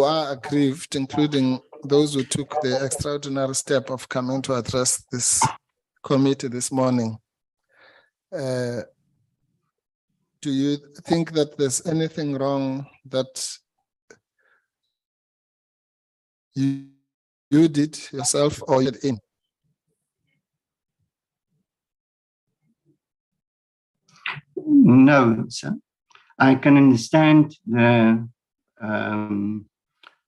are aggrieved, including those who took the extraordinary step of coming to address this committee this morning. Do you think that there's anything wrong that you did yourself or you did in? No, sir. I can understand the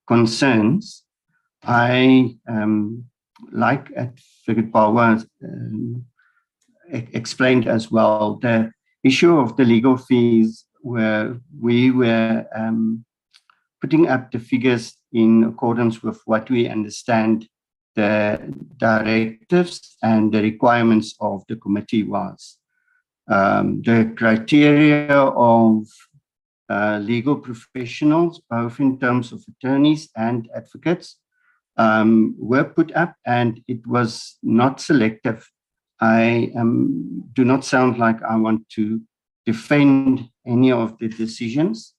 concerns. I, like Advocate Bawa explained as well, the issue of the legal fees where we were putting up the figures in accordance with what we understand the directives and the requirements of the committee was. The criteria of legal professionals, both in terms of attorneys and advocates, were put up, and it was not selective. I do not sound like I want to defend any of the decisions,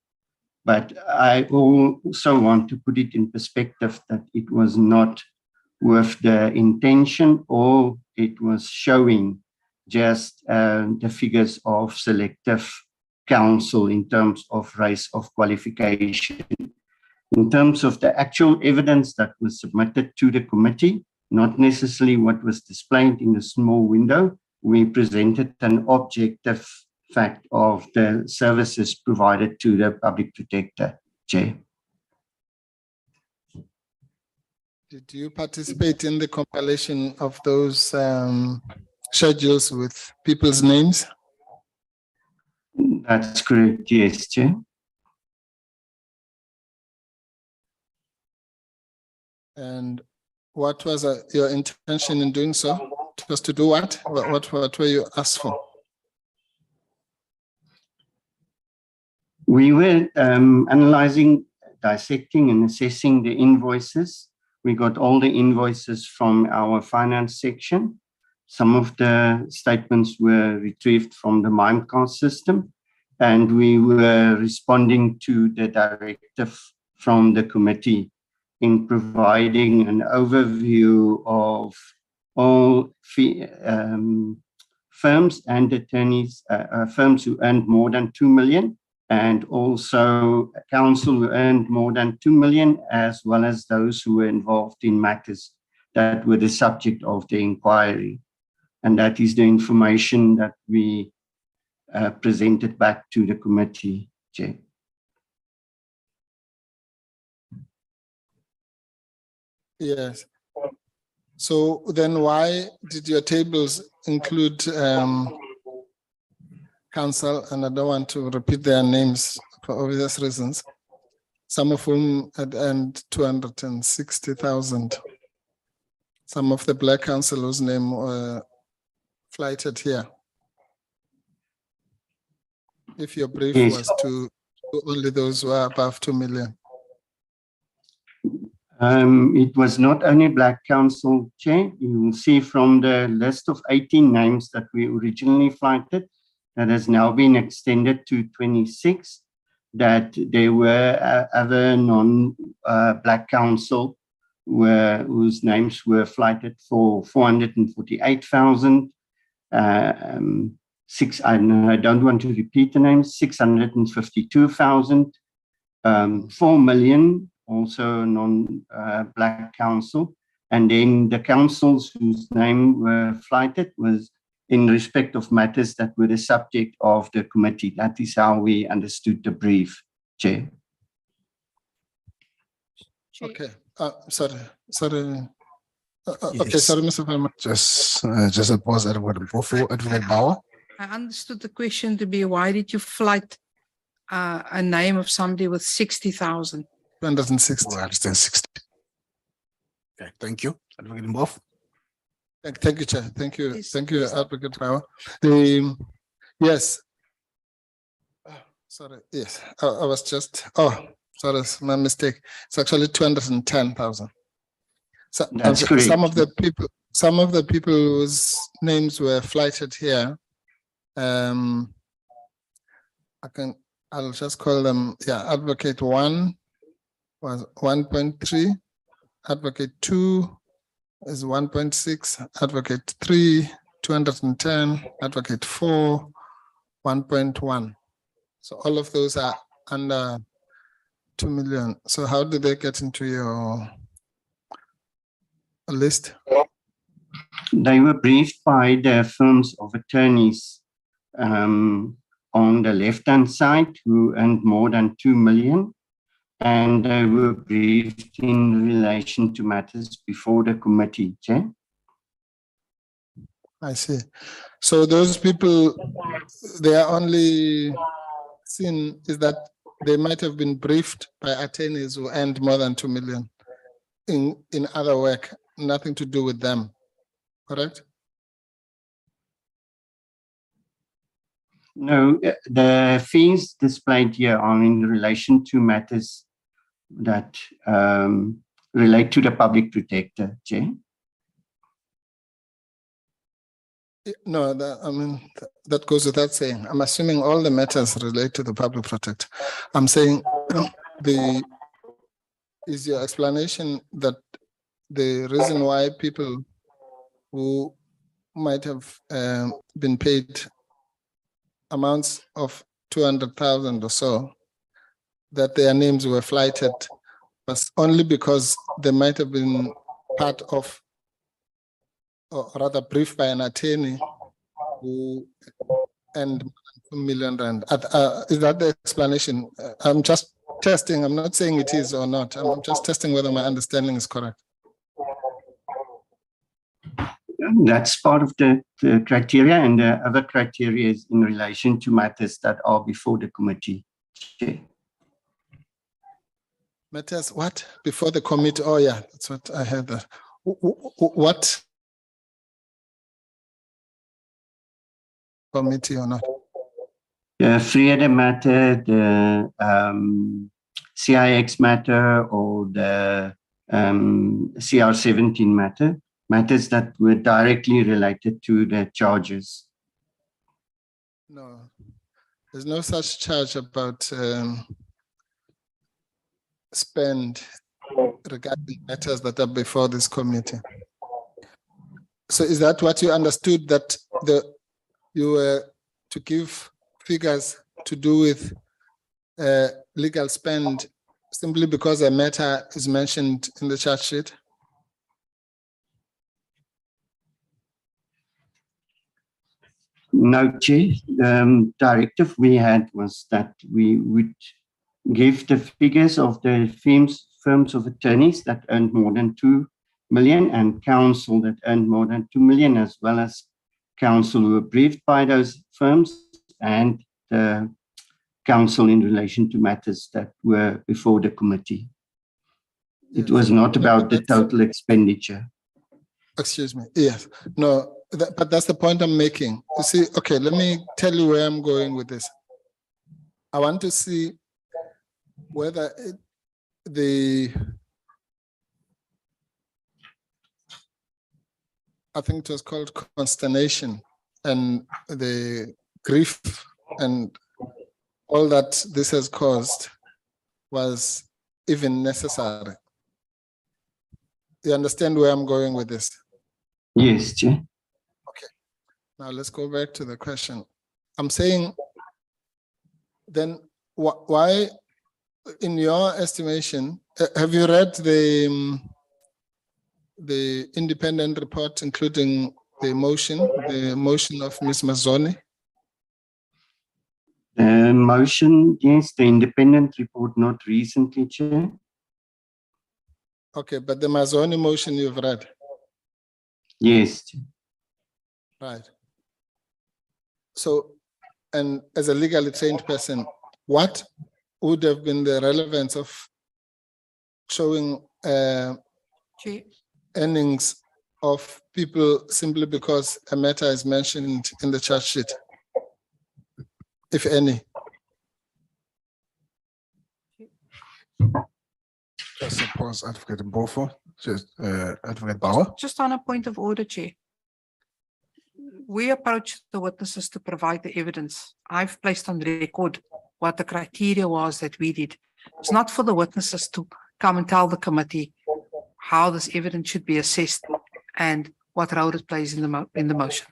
but I also want to put it in perspective that it was not with the intention, or it was showing just the figures of selective counsel in terms of race of qualification. In terms of the actual evidence that was submitted to the committee, not necessarily what was displayed in the small window, we presented an objective fact of the services provided to the public protector, Chair. Did you participate in the compilation of those schedules with people's names? That's correct, yes, Chair. And what was your intention in doing so? It was to do what? What were you asked for? We were analyzing, dissecting and assessing the invoices. We got all the invoices from our finance section. Some of the statements were retrieved from the Mimecast system, and we were responding to the directive from the committee in providing an overview of all firms and attorneys, firms who earned more than 2 million, and also counsel who earned more than 2 million, as well as those who were involved in matters that were the subject of the inquiry. And that is the information that we presented back to the committee, Chair. Yes. So then why did your tables include counsel, and I don't want to repeat their names for obvious reasons, some of whom had earned 260,000. Some of the black counsel whose name were flighted here. If your brief was to only those who are above 2 million. It was not only black counsel, Chair. You will see from the list of 18 names that we originally flighted, that has now been extended to 26, that there were other non-black counsel whose names were flighted for 448,000. I don't want to repeat the names, 652,000, 4 million, also non-black counsel. And then the counsels whose name were flighted was in respect of matters that were the subject of the committee. That is how we understood the brief, Chair. Okay, sorry. Okay, Yes. sorry, Mr. Farmer. Just a pause. Advocate Bawa. I understood the question to be, why did you flight a name of somebody with 60,000? 260. 260. Okay, thank you. Advocate Mbofu. Thank you, Chair. Thank you. Please. Thank you, Advocate Power. Yes. Sorry. Yes. I was just, sorry, my mistake. It's actually 210,000. So That's correct. some of the people whose names were flighted here, I'll just call them, Advocate 1, was 1.3, advocate 2 is 1.6, advocate 3, 210, advocate 4, 1.1. So all of those are under 2 million. So how did they get into your list? They were briefed by the firms of attorneys on the left-hand side who earned more than 2 million, and they were briefed in relation to matters before the committee, Chair. I see. So those people, they are only seen is that they might have been briefed by attorneys who earned more than 2 million in other work, nothing to do with them, correct? No, the fees displayed here are in relation to matters that relate to the public protector, Chair. No, that goes without saying. I'm assuming all the matters relate to the public protector. I'm saying is your explanation that the reason why people who might have been paid amounts of 200,000 or so, that their names were flighted, was only because they might have been part of, or rather briefed by an attorney who earned more than 2 million rand. Is that the explanation? I'm just testing. I'm not saying it is or not. I'm just testing whether my understanding is correct. That's part of the criteria, and the other criteria is in relation to matters that are before the committee, Chair. Matters what? Before the committee? Oh yeah, that's what I heard. That. What committee or not? The freedom matter, the CIX matter, or the CR17 matter, matters that were directly related to the charges. No, there's no such charge about spend regarding matters that are before this committee. So is that what you understood, that you were to give figures to do with legal spend simply because a matter is mentioned in the charge sheet? No, Chair. The directive we had was that we would give the figures of the firms of attorneys that earned more than 2 million and counsel that earned more than 2 million, as well as counsel who were briefed by those firms and the counsel in relation to matters that were before the committee. It was not about the total expenditure. Excuse me. Yes. No, but that's the point I'm making. You see, okay, let me tell you where I'm going with this. I want to see whether I think it was called consternation and the grief and all that this has caused was even necessary. You understand where I'm going with this? Yes, Chair. Okay. Now let's go back to the question. I'm saying then why, in your estimation, have you read the independent report, including the motion of Ms. Mazzoni? The motion, yes, the independent report, not recently, Chair. Okay, but the Mazzoni motion you've read? Yes, Chair. Right. So, and as a legally trained person, what would have been the relevance of showing earnings of people simply because a matter is mentioned in the charge sheet, if any? Just suppose Advocate Mbofo, just Advocate Bauer. Just on a point of order, Chair. We approached the witnesses to provide the evidence. I've placed on record what the criteria was that we did. It's not for the witnesses to come and tell the committee how this evidence should be assessed and what role it plays in the motion.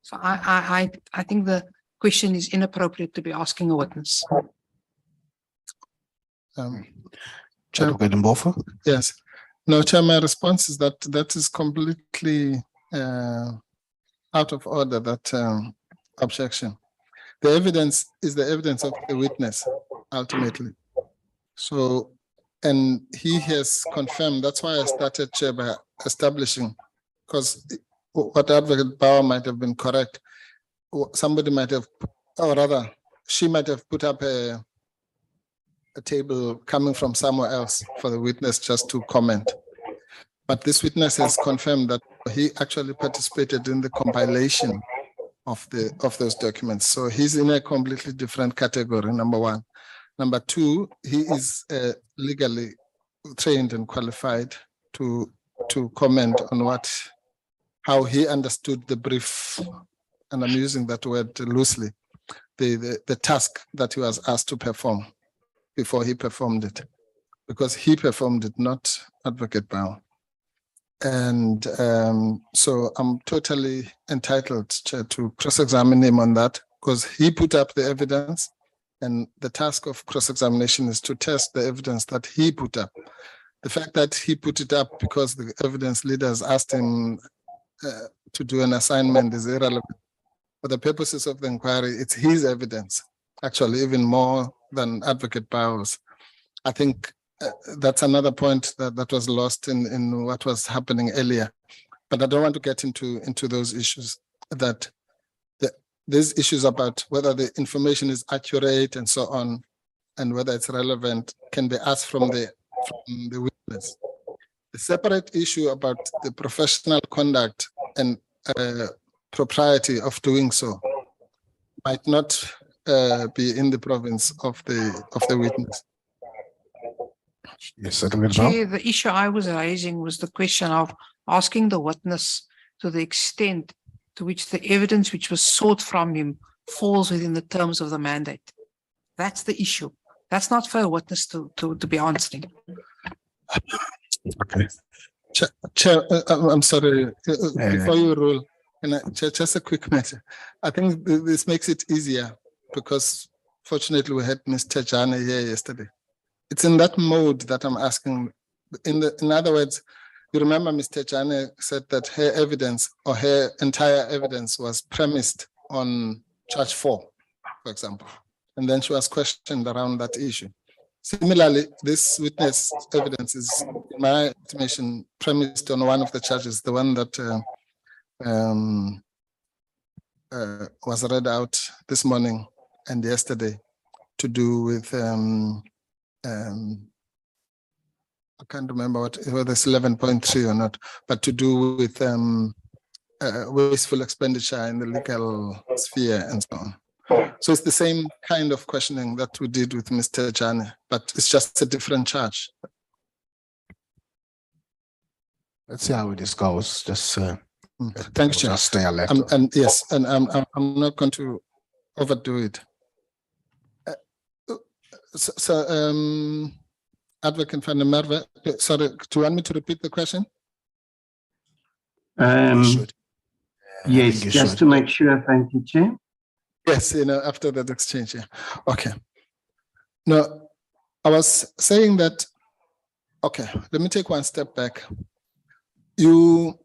So I think the question is inappropriate to be asking a witness. Chair, Advocate Mbofu. yes. No, Chair, my response is that that is completely out of order, that objection. The evidence is the evidence of the witness, ultimately. So, and he has confirmed, that's why I started, Chair, by establishing, because what Advocate Bauer might have been correct, somebody might have, or rather, she might have put up a table coming from somewhere else for the witness just to comment. But this witness has confirmed that he actually participated in the compilation of those documents. So he's in a completely different category, number one. Number two, he is legally trained and qualified to comment on how he understood the brief, and I'm using that word loosely, the task that he was asked to perform before he performed it, because he performed it, not Advocate Bauer. And so I'm totally entitled, Chair, to cross-examine him on that, because he put up the evidence, and the task of cross-examination is to test the evidence that he put up. The fact that he put it up because the evidence leaders asked him to do an assignment is irrelevant. For the purposes of the inquiry, it's his evidence, actually even more than Advocate Bauer's. I think that's another point that was lost in what was happening earlier. But I don't want to get into those issues, that these issues about whether the information is accurate and so on, and whether it's relevant, can be asked from the witness. The separate issue about the professional conduct and propriety of doing so might not be in the province of the witness. Yes, Advocate Bauer. Chair, the issue I was raising was the question of asking the witness to the extent to which the evidence which was sought from him falls within the terms of the mandate. That's the issue. That's not for a witness to be answering. Okay. Chair, I'm sorry, before you rule, Chair, just a quick matter. I think this makes it easier because fortunately we had Mr. Jane here yesterday. It's in that mode that I'm asking. In other words, you remember Mr. Jane said that her evidence or her entire evidence was premised on charge 4, for example. And then she was questioned around that issue. Similarly, this witness evidence is, in my estimation, premised on one of the charges, the one that was read out this morning and yesterday, to do with I can't remember whether it's 11.3 or not, but to do with wasteful expenditure in the legal sphere and so on. So it's the same kind of questioning that we did with Mr. Jane, but it's just a different charge. Let's see how this goes. Just Thanks, Chair. just stay alert. And yes, and I'm not going to overdo it. Advocate van der Merwe, sorry, do you want me to repeat the question? Yes, just to make sure. Thank you, Chair. Yes, after that exchange, yeah. Okay. No, I was saying that, okay, let me take one step back. You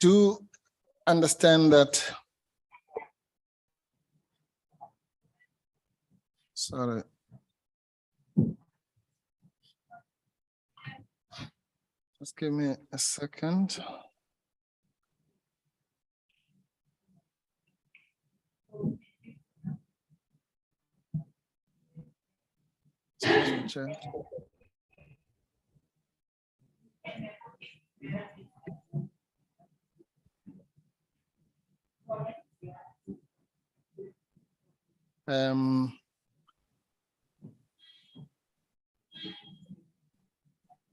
do understand that, sorry. Just give me a second. Chair.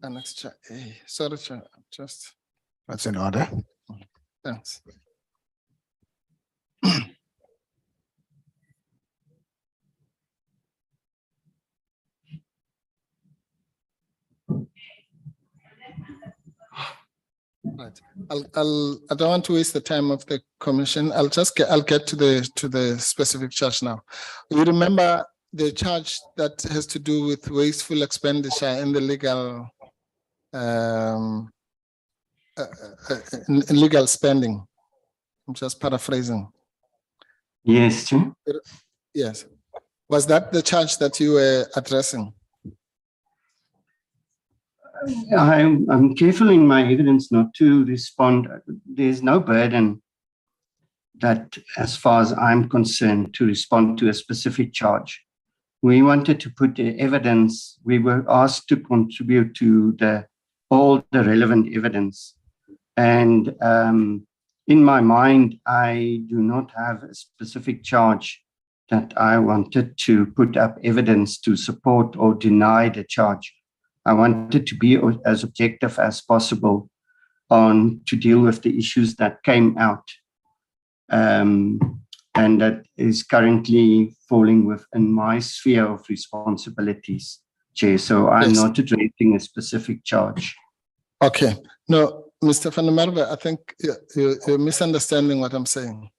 Annex Chair. Sorry, Chair. Just. That's in order. Thanks. Right. I don't want to waste the time of the commission. I'll get to the specific charge now. You remember the charge that has to do with wasteful expenditure in the legal in legal spending. I'm just paraphrasing. Yes, Chair. Yes. Was that the charge that you were addressing? I'm careful in my evidence not to respond. There's no burden that, as far as I'm concerned, to respond to a specific charge. We wanted to put the evidence. We were asked to contribute to all the relevant evidence. And in my mind, I do not have a specific charge that I wanted to put up evidence to support or deny the charge. I wanted to be as objective as possible to deal with the issues that came out and that is currently falling within my sphere of responsibilities, Chair. So I'm not addressing a specific charge. Okay. No, Mr. Van der Merwe, I think you're misunderstanding what I'm saying.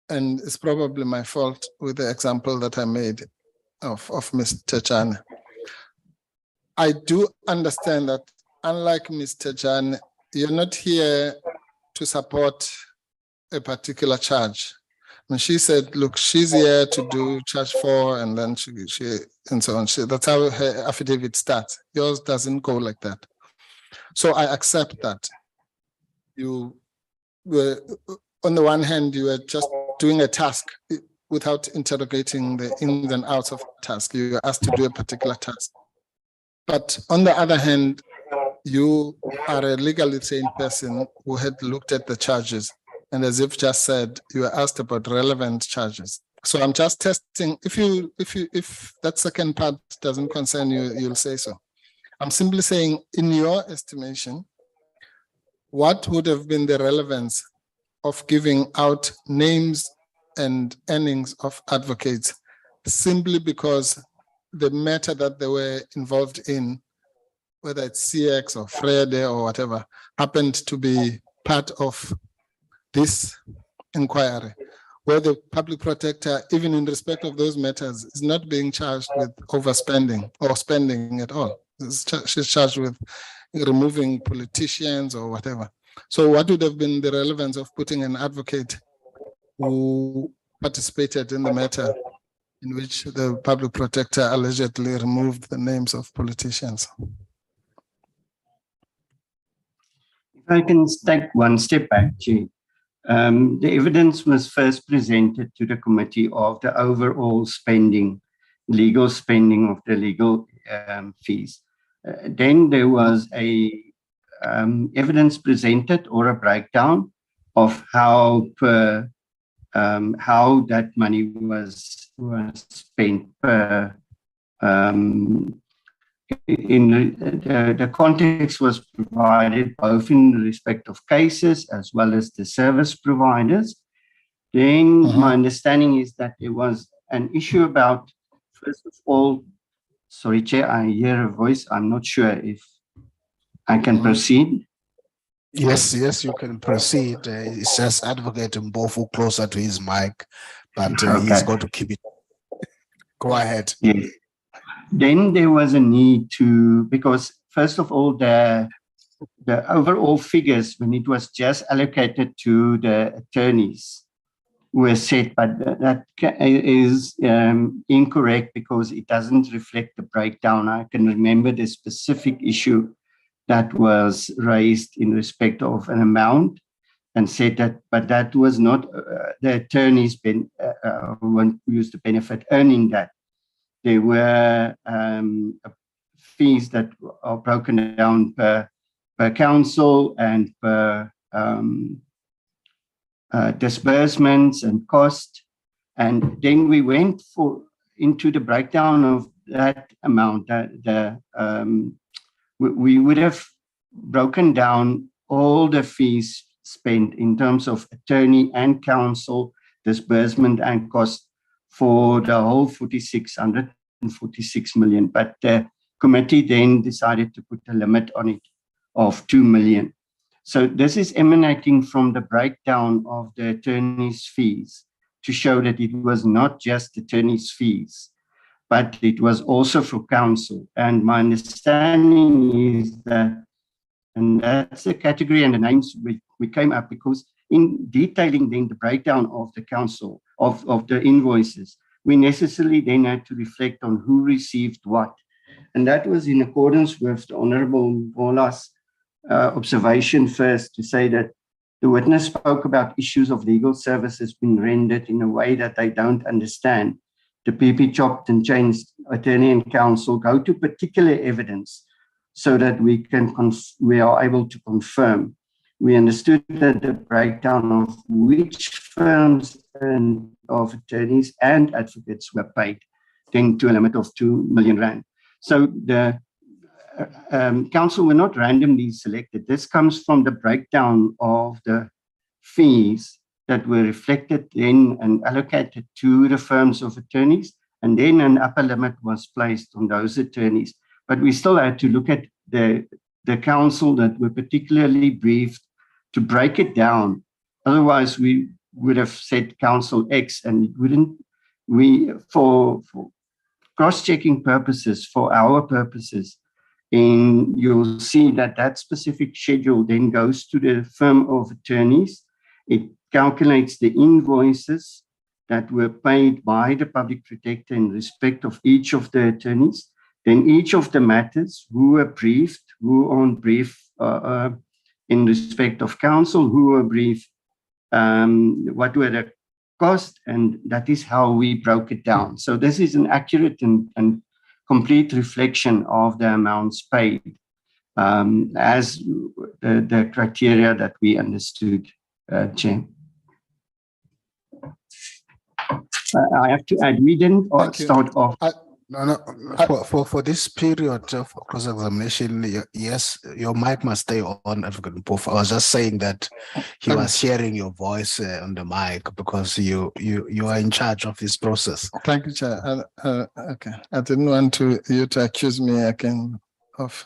And it's probably my fault with the example that I made of Mr. Chan. I do understand that, unlike Mr. Chan, you're not here to support a particular charge. When she said, look, she's here to do charge 4, and then she and so on. That's how her affidavit starts. Yours doesn't go like that. So I accept that. You were, on the one hand, you were just doing a task without interrogating the ins and outs of the task. You were asked to do a particular task. But on the other hand, you are a legally trained person who had looked at the charges, and as you've just said, you were asked about relevant charges. So I'm just testing. If that second part doesn't concern you, you'll say so. I'm simply saying, in your estimation, what would have been the relevance of giving out names and earnings of advocates simply because the matter that they were involved in, whether it's CX or Frede or whatever, happened to be part of this inquiry, where the public protector, even in respect of those matters, is not being charged with overspending or spending at all. She's charged with removing politicians or whatever. So what would have been the relevance of putting an advocate who participated in the matter in which the public protector allegedly removed the names of politicians? If I can take one step back, Chair. The evidence was first presented to the committee of the overall spending, legal spending of the legal fees. Then there was a evidence presented or a breakdown of how that money was spent per the context was provided both in respect of cases as well as the service providers. Then my understanding is that there was an issue about, first of all, sorry, Chair, I hear a voice. I'm not sure if I can proceed. Yes, you can proceed. It's just Advocate Mbofu closer to his mic, but he's going to keep it. Go ahead. Yes. Then there was a need to, because first of all, the overall figures, when it was just allocated to the attorneys, were set, but that is incorrect because it doesn't reflect the breakdown. I can remember the specific issue that was raised in respect of an amount and said that, but that was not the attorneys who used the benefit earning that. There were fees that are broken down per council and per disbursements and cost. And then we went into the breakdown of that amount. We would have broken down all the fees spent in terms of attorney and counsel, disbursement and cost for the whole 146 million. But the committee then decided to put a limit on it of 2 million. So this is emanating from the breakdown of the attorney's fees to show that it was not just attorney's fees, but it was also for counsel. And my understanding is that, and that's the category and the names we came up because in detailing then the breakdown of the counsel, of the invoices, we necessarily then had to reflect on who received what. And that was in accordance with the Honorable Mbola's observation first, to say that the witness spoke about issues of legal services being rendered in a way that they don't understand. The PP chopped and changed attorney and counsel go to particular evidence so that we are able to confirm. We understood that the breakdown of which firms and of attorneys and advocates were paid, then to a limit of 2 million rand. So the counsel were not randomly selected. This comes from the breakdown of the fees that were reflected then and allocated to the firms of attorneys, and then an upper limit was placed on those attorneys. But we still had to look at the counsel that were particularly briefed to break it down. Otherwise, we would have said counsel X, and it wouldn't. For cross-checking purposes, for our purposes, and you'll see that that specific schedule then goes to the firm of attorneys. It calculates the invoices that were paid by the public protector in respect of each of the attorneys. Then each of the matters, who were briefed, who on brief in respect of counsel, who were briefed, what were the costs, and that is how we broke it down. So this is an accurate and complete reflection of the amounts paid as the criteria that we understood, Chair. I have to add, we didn't start off. For this period of cross-examination, yes, your mic must stay on, Advocate Mpofu. I was just saying that he was hearing your voice on the mic because you are in charge of this process. Thank you, Chair. Okay, I didn't want you to accuse me again of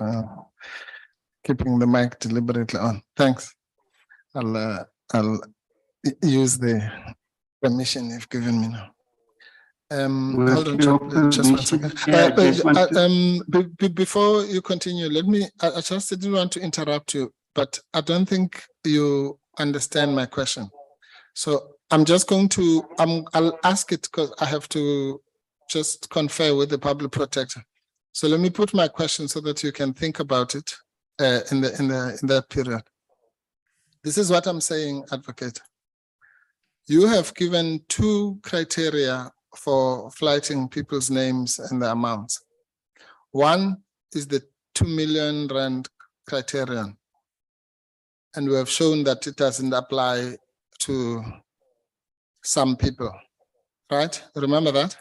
keeping the mic deliberately on. Thanks. I'll use the permission you've given me now. Hold on, just 1 second. Before you continue, I just didn't want to interrupt you, but I don't think you understand my question. So I'm just going to, I'll ask it because I have to just confer with the public protector. So let me put my question so that you can think about it in that period. This is what I'm saying, Advocate. You have given 2 criteria for flighting people's names and the amounts. One is the 2 million rand criterion. And we have shown that it doesn't apply to some people, right? Remember that?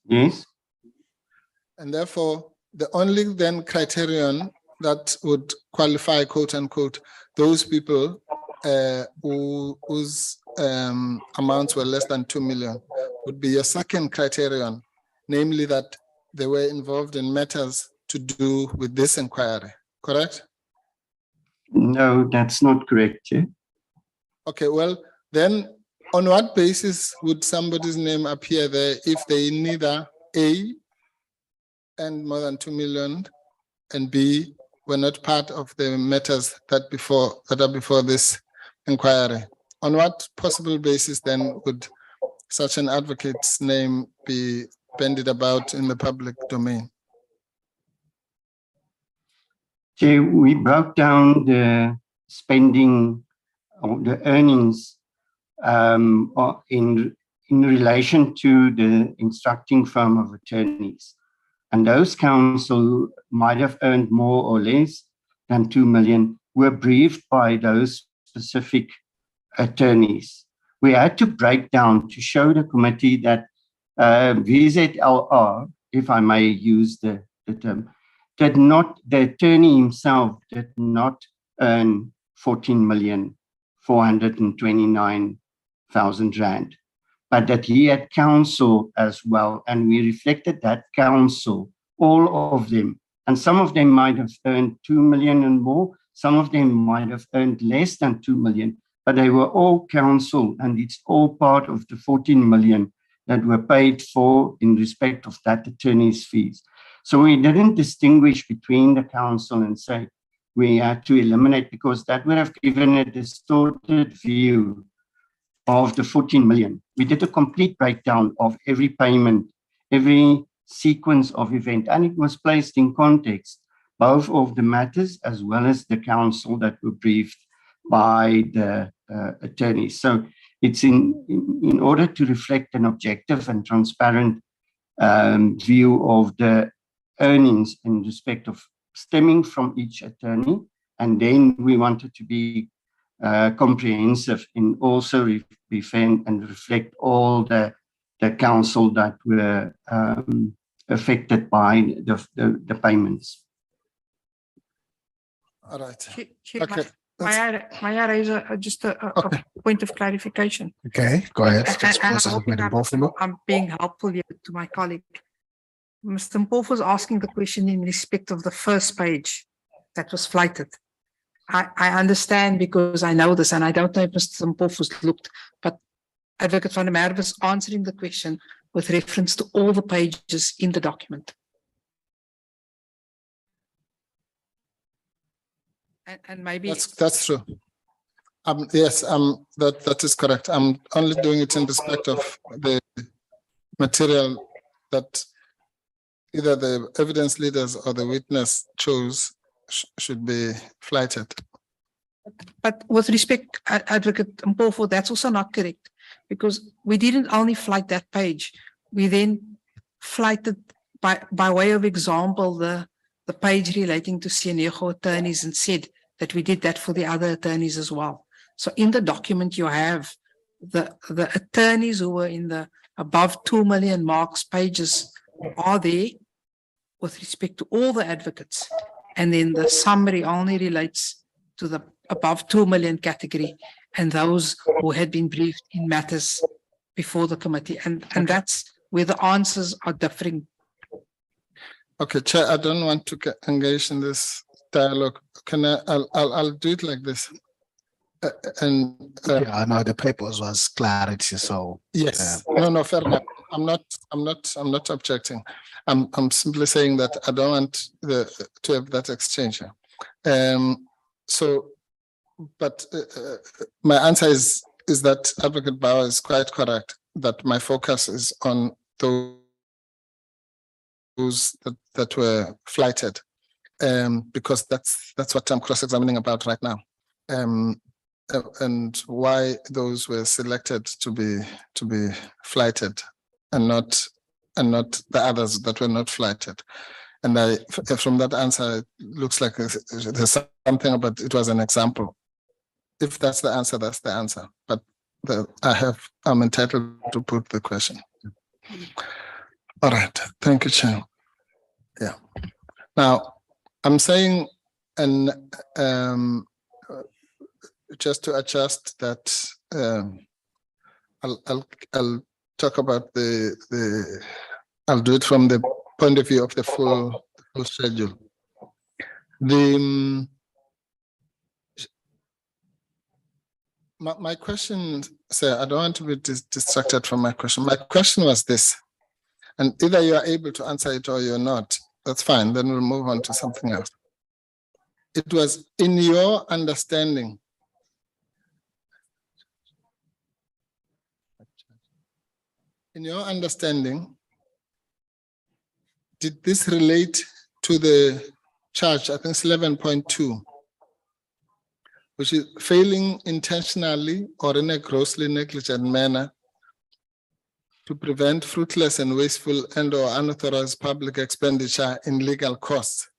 Yes. And therefore, the only then criterion that would qualify, quote unquote, those people whose amounts were less than 2 million would be your second criterion, namely that they were involved in matters to do with this inquiry, correct? No, that's not correct, yeah? Okay, well, then on what basis would somebody's name appear there if they neither A, earned more than 2 million, and B, were not part of the matters that are before this inquiry? On what possible basis then would such an advocate's name be bandied about in the public domain? Okay, we broke down the spending or the earnings in relation to the instructing firm of attorneys. And those counsel might have earned more or less than 2 million, were briefed by those specific attorneys. We had to break down to show the committee that VZLR, if I may use the term, the attorney himself did not earn 14,429,000 rand, but that he had counsel as well. And we reflected that counsel, all of them. And some of them might have earned 2 million and more. Some of them might have earned less than 2 million, but they were all council, and it's all part of the 14 million that were paid for in respect of that attorney's fees. So we didn't distinguish between the council and say we had to eliminate, because that would have given a distorted view of the 14 million. We did a complete breakdown of every payment, every sequence of event, and it was placed in context, both of the matters as well as the council that were briefed by the attorneys. So it's in order to reflect an objective and transparent view of the earnings in respect of stemming from each attorney. And then we wanted to be comprehensive in also defend and reflect all the council that were affected by the payments. All right. Chair, Okay. may I raise just a point of clarification? Okay, go ahead. And I'm hoping I'm being helpful here to my colleague. Mr. Mpofu was asking the question in respect of the first page that was flighted. I understand, because I know this, and I don't know if Mr. Mpofu's looked, but Advocate van der Merwe was answering the question with reference to all the pages in the document. And maybe that's true. Yes, that is correct. I'm only doing it in respect of the material that either the evidence leaders or the witness chose should be flighted. But with respect, Advocate Mpofu, that's also not correct, because we didn't only flight that page. We then flighted, by way of example, the page relating to Senego attorneys, and said that we did that for the other attorneys as well. So in the document you have the attorneys who were in the above 2 million marks pages are there with respect to all the advocates. And then the summary only relates to the above 2 million category and those who had been briefed in matters before the committee. And that's where the answers are differing. Okay, Chair, I don't want to engage in this dialogue. Can I'll do it like this. Yeah, no, the papers was clarity. So yes, no, fair enough. I'm not objecting. I'm simply saying that I don't want to have that exchange. So, but my answer is that Advocate Bauer is quite correct, that my focus is on those that were flighted, because that's what I'm cross-examining about right now, and why those were selected to be flighted, and not the others that were not flighted. And from that answer, it looks like there's something about it was an example. If that's the answer, that's the answer. But I'm entitled to put the question. All right, thank you, Chair. Yeah. Now, I'm saying, and just to adjust that, I'll talk about I'll do it from the point of view of the full schedule. My question, sir, I don't want to be distracted from my question. My question was this, and either you are able to answer it or you're not. That's fine. Then we'll move on to something else. It was in your understanding. In your understanding, did this relate to the charge, I think it's 11.2, which is failing intentionally or in a grossly negligent manner to prevent fruitless and wasteful and or unauthorized public expenditure in legal costs?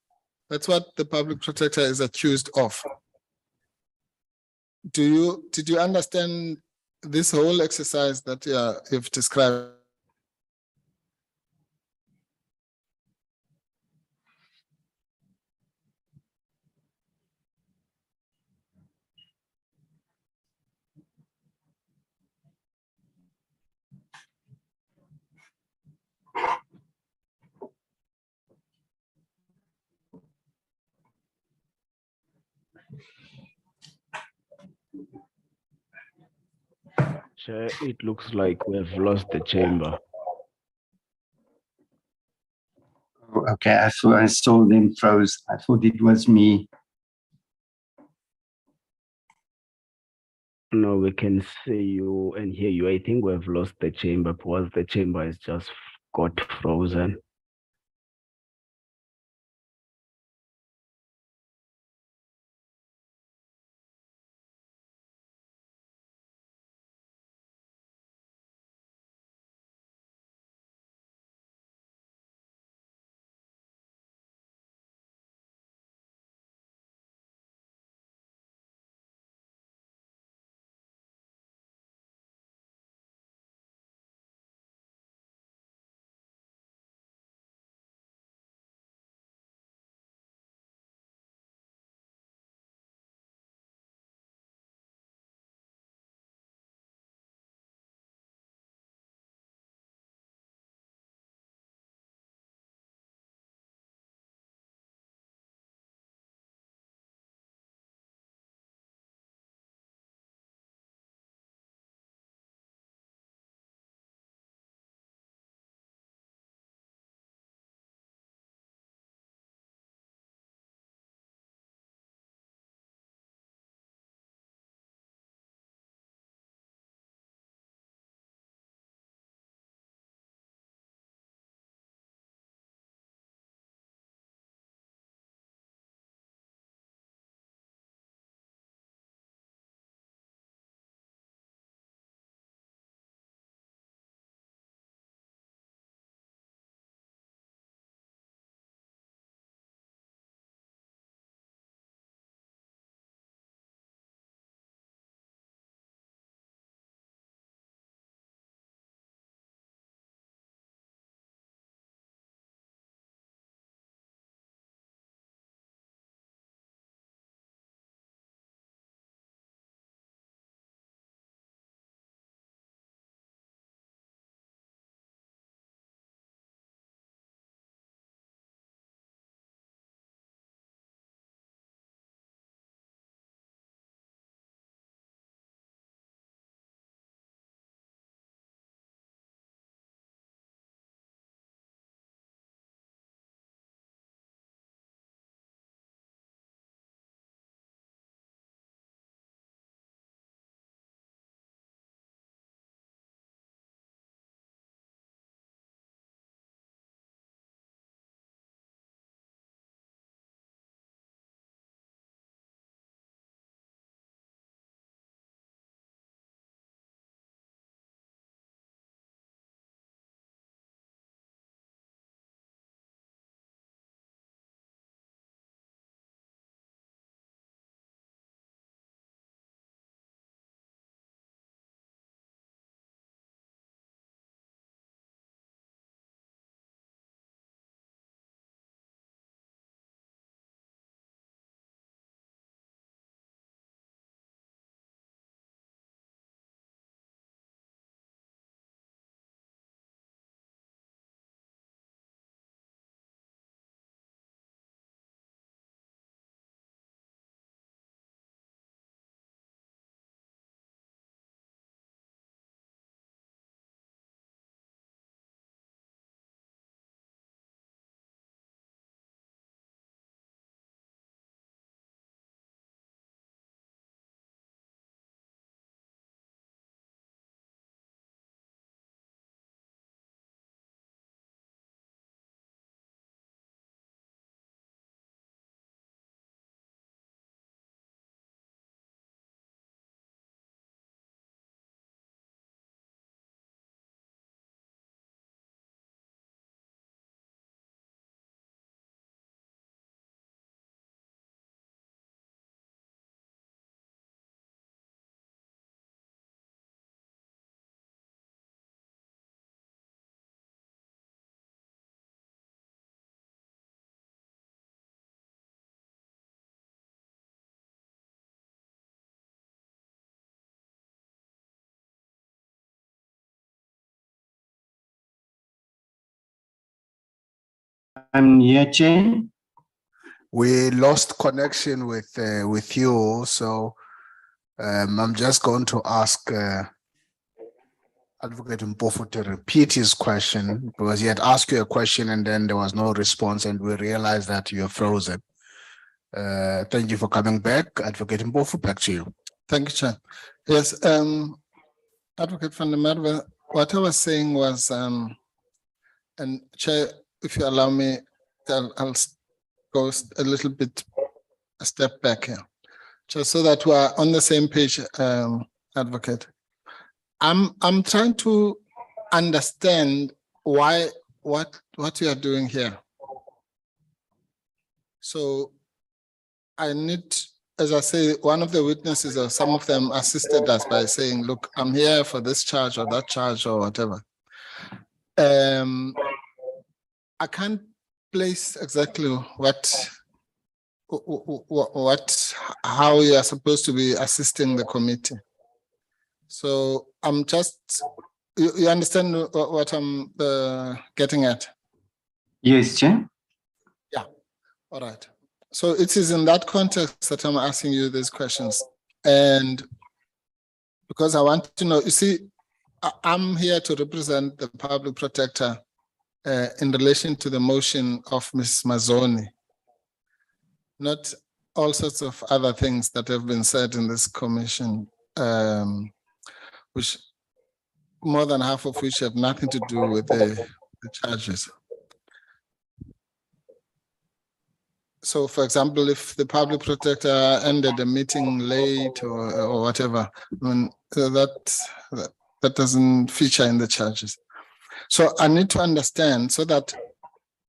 That's what the public protector is accused of. Did you understand this whole exercise that you've described? Chair, it looks like we have lost the chamber. Okay, I thought I saw them froze. I thought it was me. No, we can see you and hear you. I think we have lost the chamber because the chamber has just got frozen. I'm here, Chair. We lost connection with you, so I'm just going to ask Advocate Mpofu to repeat his question, because he had asked you a question and then there was no response, and we realized that you're frozen. Thank you for coming back. Advocate Mpofu, back to you. Thank you, Chair. Yes, Advocate van der Merwe, what I was saying was, and Chair, if you allow me, I'll go a little bit a step back here, just so that we're on the same page, Advocate. I'm trying to understand why what you are doing here. So I need, as I say, one of the witnesses or some of them assisted us by saying, look, I'm here for this charge or that charge or whatever. I can't place exactly how you are supposed to be assisting the committee. So I'm just, you understand what I'm getting at? Yes, Chair. Yeah, all right. So it is in that context that I'm asking you these questions. And because I want to know, you see, I'm here to represent the public protector in relation to the motion of Ms. Mazzoni, not all sorts of other things that have been said in this commission, which more than half of which have nothing to do with the charges. So, for example, if the public protector ended the meeting late or whatever, I mean, that doesn't feature in the charges. So I need to understand so that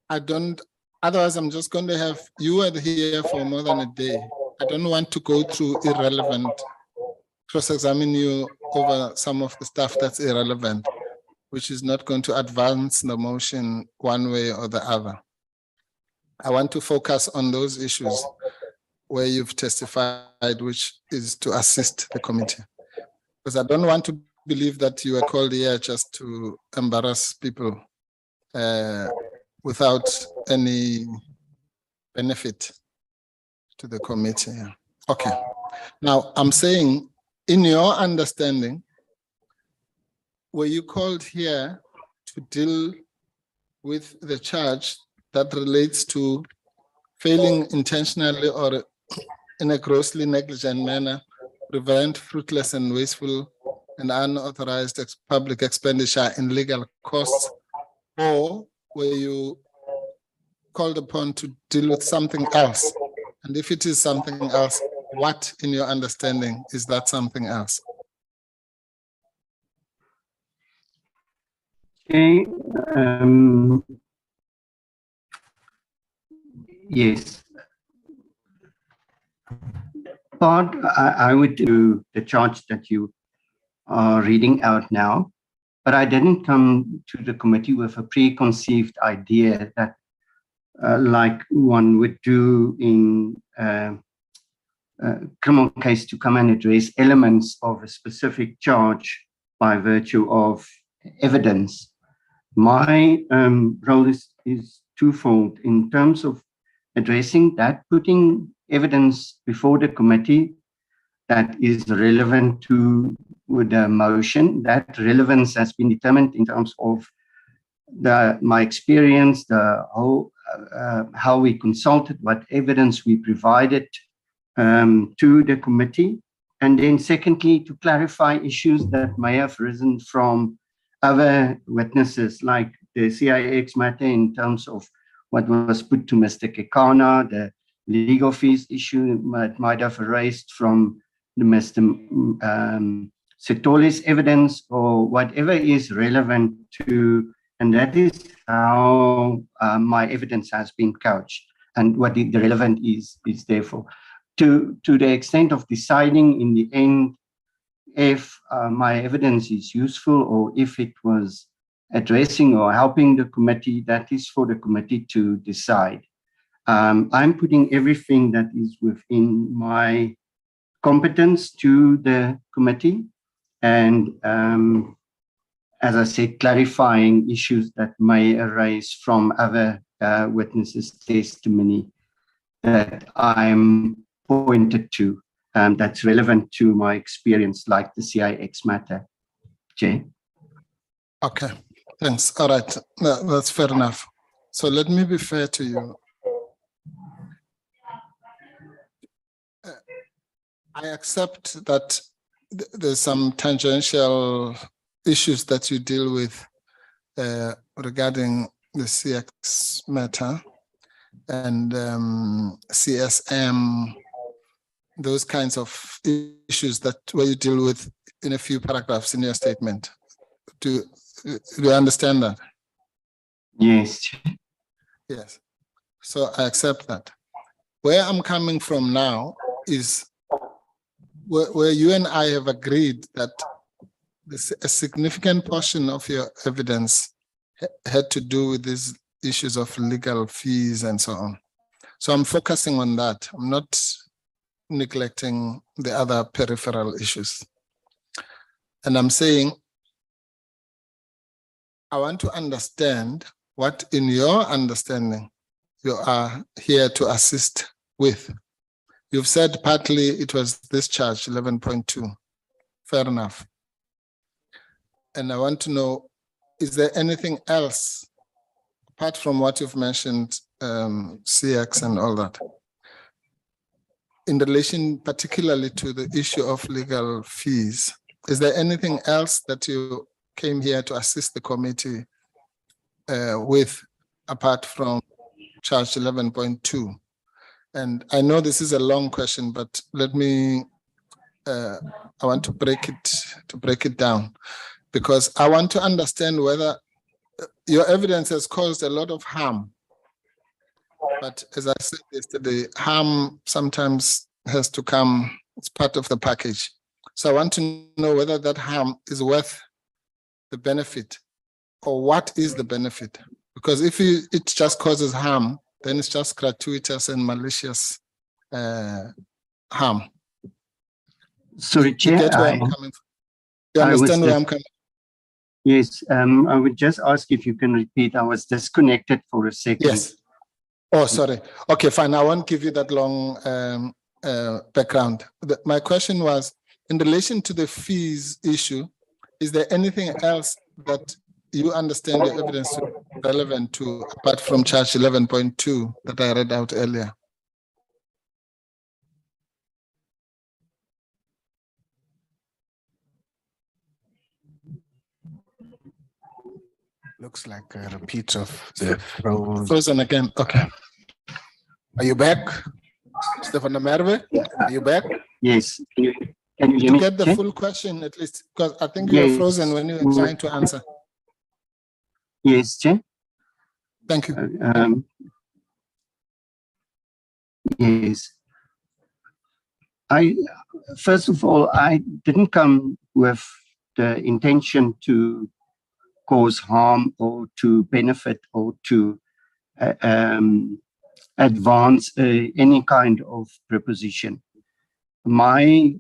I don't, otherwise I'm just going to have, you are here for more than a day. I don't want to go through irrelevant, cross-examine you over some of the stuff that's irrelevant, which is not going to advance the motion one way or the other. I want to focus on those issues where you've testified, which is to assist the committee. Because I don't want to believe that you are called here just to embarrass people without any benefit to the committee. Okay. Now, I'm saying, in your understanding, were you called here to deal with the charge that relates to failing intentionally or in a grossly negligent manner, prevent fruitless and wasteful and unauthorized public expenditure in legal costs, or were you called upon to deal with something else? And if it is something else, what, in your understanding, is that something else? Okay. Yes. Part I would do the charge that you are reading out now, but I didn't come to the committee with a preconceived idea that like one would do in a criminal case, to come and address elements of a specific charge by virtue of evidence. My role is twofold in terms of addressing that, putting evidence before the committee that is relevant to the motion. That relevance has been determined in terms of my experience, the whole, how we consulted, what evidence we provided to the committee. And then secondly, to clarify issues that may have risen from other witnesses, like the CIX matter in terms of what was put to Mr. Kekana, the legal fees issue might have raised from the Mr. Setoli's evidence, or whatever is relevant to, and that is how my evidence has been couched, and what the relevant is therefore. To the extent of deciding in the end if my evidence is useful or if it was addressing or helping the committee, that is for the committee to decide. I'm putting everything that is within my competence to the committee, and as I said, clarifying issues that may arise from other witnesses' testimony. that I'm pointed to that's relevant to my experience, like the CIX matter, Chair. Okay, thanks. All right, that's fair enough. So let me be fair to you. I accept that there's some tangential issues that you deal with regarding the CX matter and CSM, those kinds of issues that where you deal with in a few paragraphs in your statement. Do you understand that? Yes. Yes. So I accept that. Where I'm coming from now is where you and I have agreed that a significant portion of your evidence had to do with these issues of legal fees and so on. So I'm focusing on that. I'm not neglecting the other peripheral issues. And I'm saying, I want to understand what in your understanding you are here to assist with. You've said partly it was this charge, 11.2. Fair enough. And I want to know, is there anything else apart from what you've mentioned, CX and all that, in relation particularly to the issue of legal fees? Is there anything else that you came here to assist the committee with apart from charge 11.2? And I know this is a long question, but let me, I want to break it down, because I want to understand whether your evidence has caused a lot of harm. But as I said yesterday, harm sometimes has to come, it's part of the package. So I want to know whether that harm is worth the benefit, or what is the benefit? Because if it just causes harm, then it's just gratuitous and malicious harm. Sorry, Chair. You get where I'm coming from? You understand where I'm coming from? Yes, I would just ask if you can repeat. I was disconnected for a second. Yes. Oh, sorry. Okay, fine. I won't give you that long background. My question was, in relation to the fees issue, is there anything else that you understand your evidence relevant to, apart from charge 11.2 that I read out earlier? Looks like a repeat of the Frozen again. Okay. Are you back, Stefan Merwe? Are you back? Yes. Can you hear To me, get the Chair? full question, at least, because I think you were frozen when you were trying to answer. Yes, Chair. Thank you. Yes. First of all, I didn't come with the intention to cause harm or to benefit or to advance any kind of proposition. My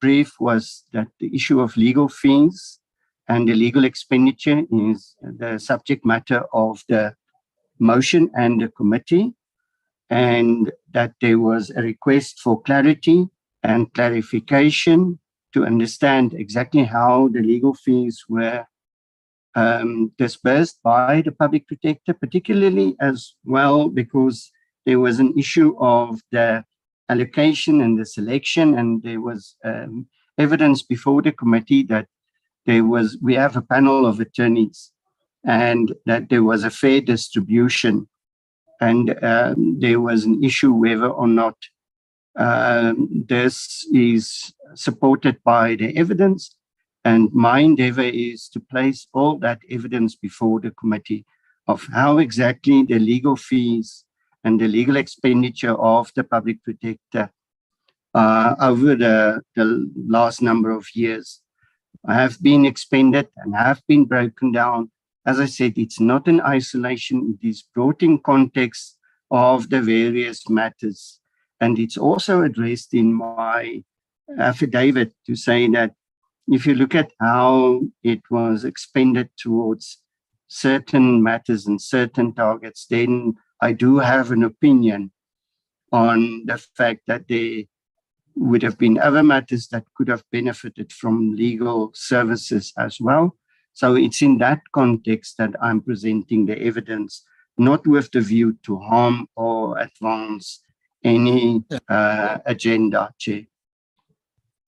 brief was that the issue of legal fees and the legal expenditure is the subject matter of the motion and the committee, and that there was a request for clarity and clarification to understand exactly how the legal fees were disbursed by the public protector, particularly as well because there was an issue of the allocation and the selection, and there was evidence before the committee that we have a panel of attorneys and that there was a fair distribution, and there was an issue whether or not this is supported by the evidence. And my endeavor is to place all that evidence before the committee of how exactly the legal fees and the legal expenditure of the public protector over the last number of years have been expended and have been broken down. As I said, it's not in isolation, it is brought in context of the various matters. And it's also addressed in my affidavit to say that if you look at how it was expended towards certain matters and certain targets, then I do have an opinion on the fact that there would have been other matters that could have benefited from legal services as well. So it's in that context that I'm presenting the evidence, not with the view to harm or advance any agenda, Chair.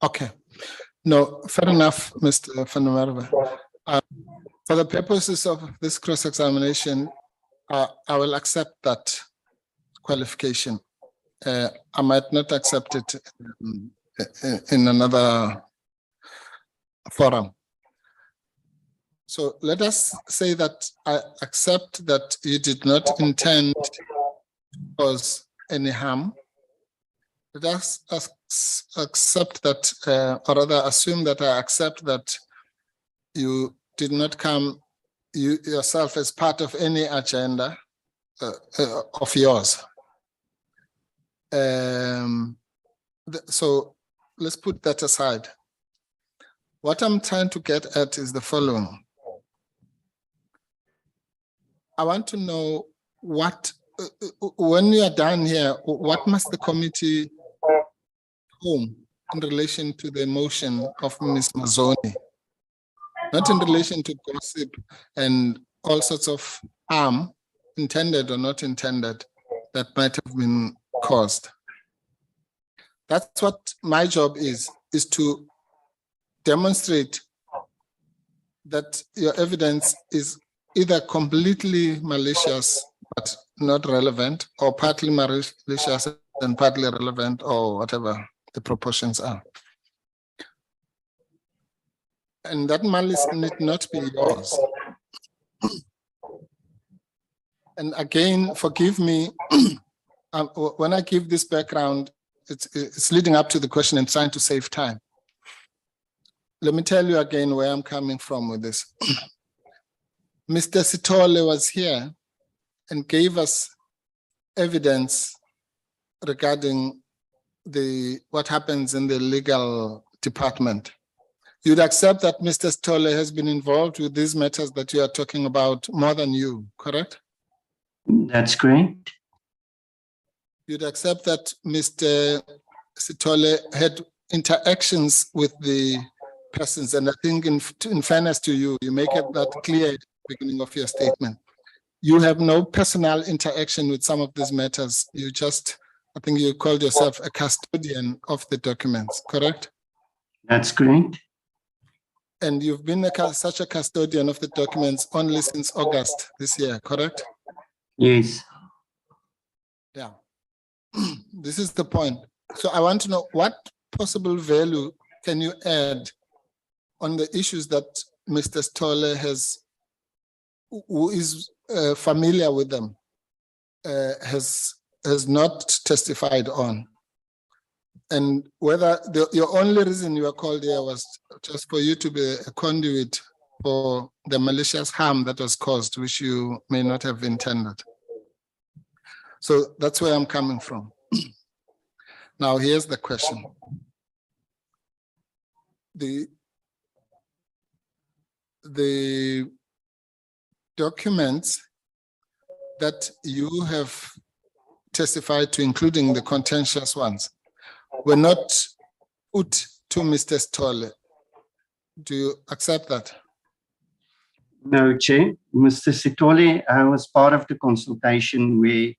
Okay. No, fair enough, Mr. Van der Merwe. For the purposes of this cross-examination, I will accept that qualification. I might not accept it in another forum. So let us say that I accept that you did not intend to cause any harm. Let us accept that, or rather assume that I accept that you did not come yourself as part of any agenda of yours. So let's put that aside. What I'm trying to get at is the following. I want to know what, when you are done here, what must the committee home in relation to the motion of Ms. Mazoni? Not in relation to gossip and all sorts of harm, intended or not intended, that might have been caused. That's what my job is to demonstrate that your evidence is either completely malicious but not relevant, or partly malicious and partly relevant, or whatever the proportions are. And that malice need not be yours. And again, forgive me, when I give this background, it's leading up to the question and trying to save time. Let me tell you again where I'm coming from with this. Mr. Sithole was here and gave us evidence regarding what happens in the legal department. You'd accept that Mr. Sithole has been involved with these matters that you are talking about more than you, correct? That's correct. You'd accept that Mr. Sithole had interactions with the persons, and I think in fairness to you, you make it that clear at the beginning of your statement. You have no personal interaction with some of these matters. You just, I think you called yourself a custodian of the documents, correct? That's correct. And you've been such a custodian of the documents only since August this year, correct? Yes. Yeah. This is the point. So I want to know what possible value can you add on the issues that Mr. Sithole who is familiar with them, has not testified on, and whether your only reason you were called here was just for you to be a conduit for the malicious harm that was caused, which you may not have intended. So that's where I'm coming from. Now, here's the question. The documents that you have testified to, including the contentious ones, were not put to Mr. Sithole. Do you accept that? No, Chair. Mr. Sithole was part of the consultation where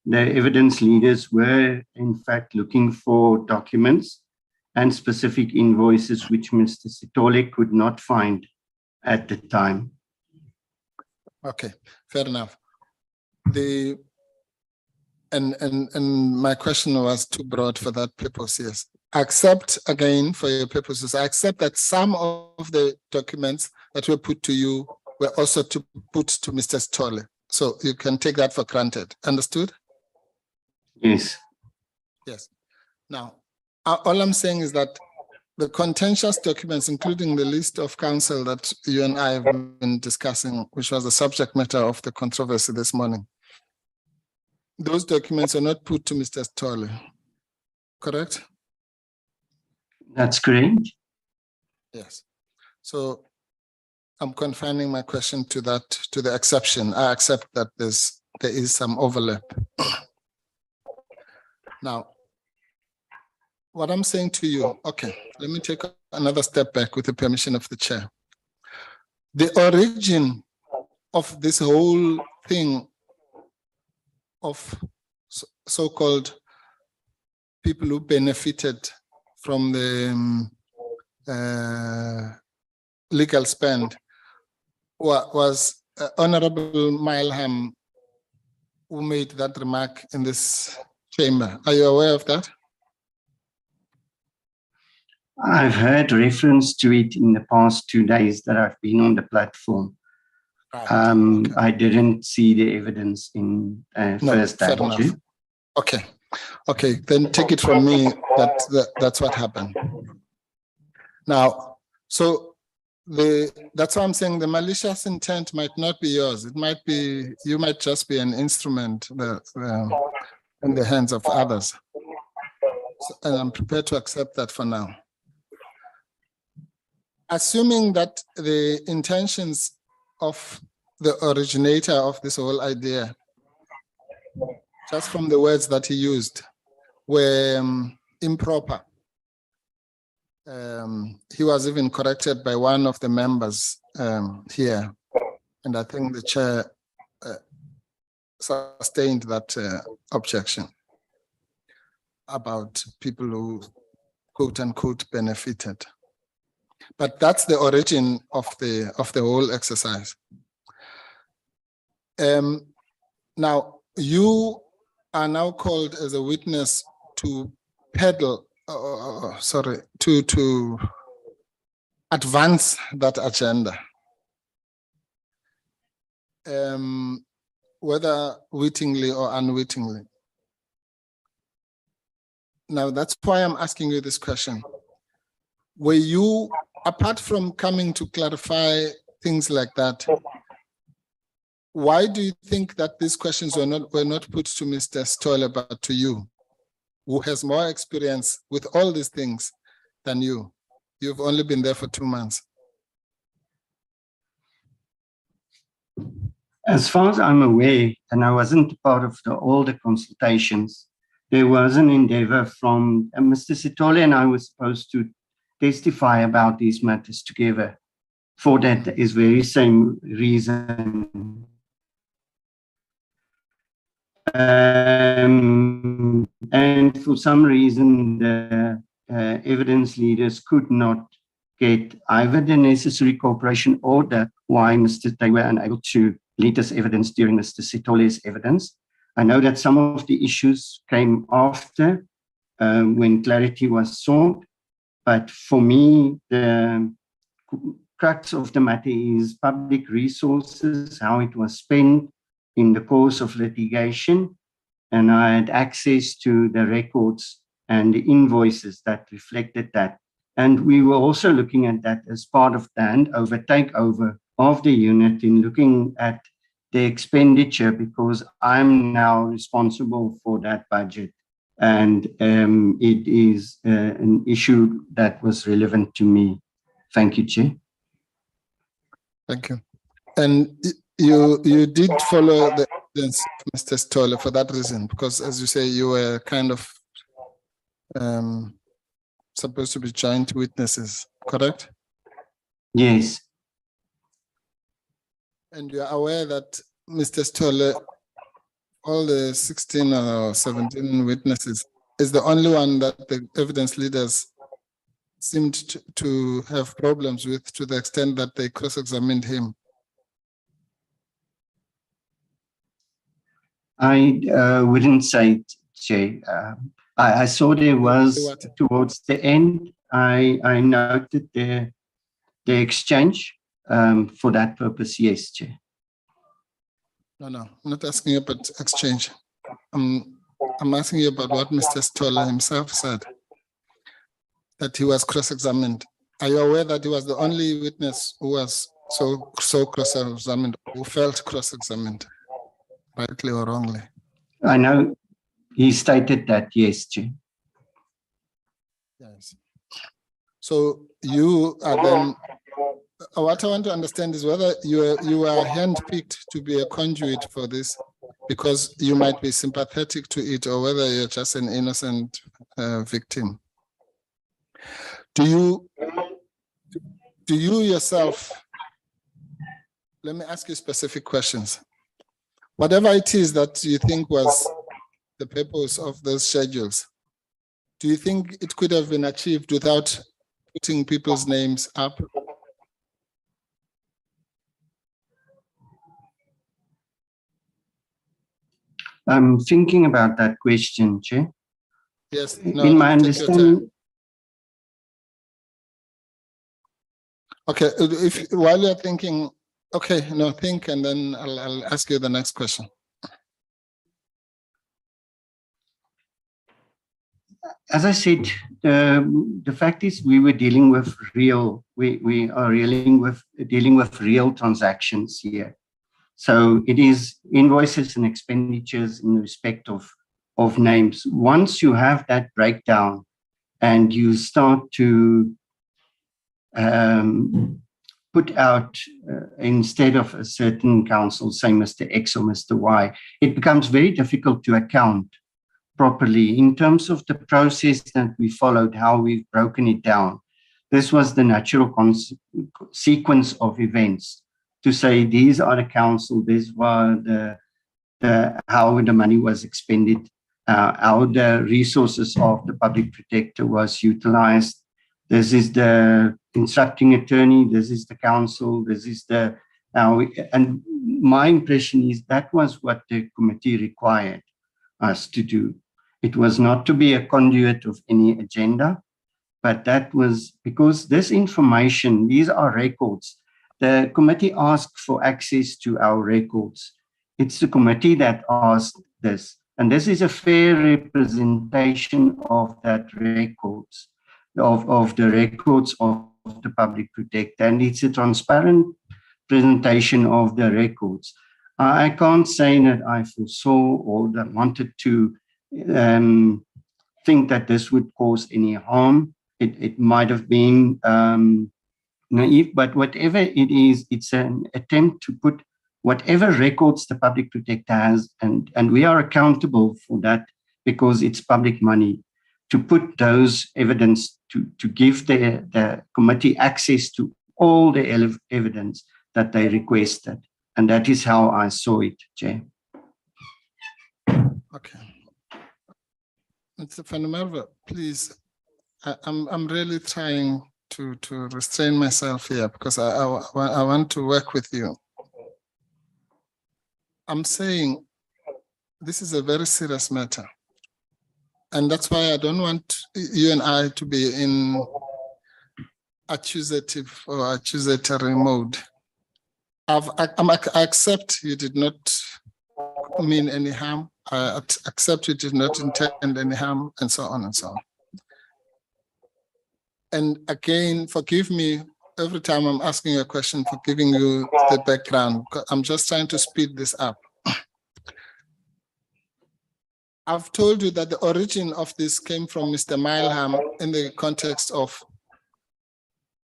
the evidence leaders were, in fact, looking for documents and specific invoices which Mr. Sithole could not find at the time. Okay, fair enough. And my question was too broad for that purpose, yes. Accept, again, for your purposes, I accept that some of the documents that were put to you were also put to Mr. Sithole. So you can take that for granted. Understood? Yes. Yes. Now, all I'm saying is that the contentious documents, including the list of counsel that you and I have been discussing, which was the subject matter of the controversy this morning, those documents are not put to Mr. Sithole, correct? That's correct. Yes. So I'm confining my question to that, to the exception. I accept that there is some overlap. Now, what I'm saying to you, okay, let me take another step back with the permission of the chair. The origin of this whole thing of so-called people who benefited from the legal spend was Honorable Mileham, who made that remark in this chamber. Are you aware of that? I've heard reference to it in the past 2 days that I've been on the platform. Right. Okay. I didn't see the evidence in first fair day. enough. Okay. Okay, then take it from me that's what happened. Now, so that's why I'm saying the malicious intent might not be yours. It might be, you might just be an instrument in the hands of others. And I'm prepared to accept that for now. Assuming that the intentions of the originator of this whole idea, just from the words that he used, were improper. He was even corrected by one of the members here, and I think the chair sustained that objection about people who quote unquote benefited. But that's the origin of the whole exercise. Now you are now called as a witness to peddle, to advance that agenda, whether wittingly or unwittingly. Now that's why I'm asking you this question. Were you, apart from coming to clarify things like that, why do you think that these questions were not put to Mr. Stoller but to you, who has more experience with all these things than you? You've only been there for 2 months. As far as I'm aware, and I wasn't part of all the consultations, there was an endeavor from Mr. Sitole, and I was supposed to testify about these matters together for that is very same reason. And for some reason, the evidence leaders could not get either the necessary cooperation or why they were unable to lead this evidence during Mr. Sitole's evidence. I know that some of the issues came after when clarity was sought, but for me, the crux of the matter is public resources, how it was spent in the course of litigation, and I had access to the records and the invoices that reflected that. And we were also looking at that as part of the takeover of the unit in looking at the expenditure, because I'm now responsible for that budget. And it is an issue that was relevant to me. Thank you, Chair. Thank you. And you did follow the evidence of Mr. Stoller for that reason, because as you say, you were kind of supposed to be joint witnesses, correct? Yes. And you are aware that Mr. Stoller, all the 16 or 17 witnesses, is the only one that the evidence leaders seemed to have problems with, to the extent that they cross-examined him. I wouldn't say it, Chair. I saw there was, towards the end, I noted the exchange for that purpose, yes, Chair. No, I'm not asking you about exchange. I'm asking you about what Mr. Stoller himself said, that he was cross-examined. Are you aware that he was the only witness who was so cross-examined, who felt cross-examined, rightly or wrongly? I know he stated that, yes, Chair. Yes. So you are then, what I want to understand is whether you are handpicked to be a conduit for this because you might be sympathetic to it or whether you're just an innocent victim. Do you yourself, let me ask you specific questions. Whatever it is that you think was the purpose of those schedules, do you think it could have been achieved without putting people's names up? I'm thinking about that question, Chair. Yes, In my take your time. understanding, Okay, if while you're thinking, okay, no, think, and then I'll ask you the next question. as I said, the fact is we were dealing with real, we are dealing with real transactions here. So it is invoices and expenditures in respect of names. Once you have that breakdown and you start to put out, instead of a certain council, say Mr. X or Mr. Y, it becomes very difficult to account properly in terms of the process that we followed, how we've broken it down. This was the natural sequence of events to say these are the council, these were how the money was expended, how the resources of the public protector was utilized. This is the instructing attorney, this is the council, this is the, and my impression is that was what the committee required us to do. It was not to be a conduit of any agenda, but that was because this information, these are records. The committee asked for access to our records. It's the committee that asked this, and this is a fair representation of that records, of the records of the public protector, and it's a transparent presentation of the records. I can't say that I foresaw or that wanted to think that this would cause any harm. It might have been naive, but whatever it is, it's an attempt to put whatever records the public protector has, and we are accountable for that because it's public money, to put those evidence, to give the committee access to all the evidence that they requested. And that is how I saw it, Chair. Okay. Mr. Van der Merwe, please, I'm really trying to restrain myself here because I want to work with you. I'm saying this is a very serious matter. And that's why I don't want you and I to be in accusative or accusatory mode. I accept you did not mean any harm. I accept you did not intend any harm, and so on and so on. And again, forgive me every time I'm asking a question for giving you the background. I'm just trying to speed this up. I've told you that the origin of this came from Mr. Mileham in the context of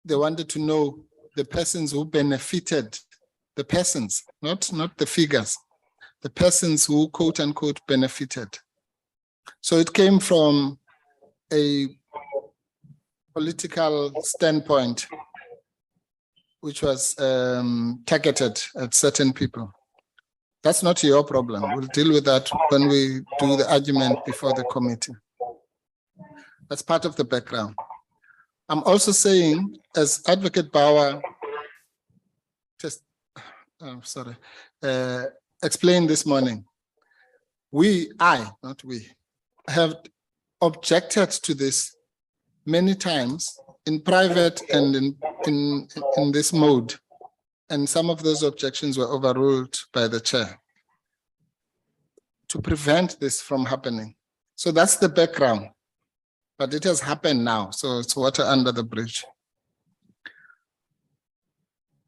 they wanted to know the persons who benefited, the persons, not the figures, the persons who quote unquote benefited. So it came from a political standpoint, which was targeted at certain people. That's not your problem. We'll deal with that when we do the argument before the committee. That's part of the background. I'm also saying, as Advocate Bauer explained this morning, not we, have objected to this many times in private and in this mode. And some of those objections were overruled by the chair to prevent this from happening. So that's the background, but it has happened now. So it's water under the bridge.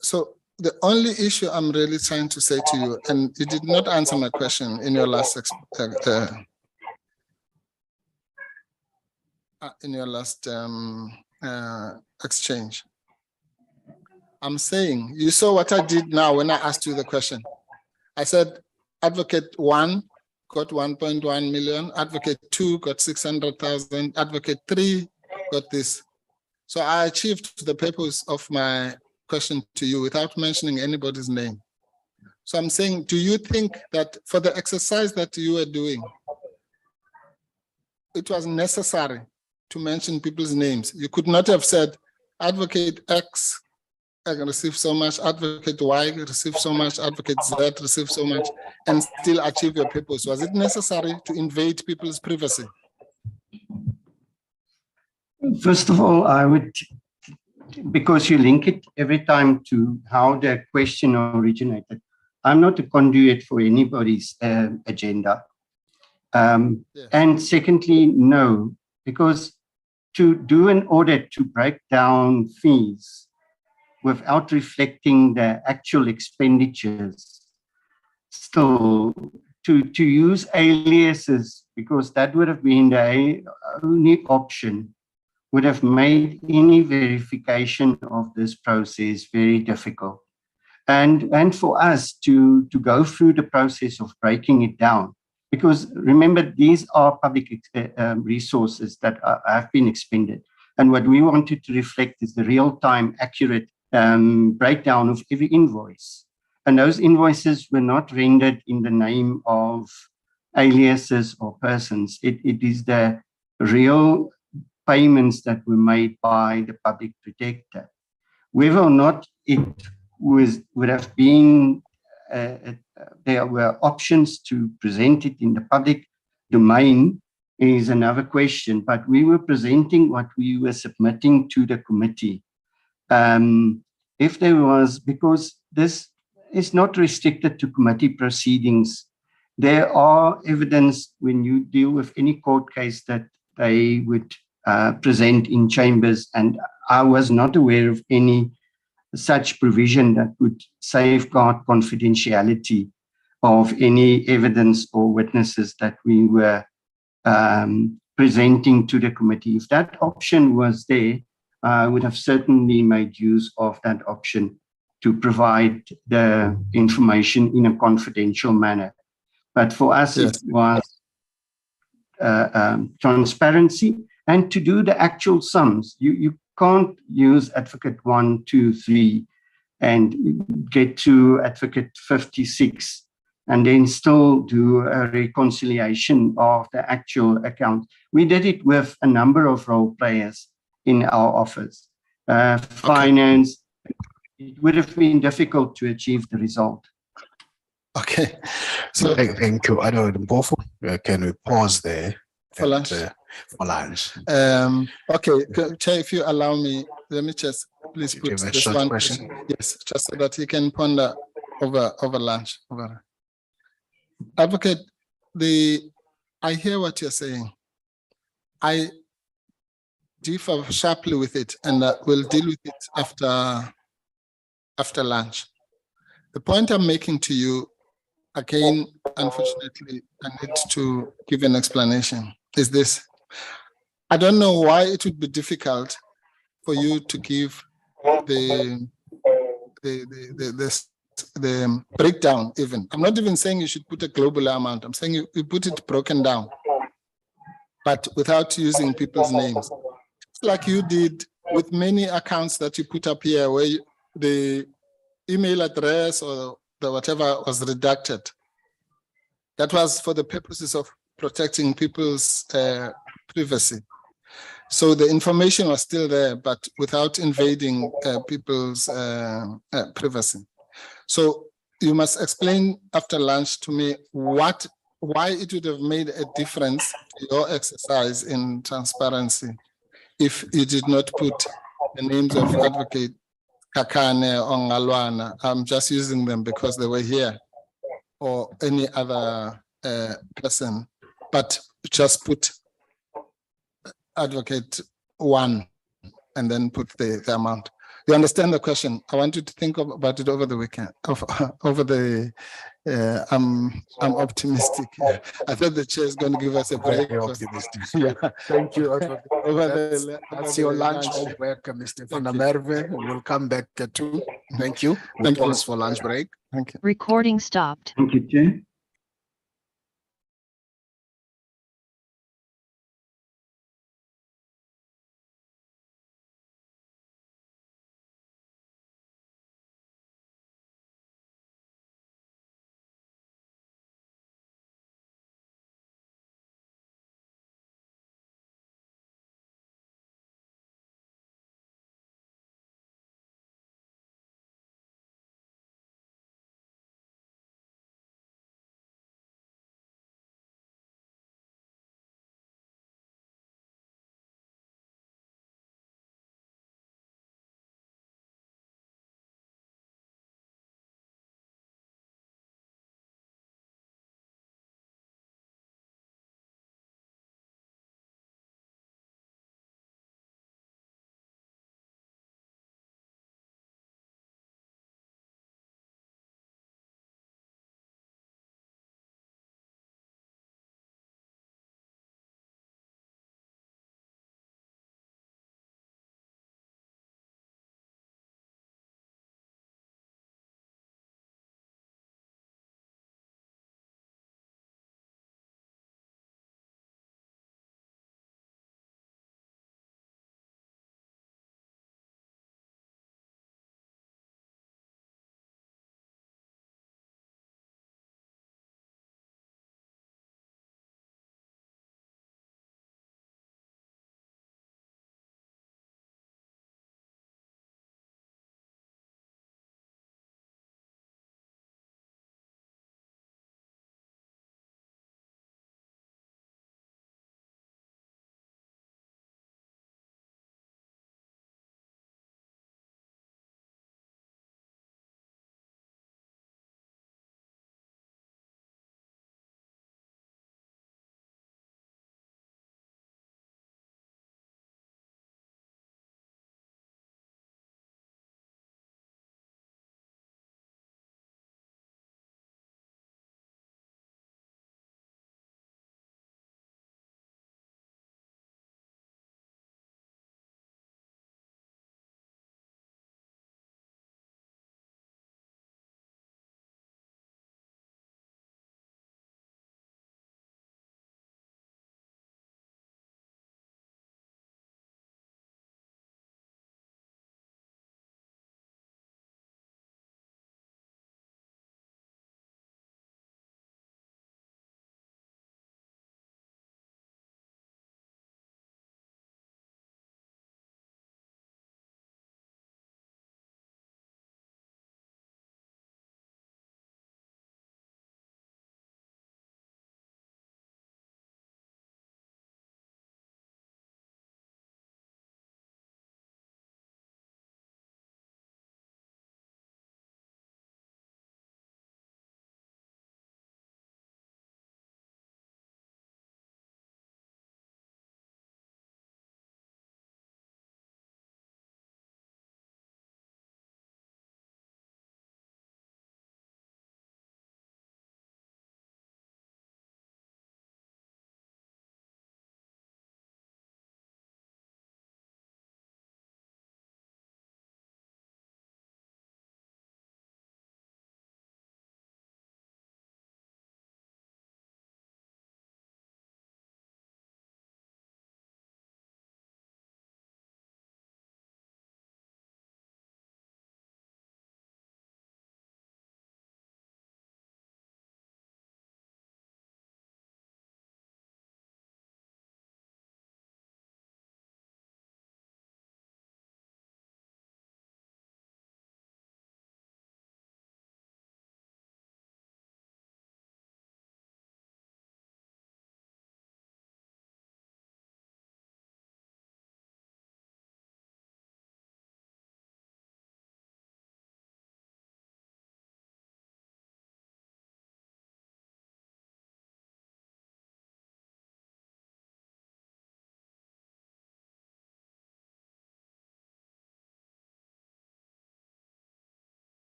So the only issue I'm really trying to say to you, and you did not answer my question in your last exchange. I'm saying, you saw what I did now when I asked you the question. I said, advocate 1 got 1.1 million, advocate 2 got 600,000, advocate 3 got this. So I achieved the purpose of my question to you without mentioning anybody's name. So I'm saying, do you think that for the exercise that you were doing, it was necessary to mention people's names? You could not have said, advocate X receive so much, advocate Y receive so much, advocate Z receive so much, and still achieve your purpose. Was it necessary to invade people's privacy? First of all, I would, because you link it every time to how the question originated, I'm not a conduit for anybody's agenda. Yes. And secondly, no, because to do an audit to break down fees without reflecting the actual expenditures, still to use aliases, because that would have been the only option, would have made any verification of this process very difficult. And for us to go through the process of breaking it down, because remember, these are public resources that have been expended. And what we wanted to reflect is the real-time, accurate breakdown of every invoice. And those invoices were not rendered in the name of aliases or persons. It is the real payments that were made by the public protector. Whether or not it would have been, there were options to present it in the public domain is another question, but we were presenting what we were submitting to the committee. If there was, because this is not restricted to committee proceedings, there are evidence when you deal with any court case that they would present in chambers, and I was not aware of any such provision that would safeguard confidentiality of any evidence or witnesses that we were presenting to the committee. If that option was there, I would have certainly made use of that option to provide the information in a confidential manner. But for us, yes, it was transparency and to do the actual sums. You can't use advocate 1, 2, 3 and get to advocate 56 and then still do a reconciliation of the actual account. We did it with a number of role players in our office. Finance, it would have been difficult to achieve the result. Okay. So Thank you. I don't know, can we pause there? For lunch? For lunch. Okay, Chair, if you allow me, let me just please Do you put have a this short one question? Yes, just so that he can ponder over lunch. Advocate, I hear what you're saying. I differ sharply with it, and we'll deal with it after lunch. The point I'm making to you, again, unfortunately, I need to give an explanation, is this. I don't know why it would be difficult for you to give the breakdown even. I'm not even saying you should put a global amount. I'm saying you put it broken down, but without using people's names. It's like you did with many accounts that you put up here where the email address or the whatever was redacted. That was for the purposes of protecting people's privacy. So the information was still there, but without invading people's privacy. So you must explain after lunch to me why it would have made a difference to your exercise in transparency if you did not put the names of Advocate Kakane or Ngalwana. I'm just using them because they were here, or any other person, but just put Advocate 1 and then put the amount. You understand the question? I want you to think about it over the weekend. I'm optimistic. I thought the chair is going to give us a break. Very optimistic. Yeah. Thank you. That's your lunch break, Mr. Van der Merwe. We'll come back at 2. Thank you. We'll pause for lunch break. Thank you. Recording stopped. Thank you, Chair.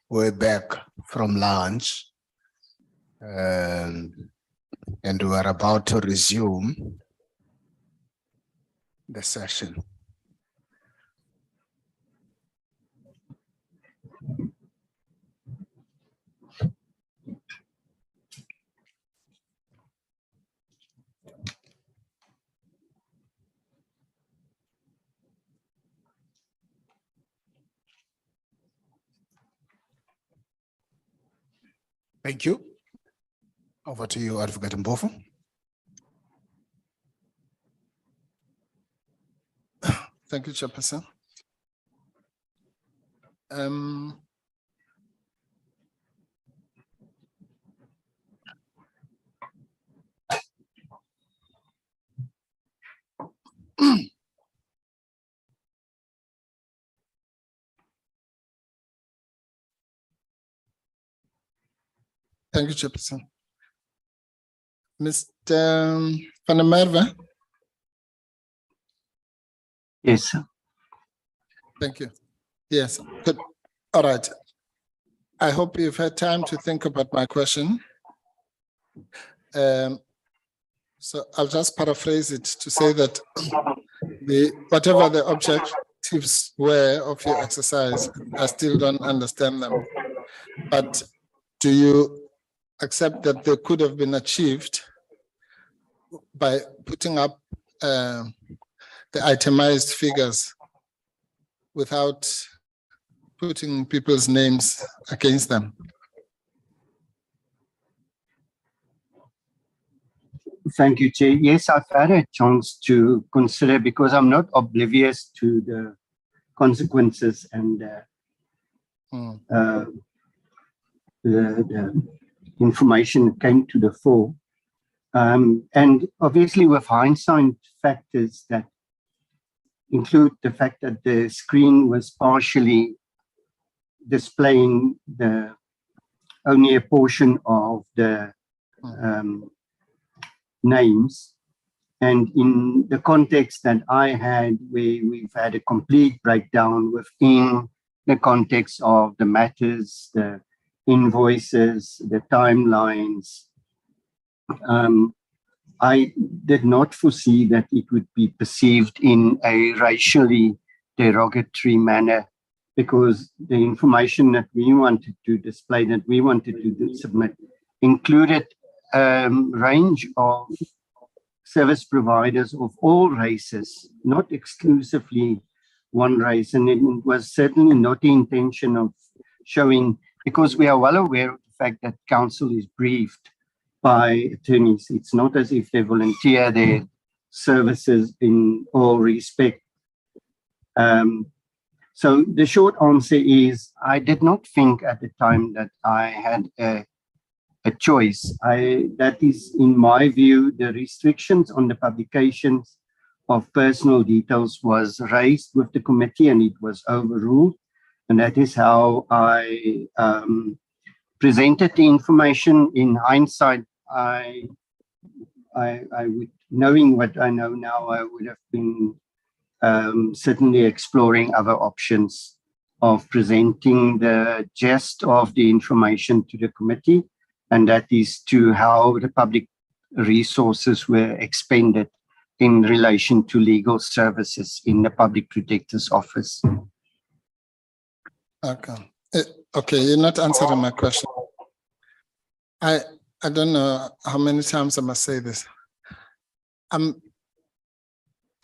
we're back from lunch, and we're about to resume the session. Thank you. Over to you, Advocate Mpofu. Thank you, Chairperson. Thank you, Chairperson. Mr. Van der Merwe. Yes, sir. Thank you. Yes, good. All right. I hope you've had time to think about my question. So I'll just paraphrase it to say that whatever the objectives were of your exercise, I still don't understand them. But do you accept that they could have been achieved by putting up the itemized figures without putting people's names against them? Thank you, Chair. Yes, I've had a chance to consider, because I'm not oblivious to the consequences and the information that came to the fore. And obviously with hindsight factors that include the fact that the screen was partially displaying only a portion of the names, and in the context that I had, where we've had a complete breakdown within the context of the matters, the invoices, the timelines, I did not foresee that it would be perceived in a racially derogatory manner, because the information that we wanted to display, that we wanted to submit, included range of service providers of all races, not exclusively one race. And it was certainly not the intention of showing, because we are well aware of the fact that council is briefed by attorneys. It's not as if they volunteer their services in all respect. So the short answer is, I did not think at the time that I had a choice. That is, in my view, the restrictions on the publications of personal details was raised with the committee and it was overruled. And that is how I presented the information. In hindsight, I would, knowing what I know now, I would have been certainly exploring other options of presenting the gist of the information to the committee, and that is to how the public resources were expended in relation to legal services in the Public Protector's Office. Okay. Okay, you're not answering my question. I don't know how many times I must say this. I'm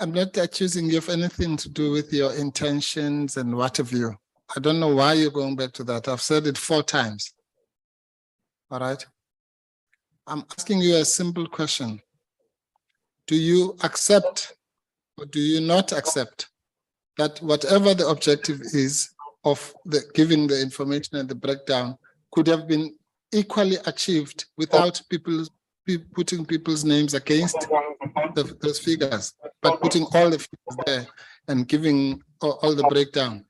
not accusing you of anything to do with your intentions and what have you. I don't know why you're going back to that. I've said it 4 times. All right. I'm asking you a simple question. Do you accept or do you not accept that whatever the objective is of giving the information and the breakdown could have been equally achieved without putting people's names against those figures, but putting all the figures there and giving all the breakdown?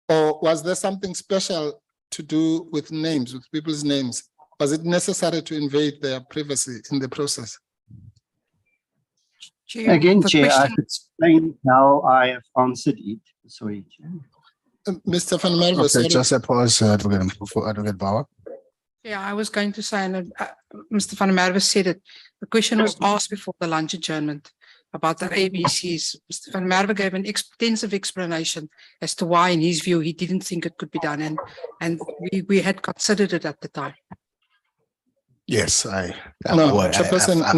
Or was there something special to do with names, with people's names? Was it necessary to invade their privacy in the process? Again, Chair, I've explained how I have answered it. Sorry, Chair. Mr. Van Merwe, Okay, sorry. just a pause, Advocate Bauer. Yeah, I was going to say, and Mr. Van Merwe said it, the question was asked before the lunch adjournment about the ABCs. Mr. Van Merwe gave an extensive explanation as to why, in his view, he didn't think it could be done, and we had considered it at the time. Yes, No, Chairperson, I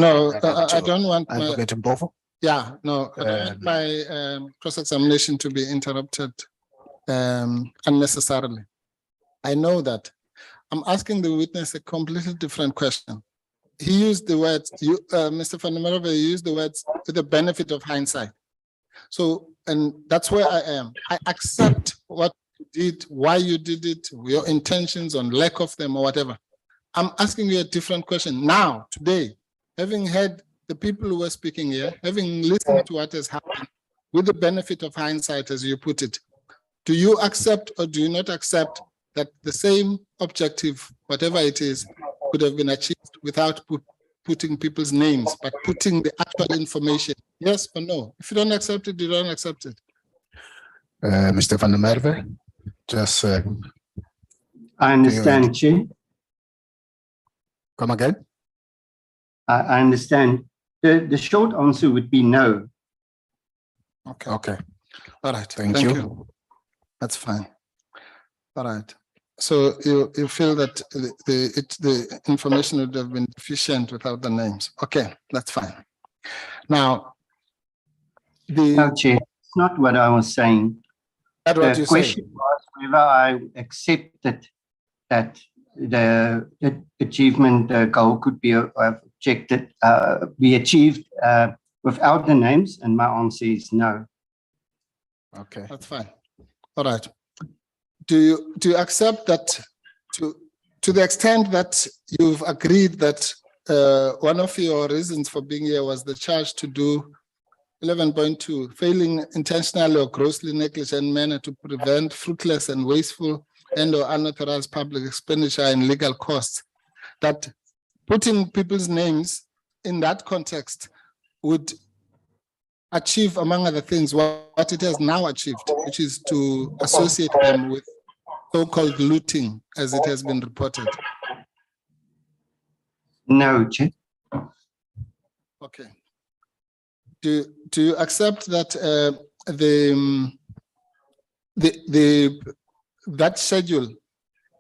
don't want my, Advocate Mpofu. yeah, no, I don't want my cross-examination to be interrupted unnecessarily. I know that. I'm asking the witness a completely different question. He used the words, Mr. Van Merwe used the words with the benefit of hindsight. So, and that's where I am. I accept what you did, why you did it, your intentions on lack of them or whatever. I'm asking you a different question now, today, having heard the people who were speaking here, having listened to what has happened, with the benefit of hindsight, as you put it, do you accept or do you not accept that the same objective, whatever it is, could have been achieved without putting people's names, but putting the actual information? Yes or no? If you don't accept it, you don't accept it. Mr. Van der Merwe, just I understand, Chair. come again. I understand. The short answer would be no. Okay. Okay, All right. thank you. That's fine. All right. So you feel that the information would have been deficient without the names. Okay, that's fine. Now, No, Chair, it's not what I was saying. That's what The you say. question was whether I accepted that the achievement goal could be be achieved without the names, and my answer is no. Okay. that's fine. All right. Do you accept that to the extent that you've agreed that one of your reasons for being here was the charge to do 11.2, failing intentionally or grossly negligent manner to prevent fruitless and wasteful and or unauthorized public expenditure and legal costs, that putting people's names in that context would achieve, among other things, what it has now achieved, which is to associate them with so-called looting, as it has been reported? No, Chair. Okay. Do you accept that that schedule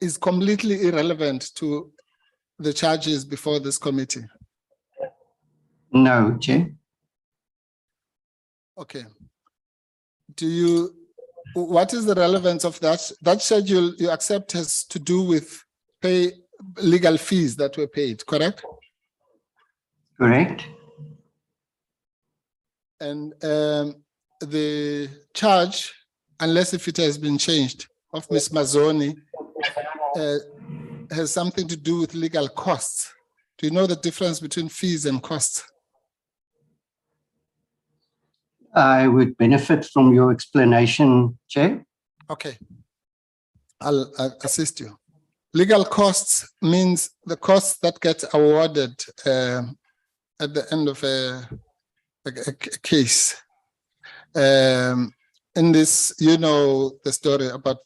is completely irrelevant to the charges before this committee? No, Chair. Okay. What is the relevance of that? That schedule you accept has to do with legal fees that were paid, correct? Correct. And the charge, unless if it has been changed, of Ms. Mazzoni has something to do with legal costs. Do you know the difference between fees and costs? I would benefit from your explanation, Chair. Okay, I'll assist you. Legal costs means the costs that get awarded at the end of a case. In this, you know the story about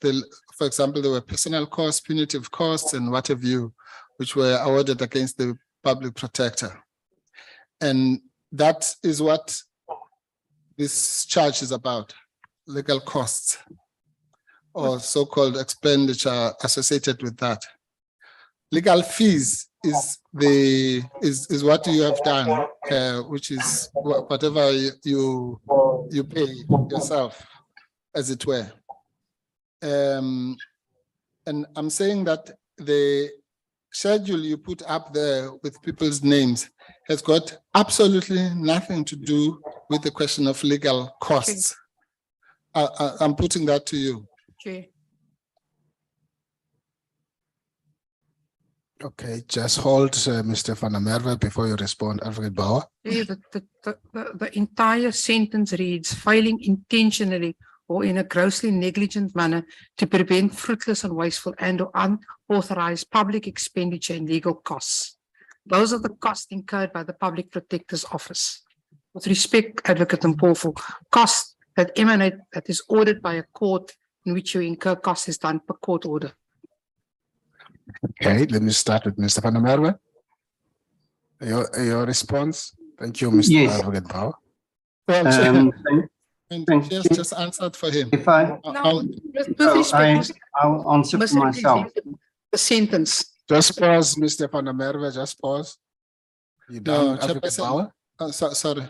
for example, there were personal costs, punitive costs, and what have you, which were awarded against the public protector. And that is what this charge is about, legal costs or so-called expenditure associated with that. Legal fees is what you have done, which is whatever you pay yourself, as it were. And I'm saying that the schedule you put up there with people's names has got absolutely nothing to do with the question of legal costs. I'm putting that to you. Okay. Okay, just hold, Mr. Van der Merwe, before you respond, Advocate Bauer. Yeah, the entire sentence reads, failing intentionally or in a grossly negligent manner to prevent fruitless and wasteful and or unauthorized public expenditure and legal costs. Those are the costs incurred by the Public Protector's Office. With respect, Advocate Mpofu, costs that emanate, that is ordered by a court in which you incur costs is done per court order. Okay, let me start with Mr. Van der Merwe. Your response. Thank you, Mr. Yes. Advocate Bauer. Well, and thanks, she has Chair. just answered for him. If I, I'll answer for myself. The sentence. Just pause, Mr. Van der Merwe, just pause. You done, No, Advocate Chairperson. Bauer? Sorry.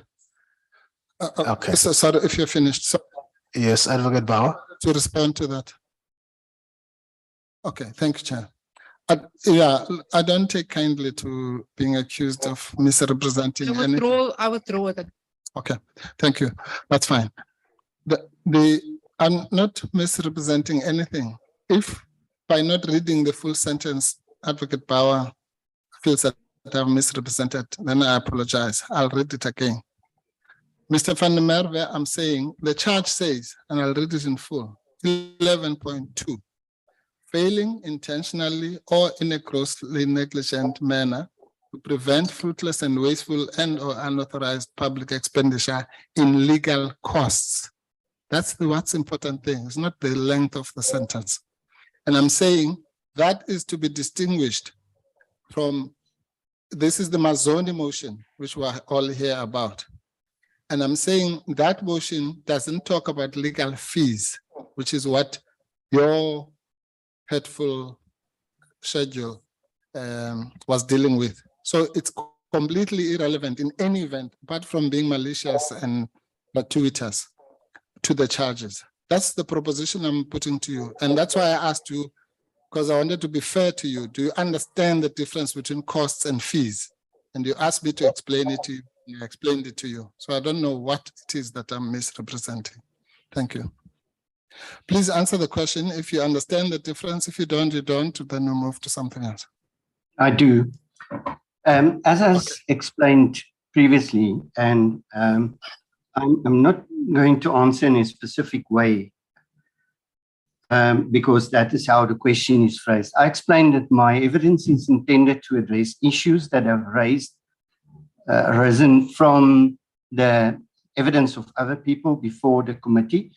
Okay. Sorry if you're finished. So, Yes, Advocate Bauer. to respond to that. Okay, thank you, Chair. Yeah, I don't take kindly to being accused of misrepresenting anything. I withdraw that. Okay, thank you. That's fine. I'm not misrepresenting anything. If by not reading the full sentence, Advocate Bauer feels that I've misrepresented, then I apologize. I'll read it again. Mr. Van der Merwe, I'm saying the charge says, and I'll read it in full, 11.2, failing intentionally or in a grossly negligent manner to prevent fruitless and wasteful and or unauthorized public expenditure in legal costs. That's the what's important thing. It's not the length of the sentence. And I'm saying that is to be distinguished from, this is the Mazzoni motion, which we're all here about. And I'm saying that motion doesn't talk about legal fees, which is what your hurtful schedule was dealing with. So it's completely irrelevant in any event, apart from being malicious and gratuitous to the charges. That's the proposition I'm putting to you. And that's why I asked you, because I wanted to be fair to you. Do you understand the difference between costs and fees? And you asked me to explain it to you. I explained it to you. So I don't know what it is that I'm misrepresenting. Thank you. Please answer the question. If you understand the difference, if you don't, then we'll move to something else. I do. As I explained previously, and I'm not going to answer in a specific way because that is how the question is phrased. I explained that my evidence is intended to address issues that have arisen from the evidence of other people before the committee.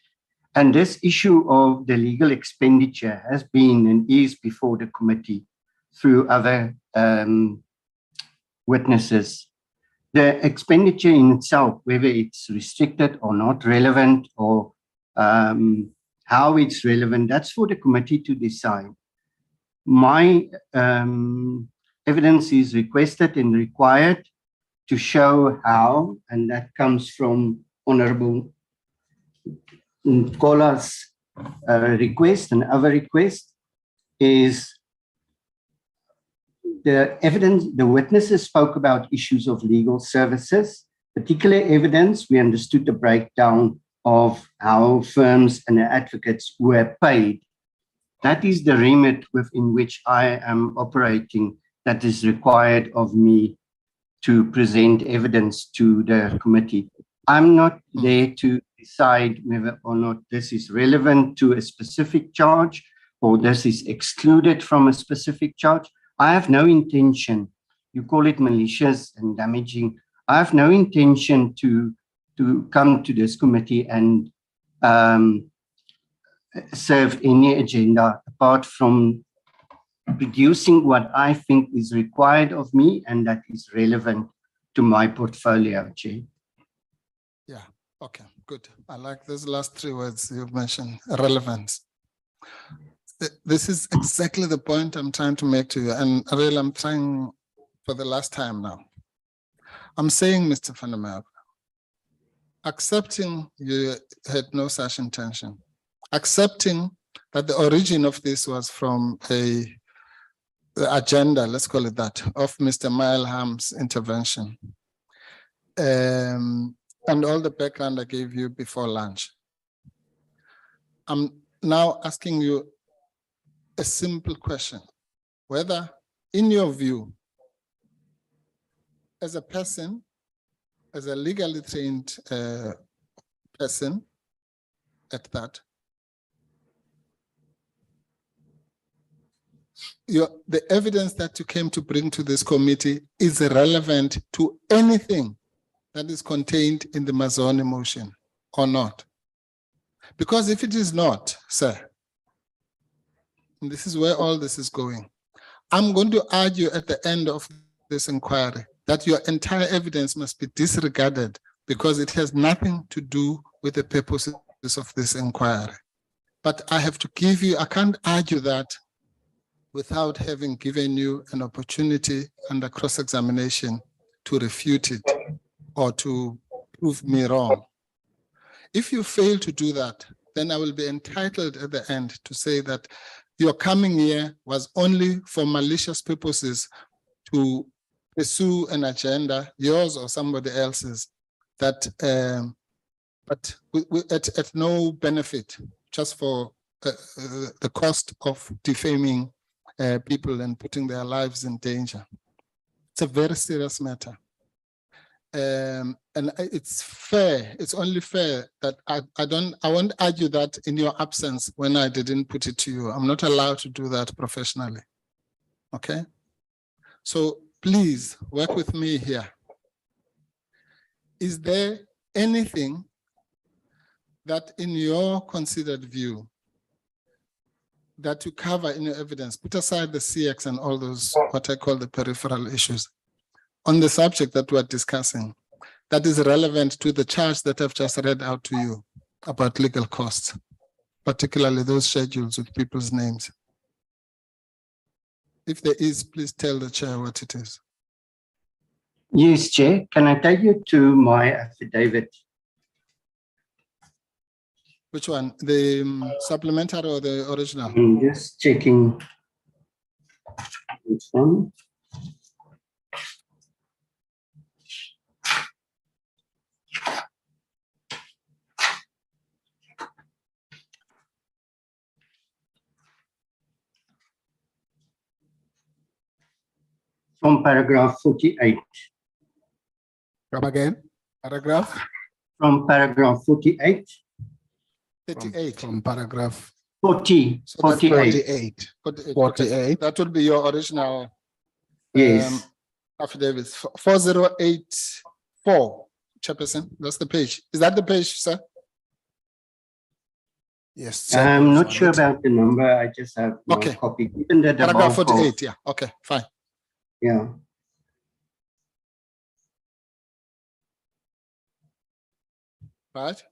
And this issue of the legal expenditure has been and is before the committee through other witnesses. The expenditure in itself, whether it's restricted or not relevant, or how it's relevant, that's for the committee to decide. My evidence is requested and required to show how, and that comes from Honorable Nkola's request and other request, is the evidence, the witnesses spoke about issues of legal services, particular evidence. We understood the breakdown of how firms and advocates were paid. That is the remit within which I am operating, that is required of me to present evidence to the committee. I'm not there to decide whether or not this is relevant to a specific charge or this is excluded from a specific charge. I have no intention, you call it malicious and damaging, I have no intention to come to this committee and serve any agenda apart from producing what I think is required of me and that is relevant to my portfolio, Chair. Yeah, okay, good. I like those last three words you've mentioned, relevance. This is exactly the point I'm trying to make to you, and really I'm trying for the last time now. I'm saying, Mr. Van der Merwe, accepting you had no such intention, accepting that the origin of this was from the agenda, let's call it that, of Mr. Mailham's intervention, and all the background I gave you before lunch. I'm now asking you a simple question, whether in your view, as a person, as a legally trained person at that, the evidence that you came to bring to this committee is relevant to anything that is contained in the Mazzoni motion or not? Because if it is not, sir, and this is where all this is going. I'm going to argue at the end of this inquiry that your entire evidence must be disregarded because it has nothing to do with the purposes of this inquiry. But I have to give you, I can't argue that without having given you an opportunity under cross-examination to refute it or to prove me wrong. If you fail to do that, then I will be entitled at the end to say that your coming here was only for malicious purposes to pursue an agenda, yours or somebody else's, that but at no benefit, just for the cost of defaming people and putting their lives in danger. It's a very serious matter. And it's fair, it's only fair that I won't argue that in your absence when I didn't put it to you. I'm not allowed to do that professionally, okay? So please work with me here. Is there anything that in your considered view that you cover in your evidence, put aside the CX and all those, what I call the peripheral issues, on the subject that we're discussing, that is relevant to the charge that I've just read out to you about legal costs, particularly those schedules with people's names? If there is, please tell the chair what it is. Yes, Chair. Can I take you to my affidavit? Which one? The supplementary or the original? I'm just checking this one. From paragraph 48. Come again. Paragraph From paragraph 48. 38. From paragraph 40. So that's 48. 48. 48. 48. That would be your original Yes. affidavit. 4084, Chairperson. That's the page. Is that the page, sir? Yes. I'm not sure about the number. I just have no Okay. copy. Given that the Paragraph bulk of- 48. Yeah. Okay. Fine. Yeah. Right.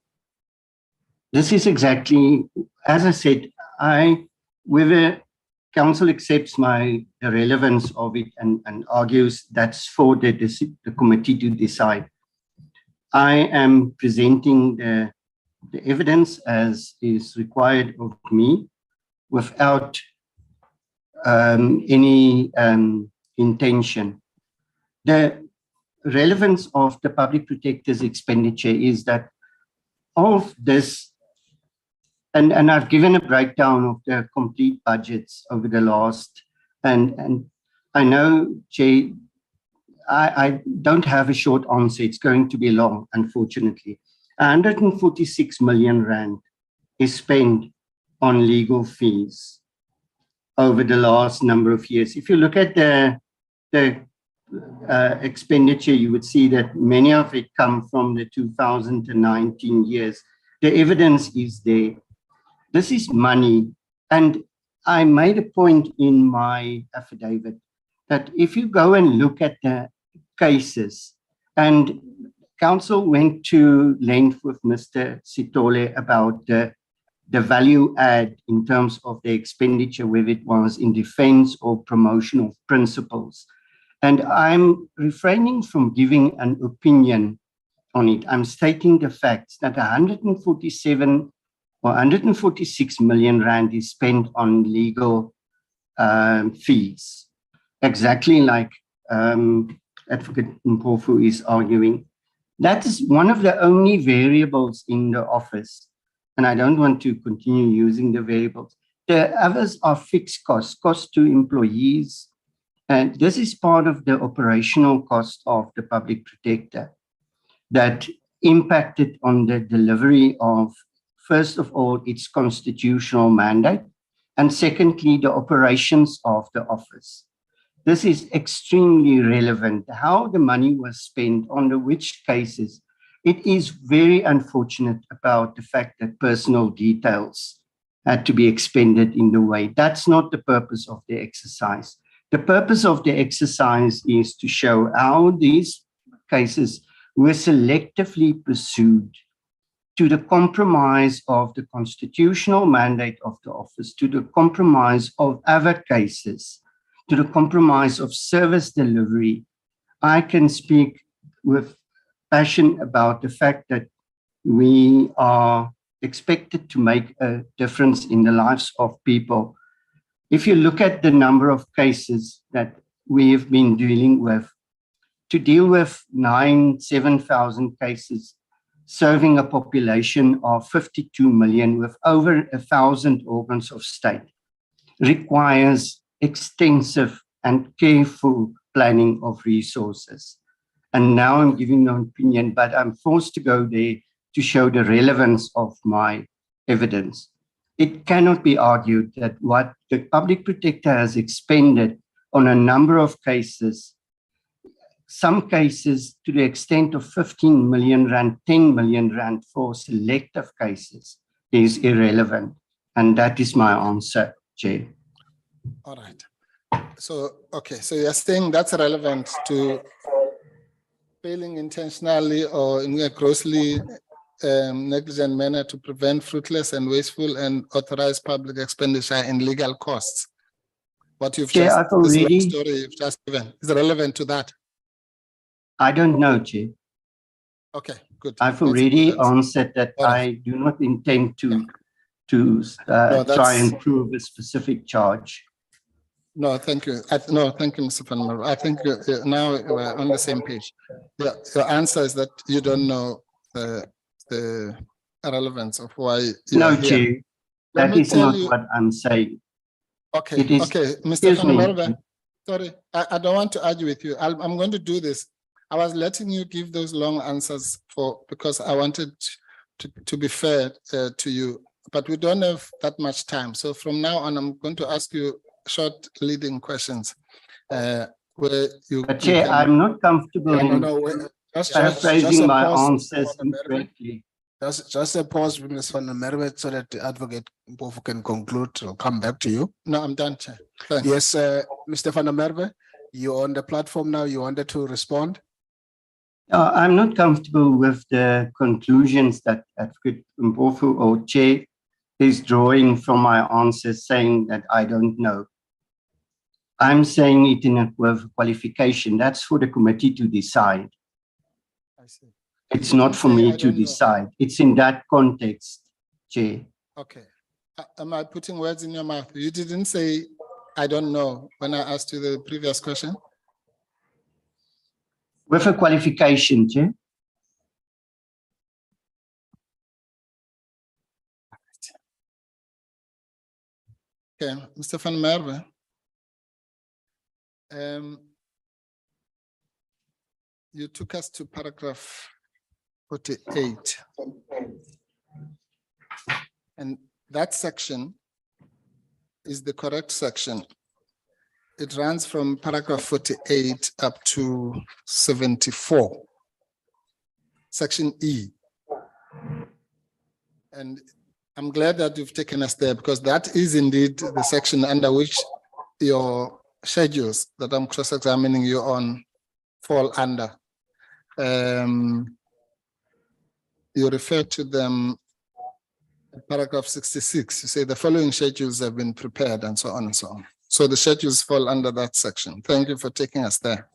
This is exactly, as I said, whether council accepts the relevance of it and argues that's for the committee to decide. I am presenting the evidence as is required of me without any intention. The relevance of the public protector's expenditure is that of this, and I've given a breakdown of the complete budgets over the last, and I know, Jay, I don't have a short answer. It's going to be long, unfortunately. 146 million rand is spent on legal fees over the last number of years. If you look at the expenditure, you would see that many of it come from the 2019 years. The evidence is there. This is money. And I made a point in my affidavit that if you go and look at the cases, and council went to length with Mr. Sitole about the value add in terms of the expenditure, whether it was in defense or promotion of principles. And I'm refraining from giving an opinion on it. I'm stating the facts that 147 or 146 million rand is spent on legal fees, exactly like Advocate Mpofu is arguing. That is one of the only variables in the office, and I don't want to continue using the variables. The others are fixed costs, costs to employees, and this is part of the operational cost of the public protector that impacted on the delivery of, first of all, its constitutional mandate, and secondly, the operations of the office. This is extremely relevant, how the money was spent, on which cases. It is very unfortunate about the fact that personal details had to be expended in the way. That's not the purpose of the exercise. The purpose of the exercise is to show how these cases were selectively pursued to the compromise of the constitutional mandate of the office, to the compromise of other cases, to the compromise of service delivery. I can speak with passion about the fact that we are expected to make a difference in the lives of people. If you look at the number of cases that we have been dealing with, to deal with 7,000 cases, serving a population of 52 million with over 1,000 organs of state, requires extensive and careful planning of resources. And now I'm giving no opinion, but I'm forced to go there to show the relevance of my evidence. It cannot be argued that what the public protector has expended on a number of cases, some cases to the extent of 15 million rand, 10 million rand for selective cases, is irrelevant. And that is my answer, Chair. All right. So, okay, so you're saying that's relevant to failing intentionally or in a grossly negligent manner to prevent fruitless and wasteful and authorized public expenditure in legal costs. What you've Chair, just, I've already, this story you've just given, is relevant to that? I don't know, Chair. Okay, good. I've already answered that All right. I do not intend to try and prove a specific charge. No, thank you. No, thank you, Mr. Van Merwe. I think now we're on the same page. Yeah, your answer is that you don't know the relevance of why No, you're here. Chair, that is not what I'm saying. Okay, It is, okay, Mr. Van me. Merwe, sorry, I don't want to argue with you. I'm going to do this. I was letting you give those long answers because I wanted to be fair to you, but we don't have that much time. So from now on, I'm going to ask you short leading questions where you. But Chair, I'm not comfortable in paraphrasing my answers incorrectly. Just a pause, Mr. Van Merwe, so that the advocate Mpofu can conclude. I'll come back to you. No, I'm done, Chair. Thanks. Yes, Mr. Van Merwe, you're on the platform now. You wanted to respond? I'm not comfortable with the conclusions that Advocate Mpofu or Chair is drawing from my answers, saying that I don't know. I'm saying it in a qualification. That's for the committee to decide. I see. It's not for me to decide. It's in that context, Chair. Okay. Am I putting words in your mouth? You didn't say, I don't know, when I asked you the previous question? With a qualification, Chair. Okay, Mr. Van Merwe. You took us to paragraph 48. And that section is the correct section. It runs from paragraph 48 up to 74, section E. And I'm glad that you've taken us there because that is indeed the section under which your schedules that I'm cross-examining you on fall under. You refer to them in paragraph 66. You say the following schedules have been prepared and so on and so on. So the schedules fall under that section. Thank you for taking us there.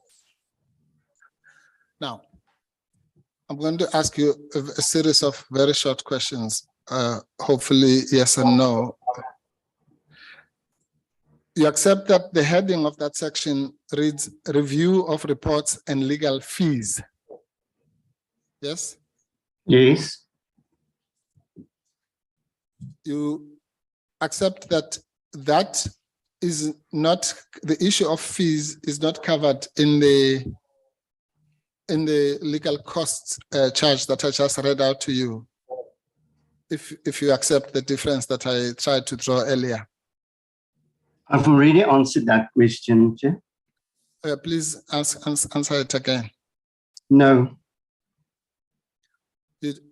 Now, I'm going to ask you a series of very short questions, hopefully yes and no. You accept that the heading of that section reads review of reports and legal fees. Yes? Yes. You accept that that is not, the issue of fees is not covered in the legal costs charge that I just read out to you, if you accept the difference that I tried to draw earlier. I've already answered that question, Chair. Please answer it again. No.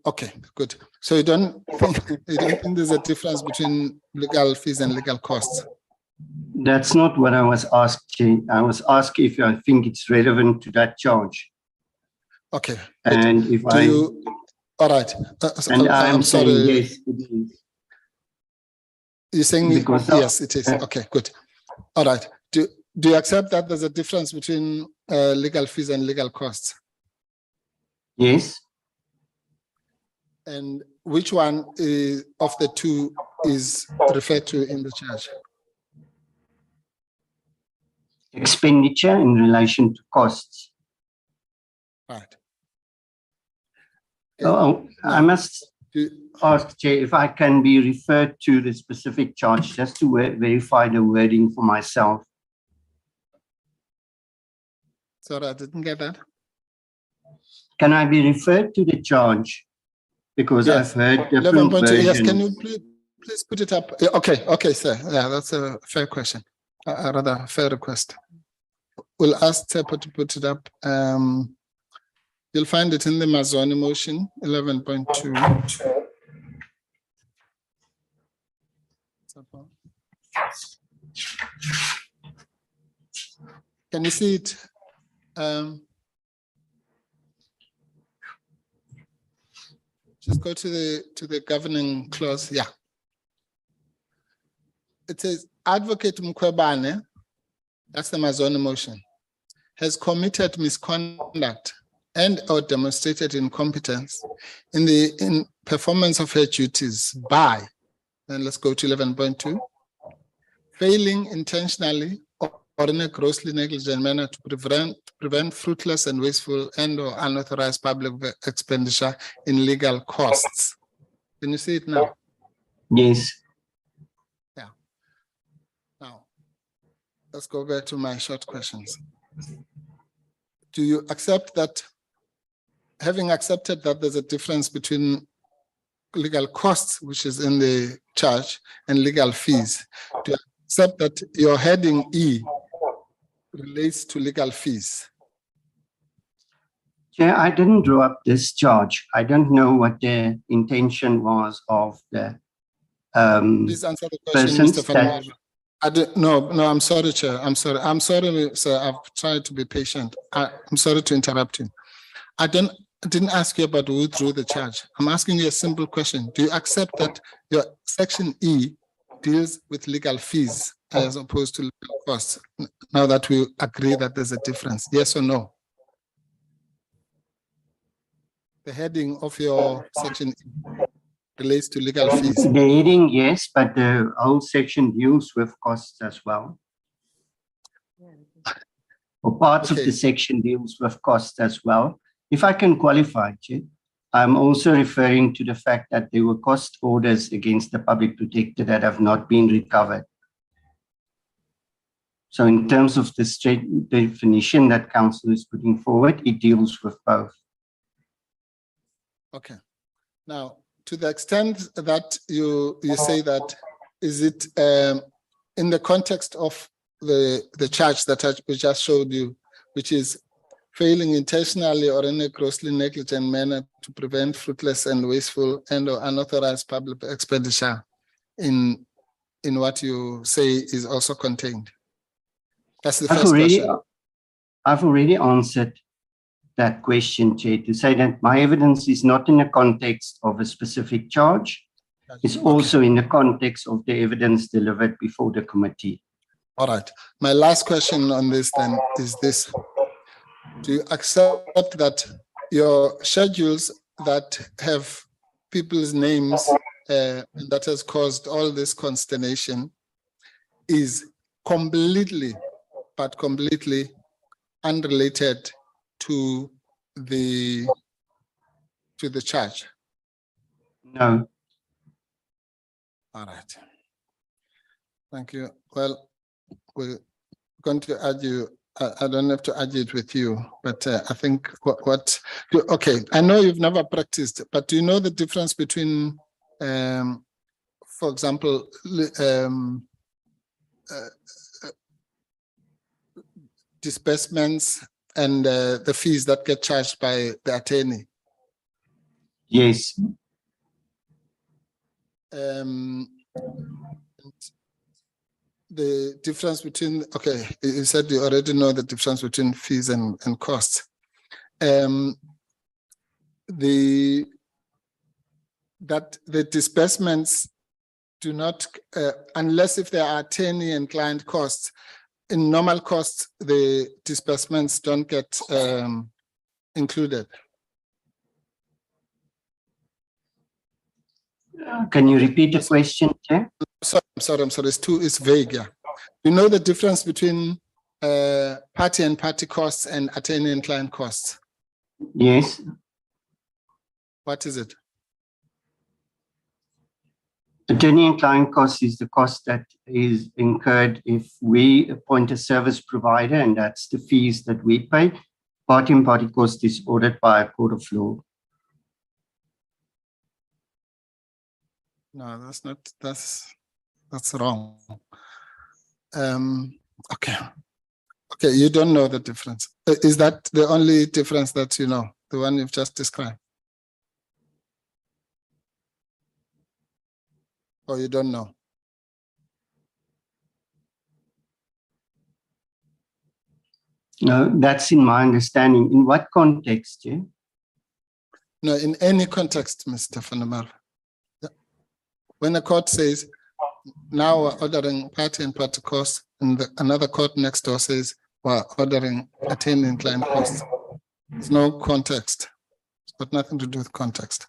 Okay, good. So you don't think there's a difference between legal fees and legal costs? That's not what I was asked, Chair. I was asked if I think it's relevant to that charge. Okay. Good. And if I, all right. and I'm sorry. saying yes, it is. You're saying Because yes, it is. Okay, good. All right. Do you accept that there's a difference between legal fees and legal costs? Yes. And which one of the two is referred to in the charge? Expenditure in relation to costs. Right. Oh, I must ask, Chair, if I can be referred to the specific charge just to verify the wording for myself. Sorry, I didn't get that. Can I be referred to the charge? Because Yes. I've heard different 11.2. versions. Yes, can you please put it up? Yeah, okay, sir. Yeah, that's a fair question. Rather a fair request. We'll ask Tepa to put it up. You'll find it in the Mazoni motion, 11.2. Can you see it? Just go to the governing clause. Yeah. It says Advocate Mkhwebane, that's the Mazoni motion, has committed misconduct and or demonstrated incompetence in performance of her duties by, and let's go to 11.2, failing intentionally or in a grossly negligent manner to prevent fruitless and wasteful and or unauthorized public expenditure in legal costs. Can you see it now? Yes. Yeah. Now, let's go back to my short questions. Do you accept that, having accepted that there's a difference between legal costs, which is in the charge, and legal fees, do you accept that your heading E relates to legal fees? Chair, I didn't draw up this charge. I don't know what the intention was of the Please answer the question, persons Mr. Van. No, I'm sorry, Chair. I'm sorry, sir. I've tried to be patient. I'm sorry to interrupt you. I didn't ask you about who drew the charge. I'm asking you a simple question. Do you accept that your section E deals with legal fees as opposed to legal costs? Now that we agree that there's a difference, yes or no? The heading of your section E relates to legal fees. The heading, yes, but the whole section deals with costs as well. Or parts of the section deals with costs as well. If I can qualify, Chair, I'm also referring to the fact that there were cost orders against the public protector that have not been recovered. So in terms of the straight definition that Council is putting forward, it deals with both. Okay. Now, to the extent that you say that, is it in the context of the charge that we just showed you, which is failing intentionally or in a grossly negligent manner to prevent fruitless and wasteful and or unauthorized public expenditure in what you say is also contained? That's the first question. I've already answered that question, Chair, to say that my evidence is not in the context of a specific charge. It's also in the context of the evidence delivered before the committee. All right. My last question on this then is this. Do you accept that your schedules that have people's names and that has caused all this consternation is completely, but completely unrelated to the charge? No. All right. Thank you. Well, we're going to argue. I don't have to argue it with you, but I think okay, I know you've never practiced, but do you know the difference between, for example, disbursements and the fees that get charged by the attorney? Yes. The difference between, okay, you said you already know the difference between fees and costs. The disbursements do not, unless if there are attorney and client costs, in normal costs, the disbursements don't get included. Can you repeat the question, Chair? I'm sorry, it's vague, yeah. You know the difference between party and party costs and attorney and client costs? Yes. What is it? Attorney and client costs is the cost that is incurred if we appoint a service provider, and that's the fees that we pay. Party and party cost is ordered by a court of law. No, that's not, that's wrong. Okay, you don't know the difference. Is that the only difference that you know, the one you've just described? Or you don't know? No, that's in my understanding. In what context, Chair? No, in any context, Mr. Van der Merwe. When a court says, now we're ordering party and party costs, and another court next door says, we're ordering attorney and client costs. There's no context. It's got nothing to do with context.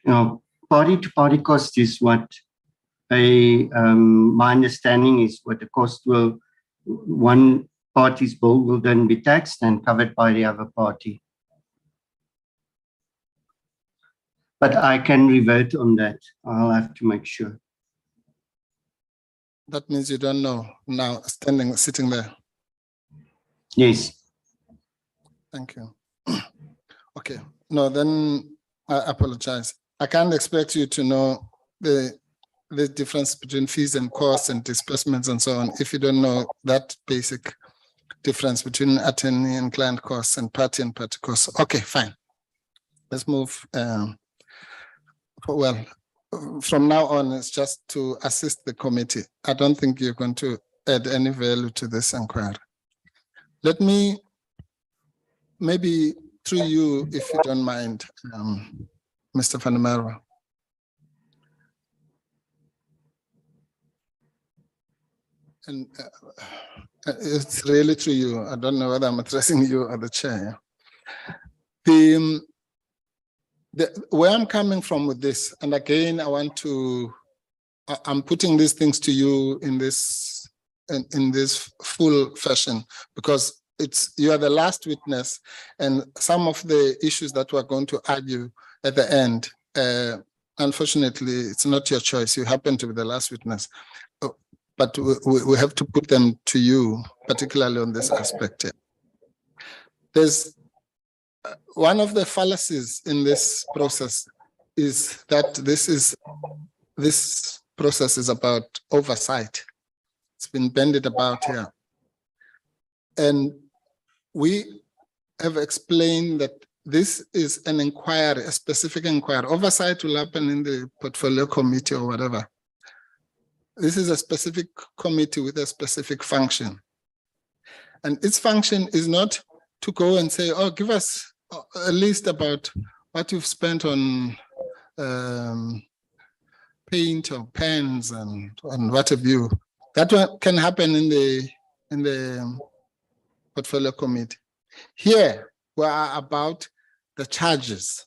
No, party to party cost is what my understanding is what the cost will, one party's bill will then be taxed and covered by the other party. But I can revert on that. I'll have to make sure. That means you don't know now, sitting there. Yes. Thank you. Okay. No, then I apologize. I can't expect you to know the difference between fees and costs and disbursements and so on if you don't know that basic difference between attorney and client costs and party costs. Okay, fine. Let's move. Well, from now on, it's just to assist the committee. I don't think you're going to add any value to this inquiry. Let me, maybe through you, if you don't mind, Mr. Van der Merwe. And it's really through you. I don't know whether I'm addressing you or the chair. Where I'm coming from with this, and again, I'm putting these things to you in this full fashion, because you are the last witness, and some of the issues that we're going to argue at the end, unfortunately, it's not your choice. You happen to be the last witness, but we have to put them to you, particularly on this aspect. There's one of the fallacies in this process is that this process is about oversight. It's been bandied about here. And we have explained that this is an inquiry, a specific inquiry. Oversight will happen in the portfolio committee or whatever. This is a specific committee with a specific function. And its function is not to go and say, oh, give us a list about what you've spent on paint or pens and what have you. That one can happen in the portfolio committee. Here, we are about the charges.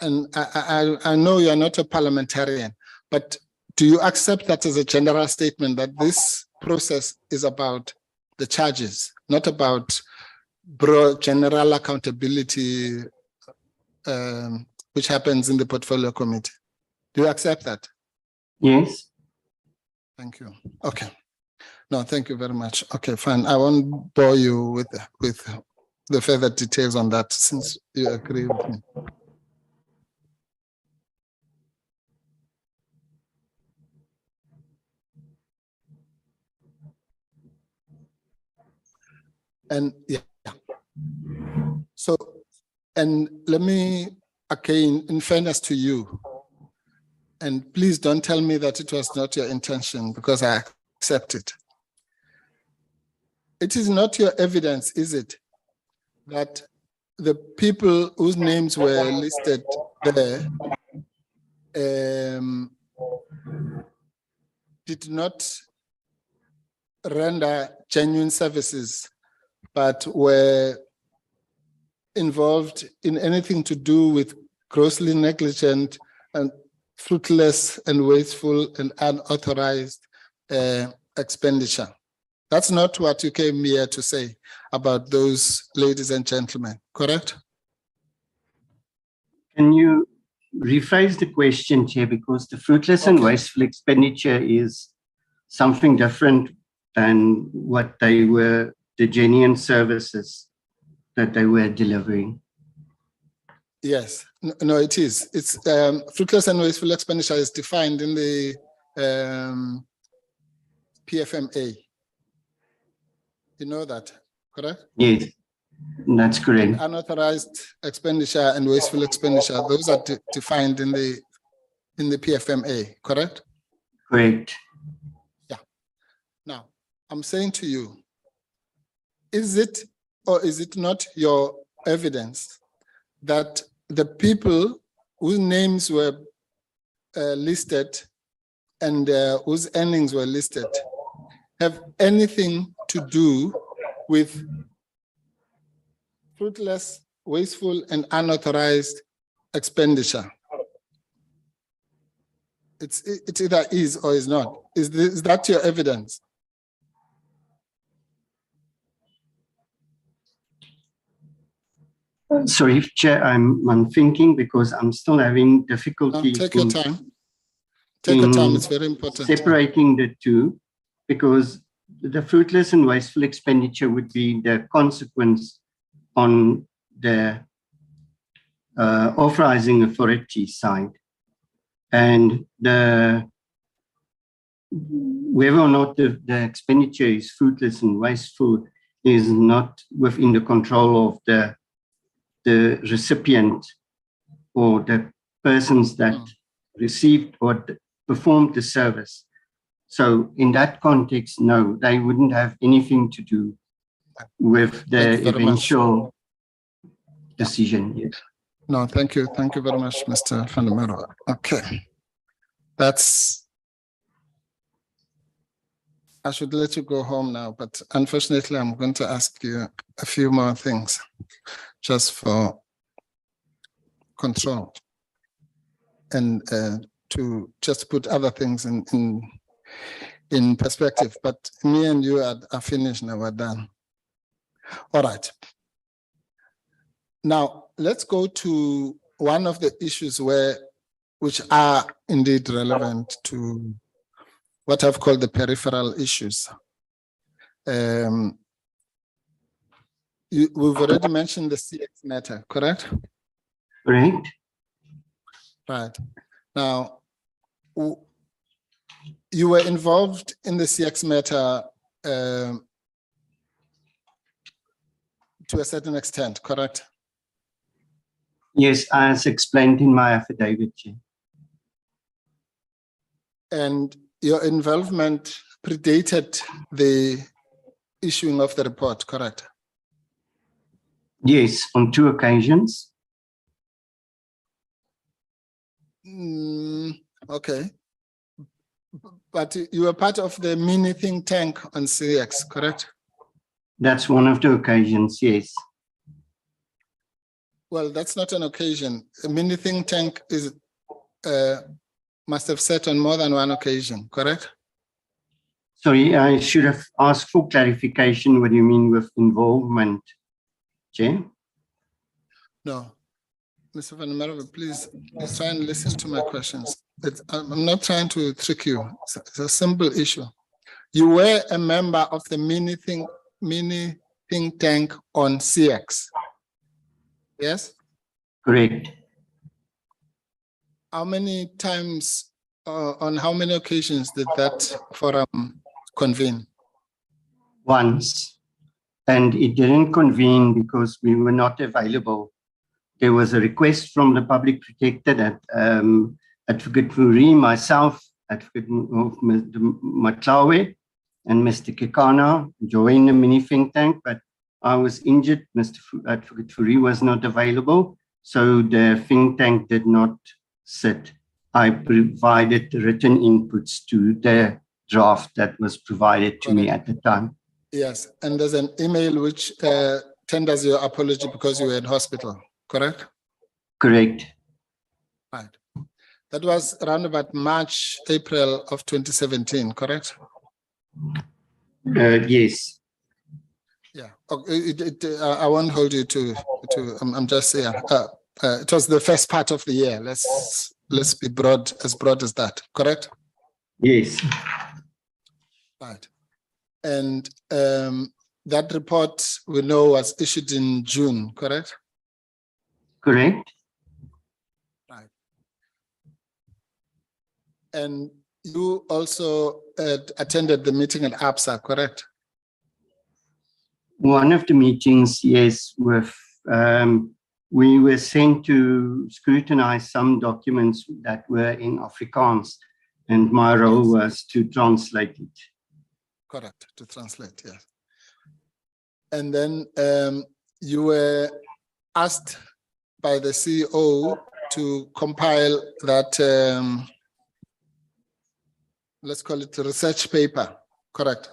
And I know you're not a parliamentarian, but do you accept that as a general statement that this process is about the charges, not about broad general accountability, which happens in the portfolio committee? Do you accept that? Yes. Thank you. Okay. No, thank you very much. Okay, fine. I won't bore you with the further details on that, since you agree with me. And yeah. And let me, again, in fairness to you, and please don't tell me that it was not your intention, because I accept it. It is not your evidence, is it, that the people whose names were listed there did not render genuine services, but were involved in anything to do with grossly negligent and fruitless and wasteful and unauthorized expenditure? That's not what you came here to say about those ladies and gentlemen, correct? Can you rephrase the question, Chair, because the fruitless and wasteful expenditure is something different than what they were, the genuine services that they were delivering. Yes, no, it is. It's fruitless and wasteful expenditure is defined in the PFMA. You know that, correct? Yes, that's correct. And unauthorized expenditure and wasteful expenditure, those are defined in the PFMA, correct? Correct. Yeah. Now, I'm saying to you, is it or is it not your evidence that the people whose names were listed and whose earnings were listed have anything to do with fruitless, wasteful, and unauthorized expenditure? It either is or is not. Is that your evidence? Sorry, Chair, I'm thinking because I'm still having difficulty. Take your time. Take your time, it's very important. Separating the two, because the fruitless and wasteful expenditure would be the consequence on the authorizing authority side. And whether or not the expenditure is fruitless and wasteful is not within the control of the recipient or the persons that received or performed the service. So in that context, no, they wouldn't have anything to do with the eventual decision. Yes. No, thank you. Thank you very much, Mr. Van der Merwe. Okay. I should let you go home now, but unfortunately, I'm going to ask you a few more things just for control and to just put other things in perspective. But me and you are finished now, we're done. All right. Now, let's go to one of the issues which are indeed relevant to what I've called the peripheral issues. We've already mentioned the CX matter, correct? Correct. Right. Now, you were involved in the CX matter to a certain extent, correct? Yes, as explained in my affidavit, Chair. And your involvement predated the issuing of the report, correct? Yes, on 2 occasions. Okay. But you were part of the mini think tank on CX, correct? That's one of the occasions, yes. Well, that's not an occasion. A mini think tank is must have sat on more than one occasion, correct? Sorry, I should have asked for clarification. What do you mean with involvement, Chair? No. Mr. Van der Merwe, please try and listen to my questions. I'm not trying to trick you. It's a simple issue. You were a member of the mini think tank on CX. Yes? Correct. How many times, on how many occasions did that forum convene? Once. And it didn't convene because we were not available there was a request from the public protector that Advocate Fourie, myself, Advocate Mkhwebane, and Mr. Kekana joined the mini think tank, but I was injured. Advocate Fourie was not available, so the think tank did not sit. I provided written inputs to the draft that was provided to me at the time. Yes, and there's an email which tenders your apology because you were in hospital, correct? Correct. Right. That was around about March, April of 2017, correct? Yes. Yeah. Okay. I won't hold you to. I'm just saying. It was the first part of the year. Let's be broad as that. Correct. Yes. Right. And that report we know was issued in June. Correct. Correct. Right. And you also attended the meeting at ABSA. Correct. One of the meetings, yes, with we were sent to scrutinize some documents that were in Afrikaans, and my role was to translate it. Correct, to translate, yes. And then you were asked by the CEO to compile that, let's call it a research paper, correct?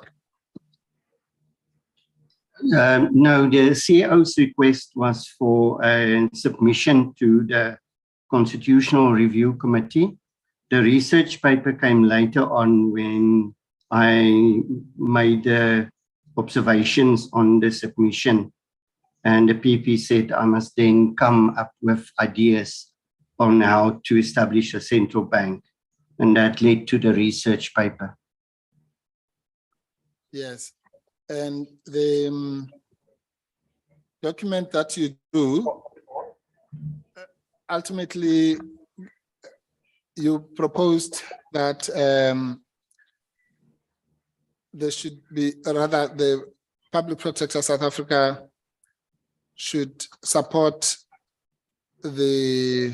No, the CEO's request was for a submission to the Constitutional Review Committee. The research paper came later on when I made the observations on the submission, and the PP said I must then come up with ideas on how to establish a central bank, and that led to the research paper. Yes. And the document that you do, ultimately, you proposed that there should be, rather, the Public Protector South Africa should support the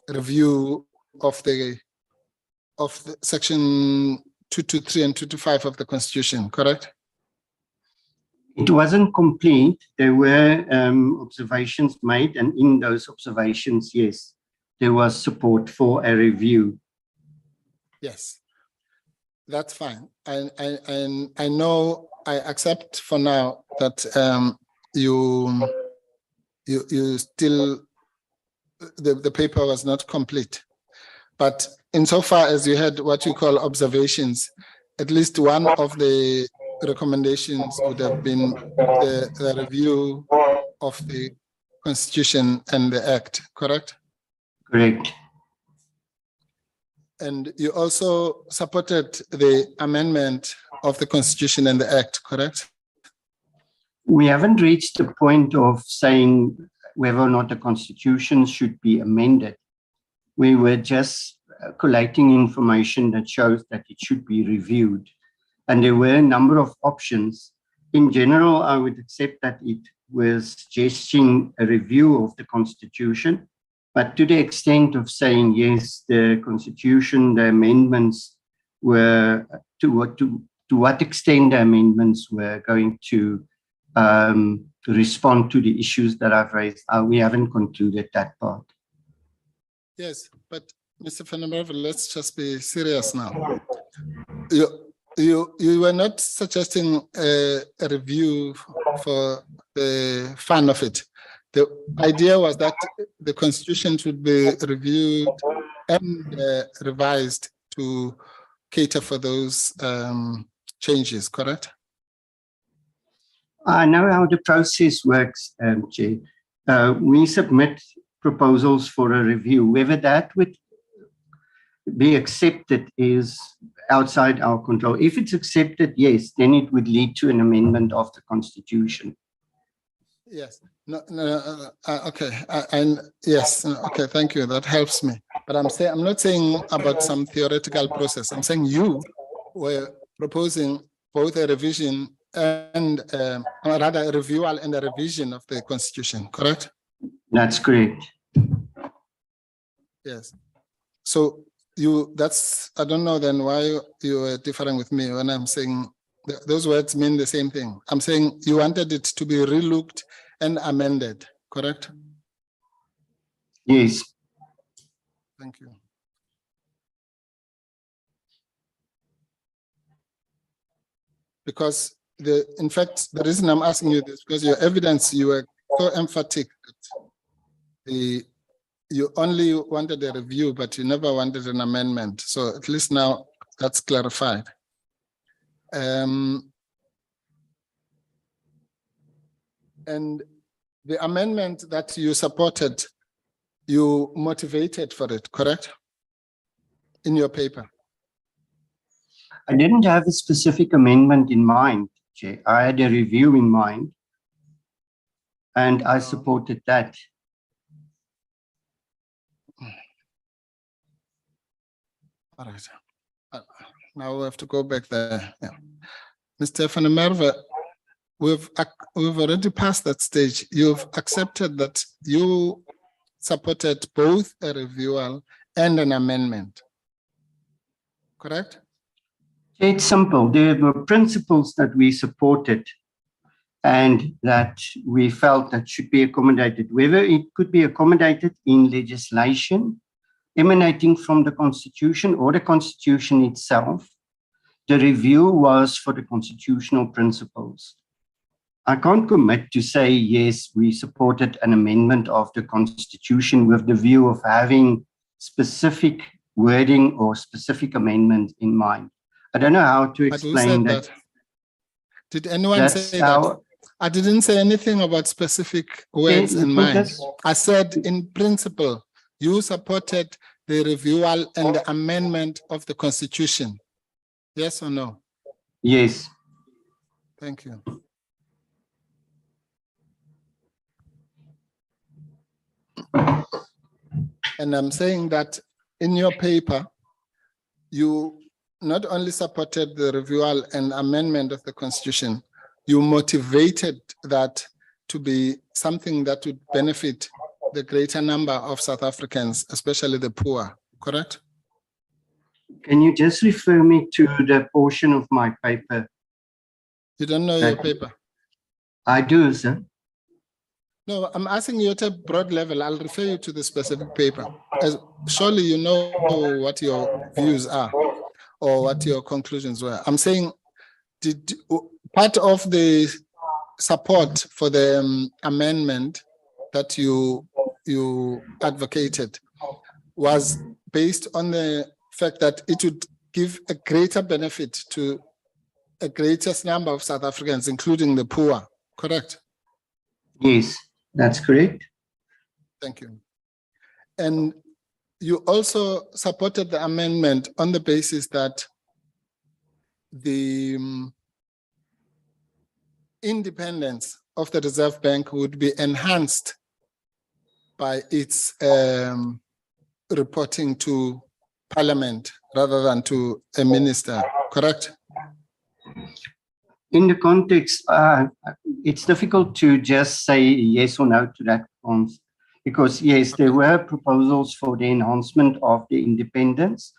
review of the section 223 and 225 of the Constitution, correct? It wasn't complete. There were observations made, and in those observations, yes, there was support for a review. Yes, that's fine. I know, I accept for now that you still, the paper was not complete. But insofar as you had what you call observations, at least one of the recommendations would have been the review of the Constitution and the Act, correct? Correct. And you also supported the amendment of the Constitution and the Act, correct? We haven't reached the point of saying whether or not the Constitution should be amended. We were just collating information that shows that it should be reviewed. And there were a number of options. In general, I would accept that it was suggesting a review of the Constitution, but to the extent of saying, yes, the Constitution, the amendments were, to what extent the amendments were going to respond to the issues that I've raised, we haven't concluded that part. Yes, but Mr. Van der Merwe, let's just be serious now. You were not suggesting a review for the fun of it. The idea was that the Constitution should be reviewed and revised to cater for those changes, correct? I know how the process works, Chair. We submit proposals for a review. Whether that would be accepted is outside our control. If it's accepted, yes, then it would lead to an amendment of the Constitution. Yes. No. Okay. And yes. Okay. Thank you. That helps me. But I'm not saying about some theoretical process. I'm saying you were proposing both a revision and rather a reviewal and a revision of the Constitution. Correct? That's correct. Yes. So I don't know then why you were differing with me when I'm saying those words mean the same thing. I'm saying you wanted it to be relooked and amended, correct? Yes. Thank you. Because in fact, the reason I'm asking you this, because your evidence, you were so emphatic that you only wanted a review, but you never wanted an amendment. So at least now that's clarified. And the amendment that you supported, you motivated for it, correct? In your paper. I didn't have a specific amendment in mind, Chair. I had a review in mind, and I supported that. All right. Now we have to go back there. Yeah. Mr. Van der Merwe, we've already passed that stage. You've accepted that you supported both a reviewal and an amendment, correct? It's simple. There were principles that we supported and that we felt that should be accommodated, whether it could be accommodated in legislation emanating from the Constitution or the Constitution itself. The review was for the constitutional principles. I can't commit to say, yes, we supported an amendment of the Constitution with the view of having specific wording or specific amendment in mind. I don't know how to explain that. Did anyone say that? I didn't say anything about specific words in mind. I said in principle, you supported the reviewal and the amendment of the Constitution. Yes or no? Yes. Thank you. And I'm saying that in your paper, you not only supported the reviewal and amendment of the Constitution, you motivated that to be something that would benefit the greater number of South Africans, especially the poor, correct? Can you just refer me to the portion of my paper? You don't know your paper? I do, sir. No, I'm asking you at a broad level. I'll refer you to the specific paper. Surely you know what your views are or what your conclusions were. I'm saying, did part of the support for the amendment that you advocated was based on the fact that it would give a greater benefit to a greatest number of South Africans, including the poor, correct? Yes, that's correct. Thank you. And you also supported the amendment on the basis that the independence of the Reserve Bank would be enhanced by its reporting to Parliament rather than to a minister, correct? In the context, it's difficult to just say yes or no to that, because yes, there were proposals for the enhancement of the independence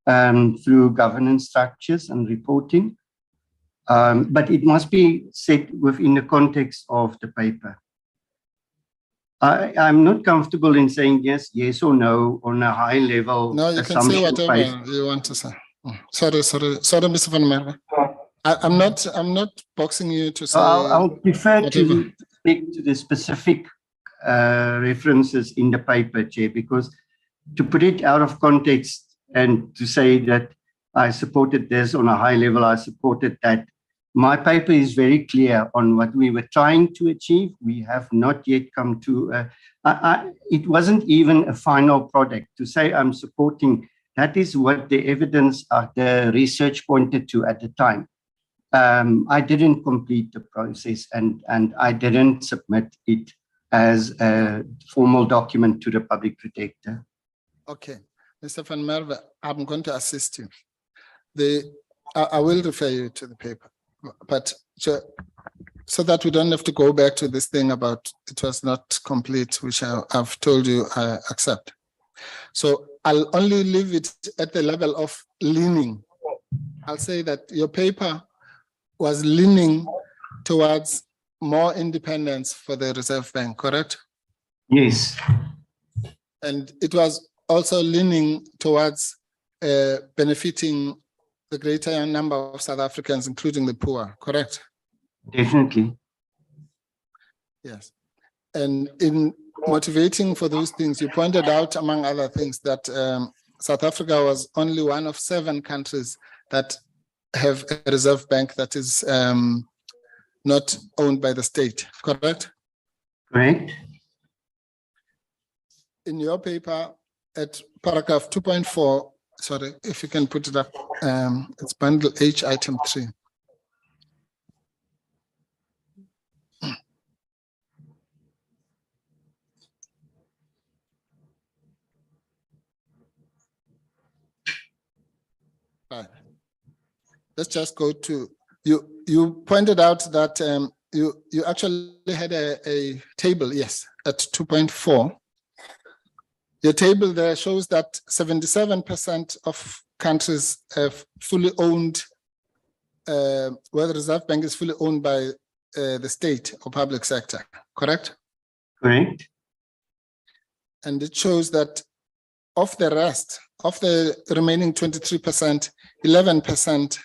through governance structures and reporting, but it must be set within the context of the paper. I'm not comfortable in saying yes or no on a high level. No, you can say whatever you want to say. Sorry, Mr. Van Merwe. I'm not boxing you to say. I'll prefer whatever. to speak to the specific references in the paper, Chair, because to put it out of context and to say that I supported this on a high level, I supported that. My paper is very clear on what we were trying to achieve. We have not yet come to, it wasn't even a final product. To say I'm supporting, that is what the evidence of the research pointed to at the time. I didn't complete the process and I didn't submit it as a formal document to the public protector. Okay, Mr. Van Merwe, I'm going to assist you. I will refer you to the paper, but so that we don't have to go back to this thing about it was not complete, which I've told you I accept. So I'll only leave it at the level of leaning. I'll say that your paper was leaning towards more independence for the Reserve Bank, correct? Yes, And it was also leaning towards benefiting the greater number of South Africans, including the poor, correct? definitely. Yes. And in motivating for those things, you pointed out, among other things, that South Africa was only one of 7 countries that have a reserve bank that is not owned by the state, correct? Correct. In your paper at paragraph 2.4, sorry, if you can put it up, it's bundle H, item 3. Right. Let's just go to, you pointed out that you actually had a table, yes, at 2.4. Your table there shows that 77% of countries have fully owned, where the Reserve Bank is fully owned by the state or public sector, correct? Correct. And it shows that of the rest, of the remaining 23%, 11%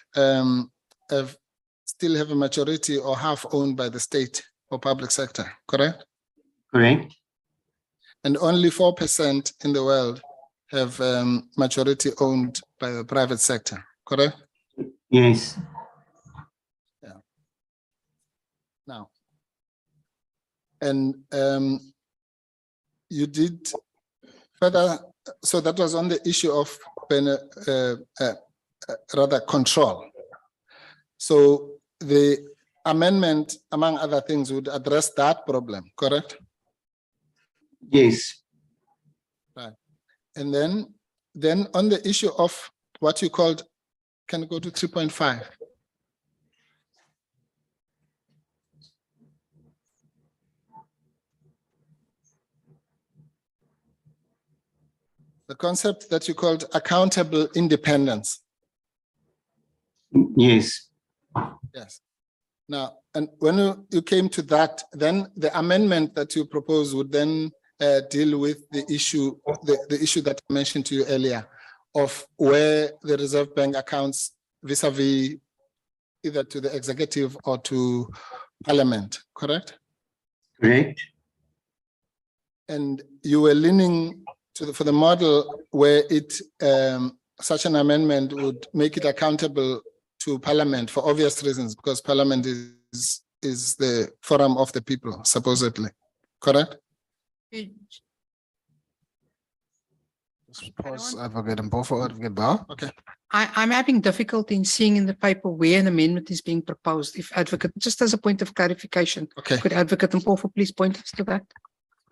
still have a majority or half owned by the state or public sector, correct? Correct. And only 4% in the world have majority owned by the private sector, correct? Yes. Yeah. Now, and you did further, so that was on the issue of rather control. So the amendment, among other things, would address that problem, correct? Yes. Right. And then on the issue of what you called, can you go to 3.5? The concept that you called accountable independence. Yes. Yes. Now, and when you came to that, then the amendment that you propose would then deal with the issue, the issue that I mentioned to you earlier, of where the Reserve Bank accounts vis-a-vis either to the executive or to Parliament, correct? Correct. And you were leaning to for the model where it such an amendment would make it accountable to Parliament for obvious reasons, because Parliament is the forum of the people, supposedly, correct? Pause, Advocate Mpofu, Advocate Bao. Okay. I'm having difficulty in seeing in the paper where an amendment is being proposed. If Advocate, just as a point of clarification, Okay. could Advocate Mpofu please point us to that?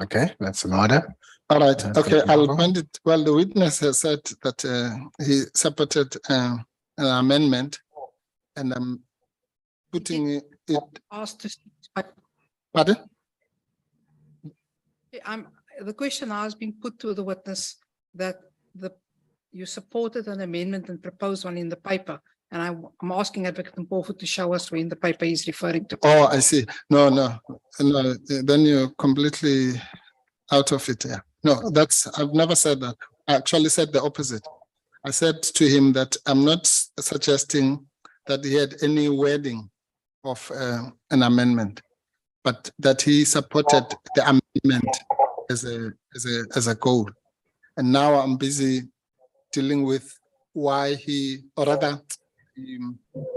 Okay, that's an order. All right. Okay. I'll Mpofu. point it. Well, the witness has said that he supported an amendment, and I'm putting it. Asked to, Pardon? the question has been put to the witness that you supported an amendment and proposed one in the paper. And I'm asking Advocate Mpofu to show us where in the paper he's referring to. Oh, I see. No. Then you're completely out of it. Yeah. No, I've never said that. I actually said the opposite. I said to him that I'm not suggesting that he had any wording of an amendment, but that he supported the amendment as a goal. And now I'm busy dealing with why or rather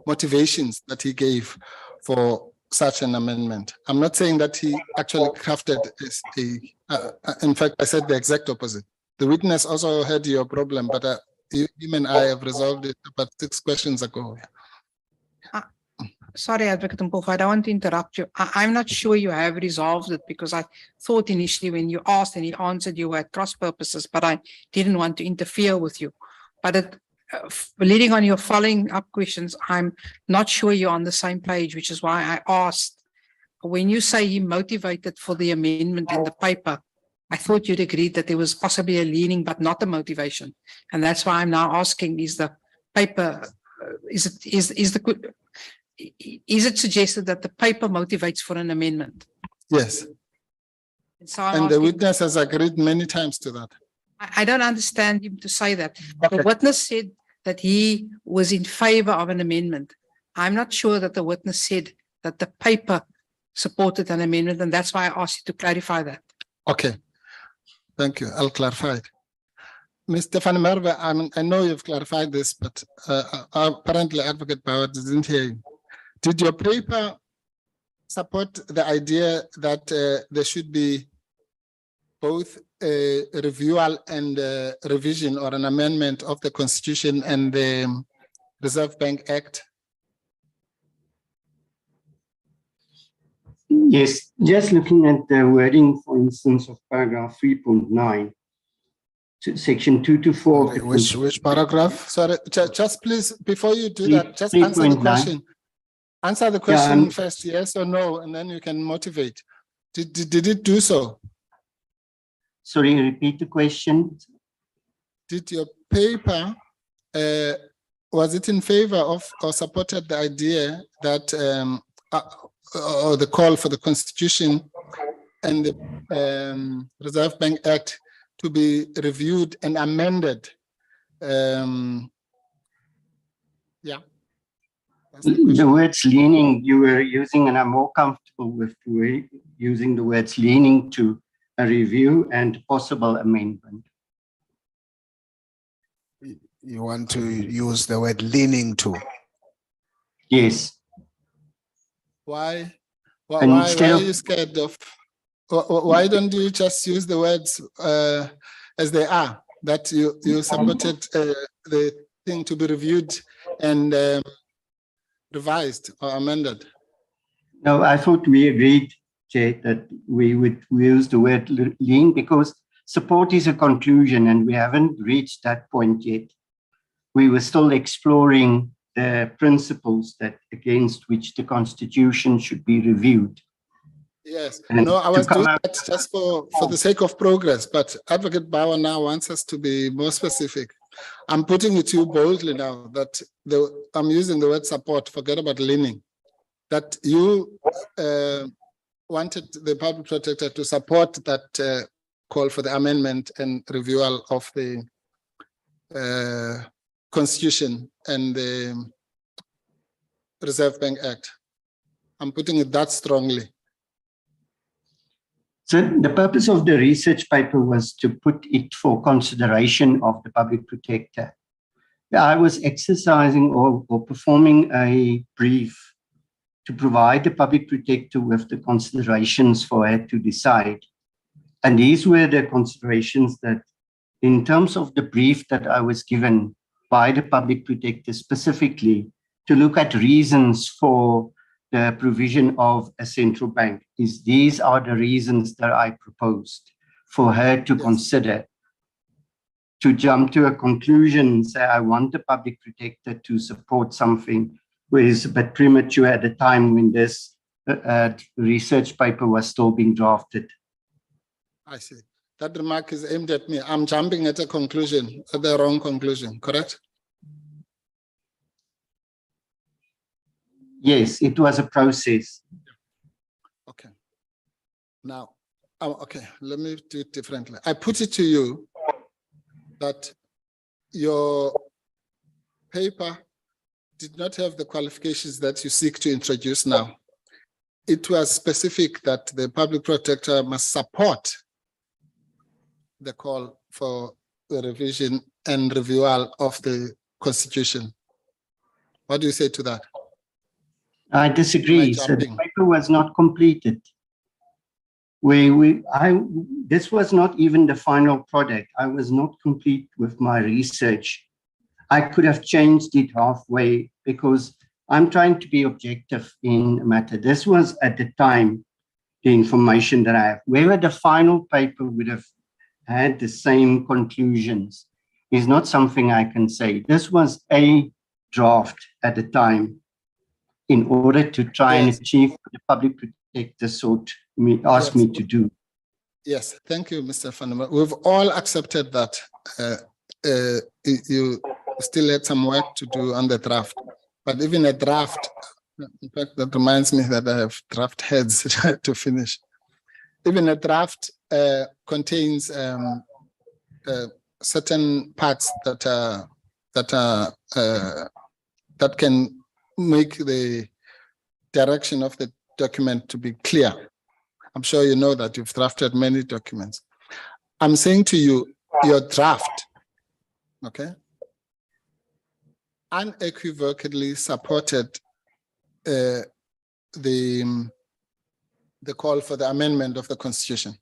motivations that he gave for such an amendment. I'm not saying that he actually crafted in fact, I said the exact opposite. The witness also had your problem, but him and I have resolved it about 6 questions ago. Sorry, Advocate Mpofu, I don't want to interrupt you. I'm not sure you have resolved it, because I thought initially when you asked and he answered, you were at cross purposes, but I didn't want to interfere with you. But leading on your following up questions, I'm not sure you're on the same page, which is why I asked, when you say he motivated for the amendment in the paper, I thought you'd agreed that there was possibly a leaning, but not a motivation. And that's why I'm now asking, is the paper, is it suggested that the paper motivates for an amendment? Yes, And so I'm and the asking, witness has agreed many times to that. I don't understand him to say that. Okay. The witness said that he was in favor of an amendment. I'm not sure that the witness said that the paper supported an amendment, and that's why I asked you to clarify that. Okay, thank you. I'll clarify it. Ms. Stephanie Merwe, I know you've clarified this, but apparently Advocate Bauer didn't hear you. Did your paper support the idea that there should be both a reviewal and a revision or an amendment of the Constitution and the Reserve Bank Act? Yes, just looking at the wording, for instance, of paragraph 3.9, section 2 to 4. Of the Which paragraph? Sorry, just please, before you do that, just answer the 3.9. question. Answer the question first, yes or no, and then you can motivate. Did it do so? Sorry, repeat the question. Did your paper, was it in favor of or supported the idea that or the call for the Constitution and the Reserve Bank Act to be reviewed and amended? Yeah. The words leaning you were using, and I'm more comfortable with using the words leaning to a review and possible amendment. You want to use the word leaning to? Yes. Why And are instead you scared of? Why don't you just use the words as they are? That you supported the thing to be reviewed and revised or amended. No, I thought we agreed, Jay, that we would use the word lean because support is a conclusion and we haven't reached that point yet. We were still exploring the principles that against which the Constitution should be reviewed. Yes, And no, I was to come doing out- that just for the sake of progress, but Advocate Bauer now wants us to be more specific. I'm putting it to you boldly now that I'm using the word support, forget about leaning, that you wanted the public protector to support that call for the amendment and reviewal of the Constitution and the Reserve Bank Act. I'm putting it that strongly. So the purpose of the research paper was to put it for consideration of the public protector. I was exercising or performing a brief to provide the public protector with the considerations for her to decide. And these were the considerations that, in terms of the brief that I was given by the public protector specifically, to look at reasons for the provision of a central bank, these are the reasons that I proposed for her to consider. To jump to a conclusion and say, I want the public protector to support something, was a bit premature at the time when this research paper was still being drafted. I see. That remark is aimed at me. I'm jumping at a conclusion, at the wrong conclusion, correct? Yes, it was a process. Okay. Now, okay, let me do it differently. I put it to you that your paper did not have the qualifications that you seek to introduce now. It was specific that the public protector must support the call for the revision and reviewal of the Constitution. What do you say to that? I disagree. So the paper was not completed. This was not even the final product. I was not complete with my research. I could have changed it halfway because I'm trying to be objective in the matter. This was at the time the information that I have. Whether the final paper would have had the same conclusions is not something I can say. This was a draft at the time in order to try and achieve what the public protector asked me to do. Yes, thank you, Mr. Van. We've all accepted that you still had some work to do on the draft, but even a draft, in fact, that reminds me that I have draft heads to finish. Even a draft contains certain parts that can make the direction of the document to be clear. I'm sure you know that you've drafted many documents. I'm saying to you, your draft, okay, unequivocally supported the call for the amendment of the Constitution.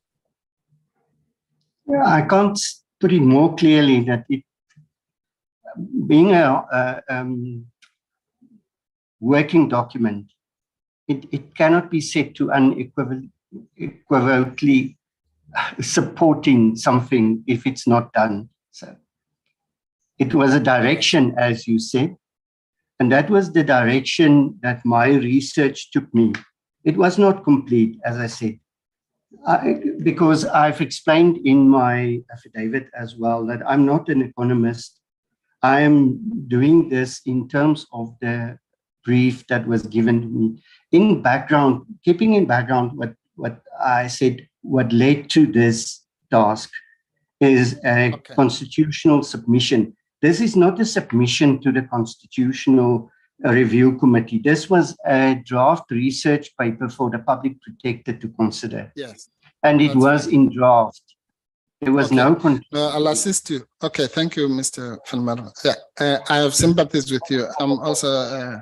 Yeah, I can't put it more clearly that it, being a working document, it cannot be said to unequivocally supporting something if it's not done. So it was a direction, as you said, and that was the direction that my research took me. It was not complete, as I said, because I've explained in my affidavit as well that I'm not an economist. I am doing this in terms of the brief that was given to me. In background, keeping in background what I said, what led to this task is a constitutional submission. This is not a submission to the Constitutional Review Committee. This was a draft research paper for the Public Protector to consider. Yes. And it was in draft. There was no control. No, I'll assist you. Okay, thank you, Mr. Van Merwe. Yeah, I have sympathies with you. I'm also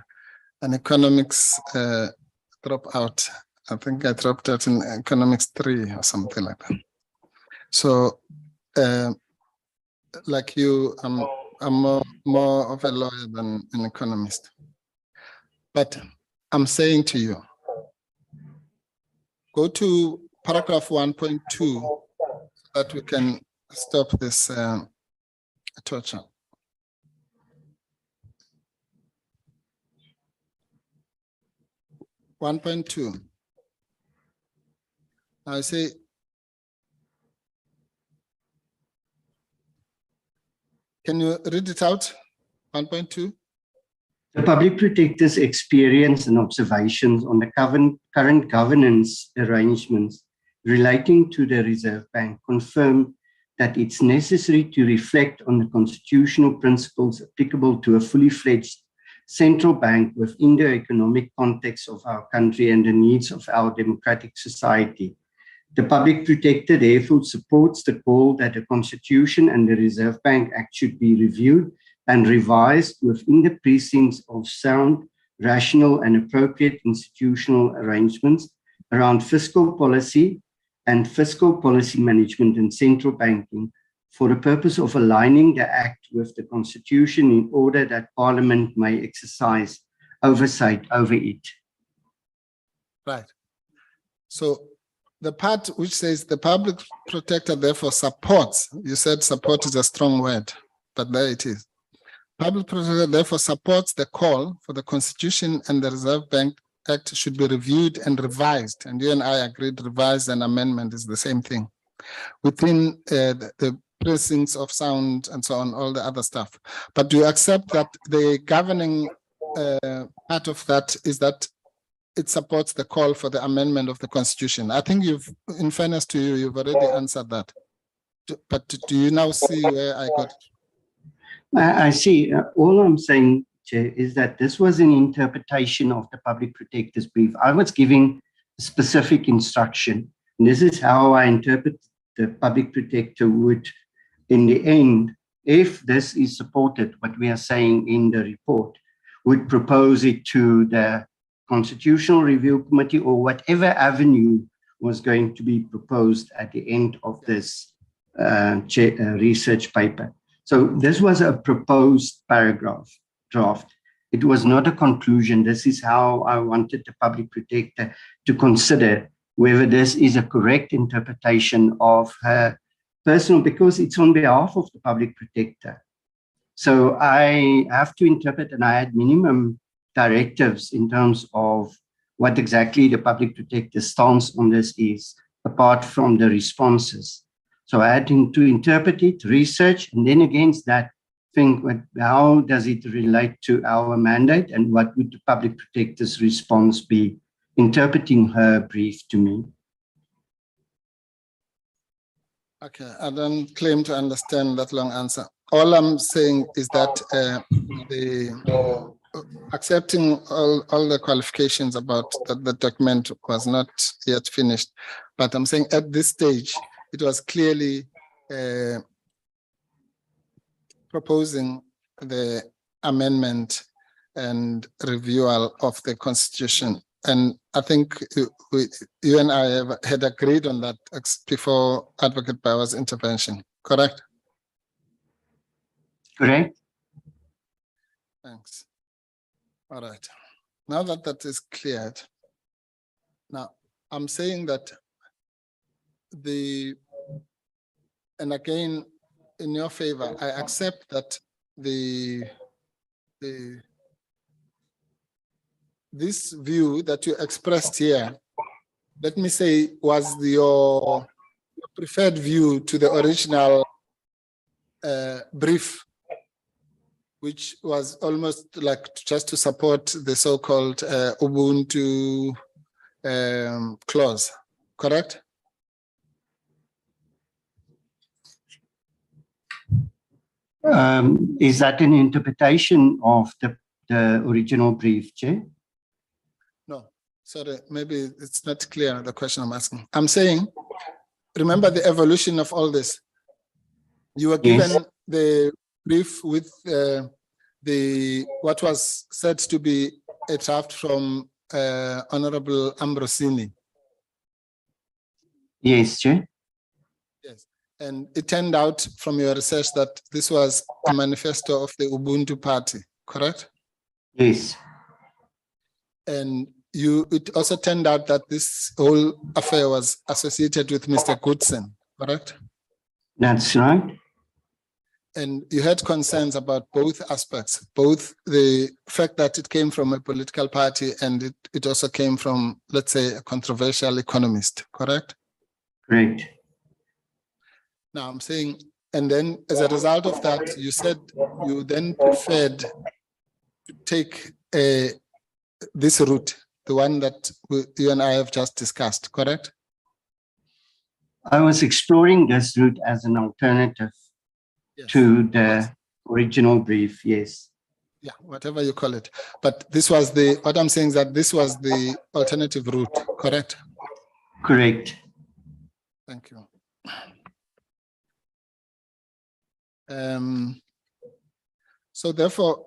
an economics dropout. I think I dropped out in economics 3 or something like that. So, like you, I'm more of a lawyer than an economist. But I'm saying to you, go to paragraph 1.2 so that we can stop this torture. .2. I say, can you read it out? 1.2. The Public Protector's experience and observations on the current governance arrangements relating to the Reserve Bank confirm that it's necessary to reflect on the constitutional principles applicable to a fully fledged central bank within the economic context of our country and the needs of our democratic society. The Public Protector therefore supports the call that the Constitution and the Reserve Bank Act should be reviewed and revised within the precincts of sound, rational, and appropriate institutional arrangements around fiscal policy and fiscal policy management and central banking for the purpose of aligning the Act with the Constitution in order that Parliament may exercise oversight over it. Right. So the part which says the Public Protector therefore supports, you said support is a strong word, but there it is. Public Protector therefore supports the call for the Constitution and the Reserve Bank Act should be reviewed and revised. And you and I agreed revised and amendment is the same thing. Within the precincts of sound and so on, all the other stuff. But do you accept that the governing part of that is that it supports the call for the amendment of the Constitution? I think you've, in fairness to you, you've already answered that. But do you now see where I got it? I see. All I'm saying, Chair, is that this was an interpretation of the Public Protector's brief. I was giving specific instruction, and this is how I interpret the Public Protector would, in the end, if this is supported, what we are saying in the report, would propose it to the Constitutional Review Committee or whatever avenue was going to be proposed at the end of this research paper. So this was a proposed paragraph draft. It was not a conclusion. This is how I wanted the Public Protector to consider whether this is a correct interpretation of her personal, because it's on behalf of the Public Protector. So I have to interpret, and I had minimum directives in terms of what exactly the Public Protector's stance on this is. apart from the responses. So I had to interpret it, research, and then against that, think how does it relate to our mandate and what would the public protector's response be, interpreting her brief to me. Okay, I don't claim to understand that long answer. All I'm saying is that accepting all the qualifications about that the document was not yet finished, but I'm saying at this stage, it was clearly proposing the amendment and reviewal of the Constitution. And I think you and I had agreed on that before Advocate Bauer's intervention, correct? Correct. Thanks. All right. Now that that is cleared, now I'm saying that and again, in your favor, I accept that this view that you expressed here, let me say, was your preferred view to the original brief, which was almost like just to support the so-called Ubuntu clause, correct? Is that an interpretation of the original brief, Chair? No, sorry, maybe it's not clear the question I'm asking. I'm saying, remember the evolution of all this. You were given the brief with what was said to be a draft from Honorable Ambrosini. Yes, Chair. Yes, and it turned out from your research that this was a manifesto of the Ubuntu party, correct? Yes. And it also turned out that this whole affair was associated with Mr. Goodson, correct? That's right. And you had concerns about both aspects, both the fact that it came from a political party and it also came from, let's say, a controversial economist, correct? Correct. Now I'm saying, and then as a result of that, you said you then preferred to take this route, the one that you and I have just discussed, correct? I was exploring this route as an alternative to the original brief, yes. Yeah, whatever you call it. But this was what I'm saying is that this was the alternative route, correct? Correct. Thank you. So therefore,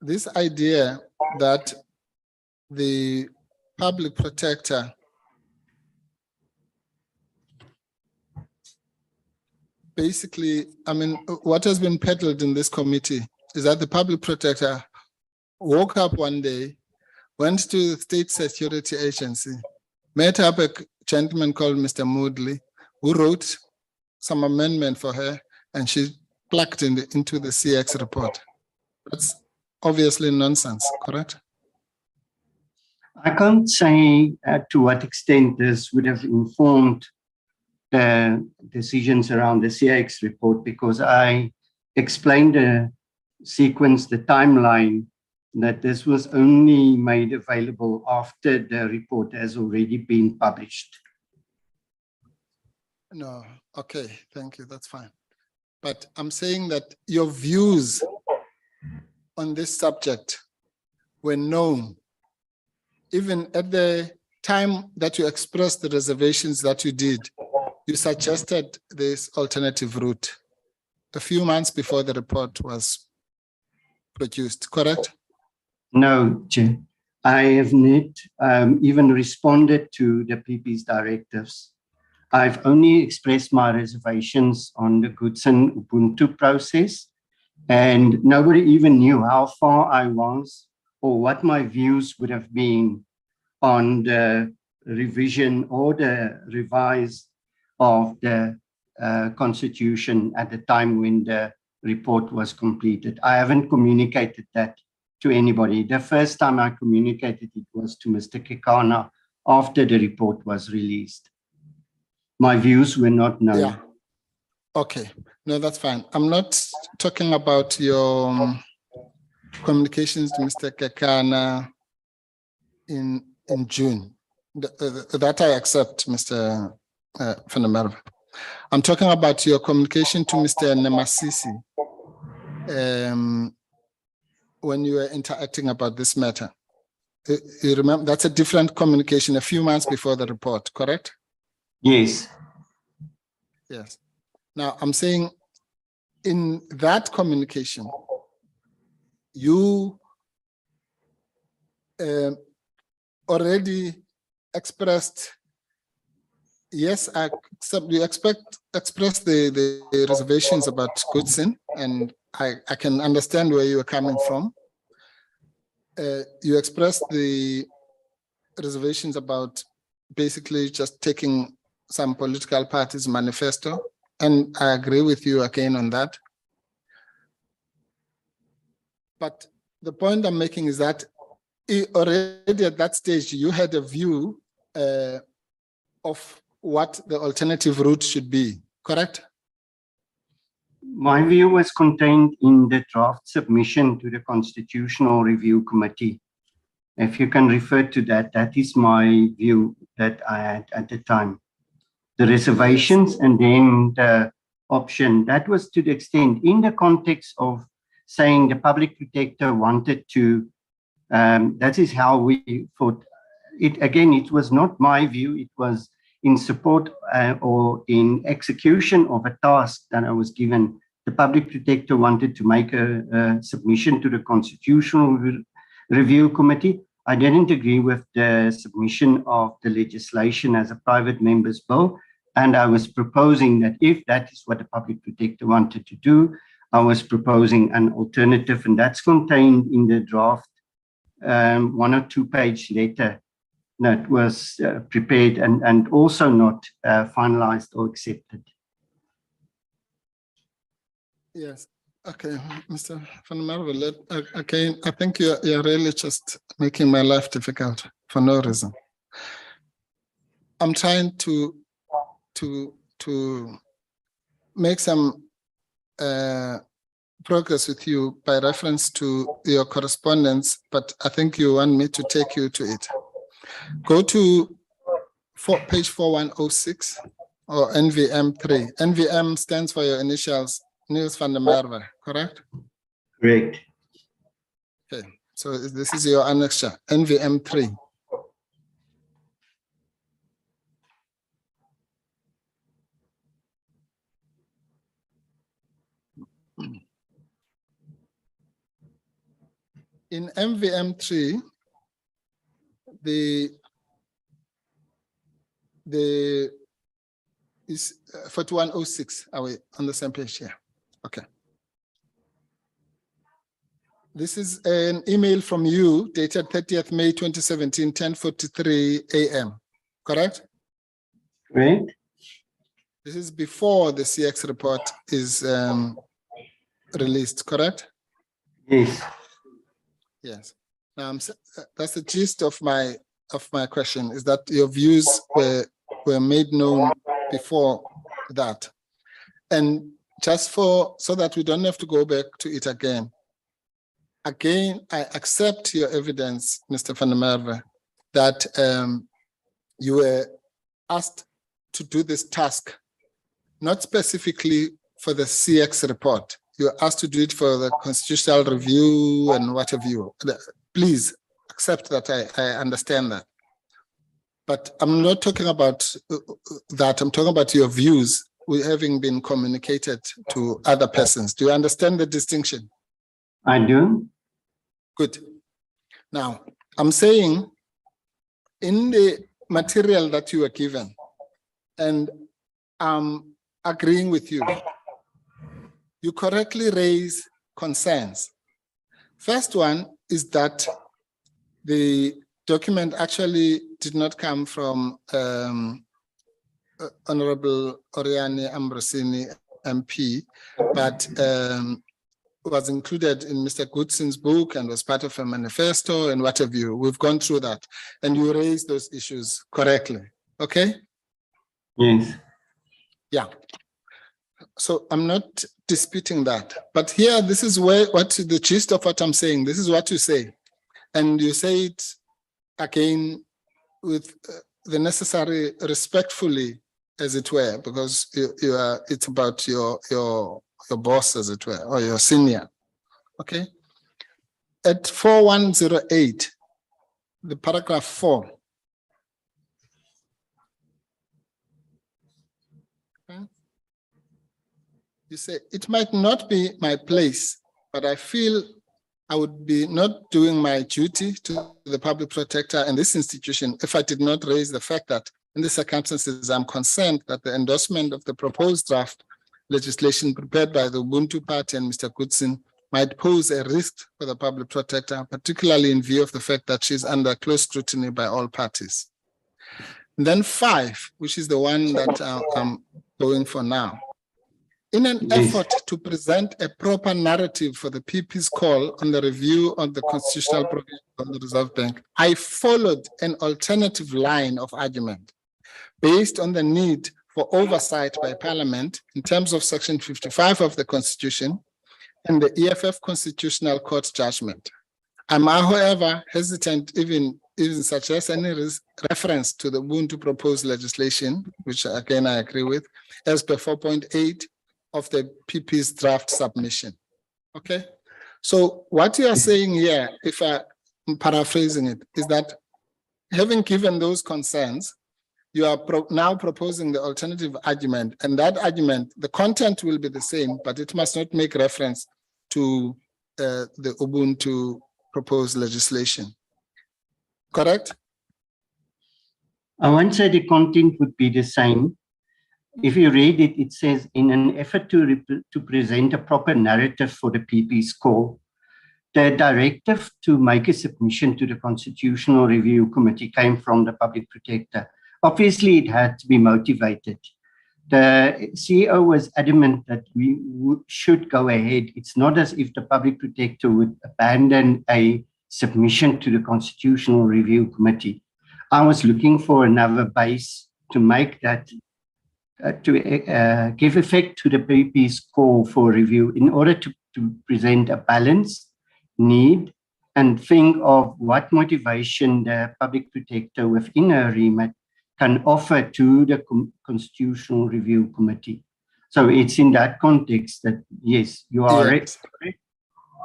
this idea that the public protector basically, I mean, what has been peddled in this committee is that the public protector woke up one day, went to the State Security Agency, met up a gentleman called Mr. Moodley, who wrote some amendment for her, and she plucked into the CX report. That's obviously nonsense, correct? I can't say to what extent this would have informed the decisions around the CX report, because I explained the sequence, the timeline, that this was only made available after the report has already been published. No, okay, thank you, that's fine. But I'm saying that your views on this subject were known, even at the time that you expressed the reservations that you did. You suggested this alternative route a few months before the report was produced, correct? No, Chair. I have not even responded to the PP's directives. I've only expressed my reservations on the Goodson Ubuntu process, and nobody even knew how far I was or what my views would have been on the revision or the revise of the Constitution at the time when the report was completed. I haven't communicated that to anybody. The first time I communicated it was to Mr. Kekana after the report was released. My views were not known. Yeah. Okay. No, that's fine. I'm not talking about your communications to Mr. Kekana in June. That I accept, Mr. Van der Merwe. I'm talking about your communication to Mr. Nemasisi when you were interacting about this matter. You remember, that's a different communication a few months before the report, correct? Yes. Yes. Now, I'm saying in that communication, you already expressed, yes, you expressed the reservations about Goodson, and I can understand where you are coming from. You expressed the reservations about basically just taking some political parties' manifesto, and I agree with you again on that. But the point I'm making is that already at that stage, you had a view of what the alternative route should be, correct? My view was contained in the draft submission to the Constitutional Review Committee. If you can refer to that, that is my view that I had at the time. The reservations and then the option, that was to the extent in the context of saying the public protector wanted to, that is how we thought it. Again, it was not my view, it was in support or in execution of a task that I was given. The public protector wanted to make a submission to the Constitutional Review Committee. I didn't agree with the submission of the legislation as a private member's bill. And I was proposing that if that is what the public protector wanted to do, I was proposing an alternative, and that's contained in the draft 1 or 2 page letter that was prepared and also not finalized or accepted. Yes. Okay, Mr. Van der Merwe, okay, I think you're really just making my life difficult for no reason. I'm trying to make some progress with you by reference to your correspondence, but I think you want me to take you to it. Go to page 4106 or NVM3. NVM stands for your initials, Niels van der Merwe, correct? Correct. Okay, so this is your annexure, NVM3. In MVM3, the is 4106. Are we on the same page here? Okay. This is an email from you dated 30th May 2017, 10:43 a.m. Correct? Correct. This is before the CX report is released, correct? Yes. Yes. Now that's the gist of my question, is that your views were made known before that. And just so that we don't have to go back to it again. Again, I accept your evidence, Mr. Van der Merwe, that you were asked to do this task, not specifically for the CX report. You were asked to do it for the constitutional review and what have you. Please accept that I understand that. But I'm not talking about that. I'm talking about your views having been communicated to other persons. Do you understand the distinction? I do. Good. Now, I'm saying in the material that you were given, and I'm agreeing with you, you correctly raise concerns. First one is that the document actually did not come from Honorable Oriani Ambrosini, MP, but was included in Mr. Goodson's book and was part of a manifesto and what have you. We've gone through that, and you raised those issues correctly, okay? Yes. Yeah. So I'm not disputing that, but here, this is where what the gist of what I'm saying. This is what you say, and you say it again with the necessary respectfully, as it were, because you are. It's about your boss, as it were, or your senior. Okay. At 4108, the paragraph 4. Okay. You say, it might not be my place, but I feel I would be not doing my duty to the public protector and this institution if I did not raise the fact that in the circumstances, I'm concerned that the endorsement of the proposed draft legislation prepared by the Ubuntu Party and Mr. Goodson might pose a risk for the public protector, particularly in view of the fact that she's under close scrutiny by all parties. And then 5, which is the one that I'm going for now. In an effort to present a proper narrative for the PP's call on the review of the constitutional provisions of the Reserve Bank, I followed an alternative line of argument based on the need for oversight by Parliament in terms of Section 55 of the Constitution and the EFF Constitutional Court judgment. I'm, however, hesitant even suggest any reference to the Ubuntu proposed legislation, which again I agree with, as per 4.8 of the PP's draft submission. Okay, so what you are saying here, if I'm paraphrasing it, is that having given those concerns, you are now proposing the alternative argument, and that argument, the content will be the same, but it must not make reference to the Ubuntu proposed legislation. Correct? I won't say the content would be the same. If you read it, it says, in an effort to present a proper narrative for the PP's call, the directive to make a submission to the Constitutional Review Committee came from the Public Protector. Obviously, it had to be motivated. The CEO was adamant that we should go ahead. It's not as if the Public Protector would abandon a submission to the Constitutional Review Committee. I was looking for another base to make that, to give effect to the PP's call for review in order to present a balanced need and think of what motivation the Public Protector within her remit can offer to the Constitutional Review Committee. So it's in that context that, yes, you are right.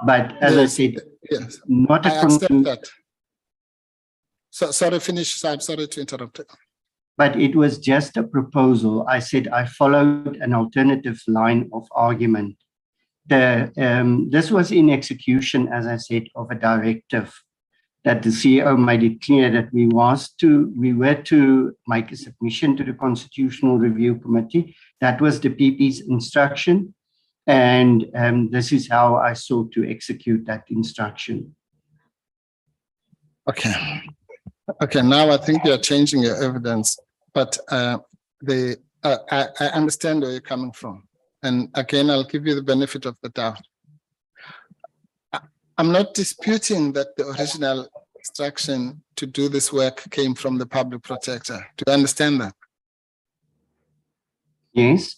But as I said, not a I accept that. So, sorry, finish. I'm sorry to interrupt. But it was just a proposal. I said I followed an alternative line of argument. This was in execution, as I said, of a directive that the CEO made it clear that we were to make a submission to the Constitutional Review Committee. That was the PP's instruction. And this is how I sought to execute that instruction. Okay. Okay, now I think you're changing your evidence, but I understand where you're coming from. And again, I'll give you the benefit of the doubt. I'm not disputing that the original instruction to do this work came from the Public Protector. Do you understand that? Yes.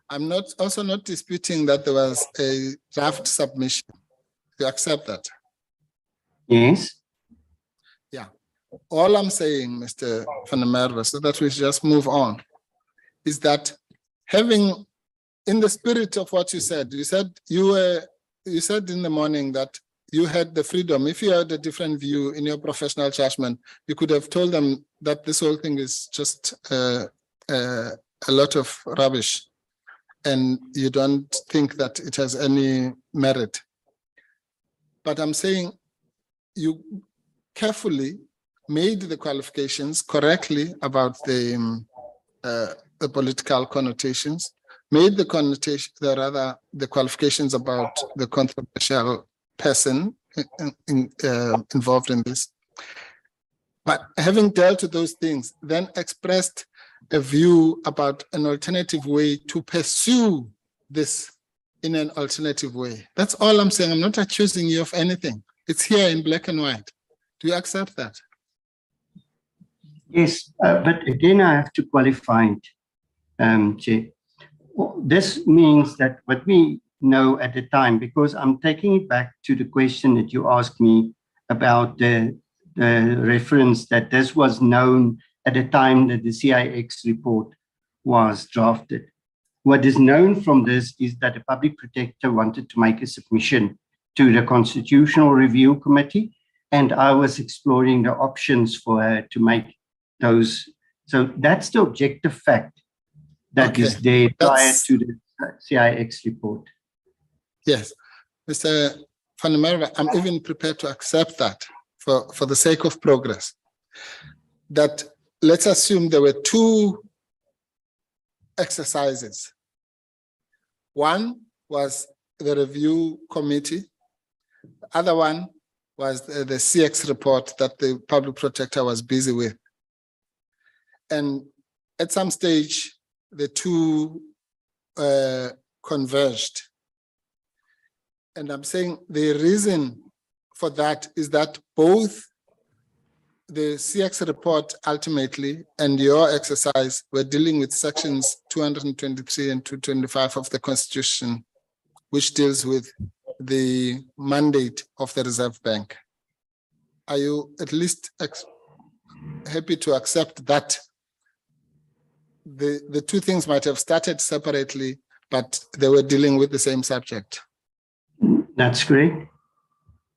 I'm also not disputing that there was a draft submission. Do you accept that? Yes. Yeah. All I'm saying, Mr. van der Merwe, so that we just move on, is that having, in the spirit of what you said you said in the morning that you had the freedom. If you had a different view in your professional judgment, you could have told them that this whole thing is just a lot of rubbish, and you don't think that it has any merit. But I'm saying you carefully made the qualifications correctly about the political connotations, made the connotation, the qualifications about the controversial person involved in this. But having dealt with those things, then expressed a view about an alternative way to pursue this in an alternative way. That's all I'm saying. I'm not accusing you of anything. It's here in black and white. Do you accept that? Yes, but again, I have to qualify it. Chair. This means that what we know at the time, because I'm taking it back to the question that you asked me about the reference that this was known at the time that the CIX report was drafted. What is known from this is that the public protector wanted to make a submission to the Constitutional Review Committee, and I was exploring the options for her to make those. So that's the objective fact that is there prior to the CIX report. Yes, Mr. van der Merwe, I'm even prepared to accept that for the sake of progress. That let's assume there were two exercises. One was the review committee. The other one was the CX report that the public protector was busy with. And at some stage, the two converged. And I'm saying the reason for that is that both the CX report ultimately and your exercise were dealing with sections 223 and 225 of the Constitution, which deals with the mandate of the Reserve Bank. Are you at least happy to accept that the two things might have started separately, but they were dealing with the same subject? That's great.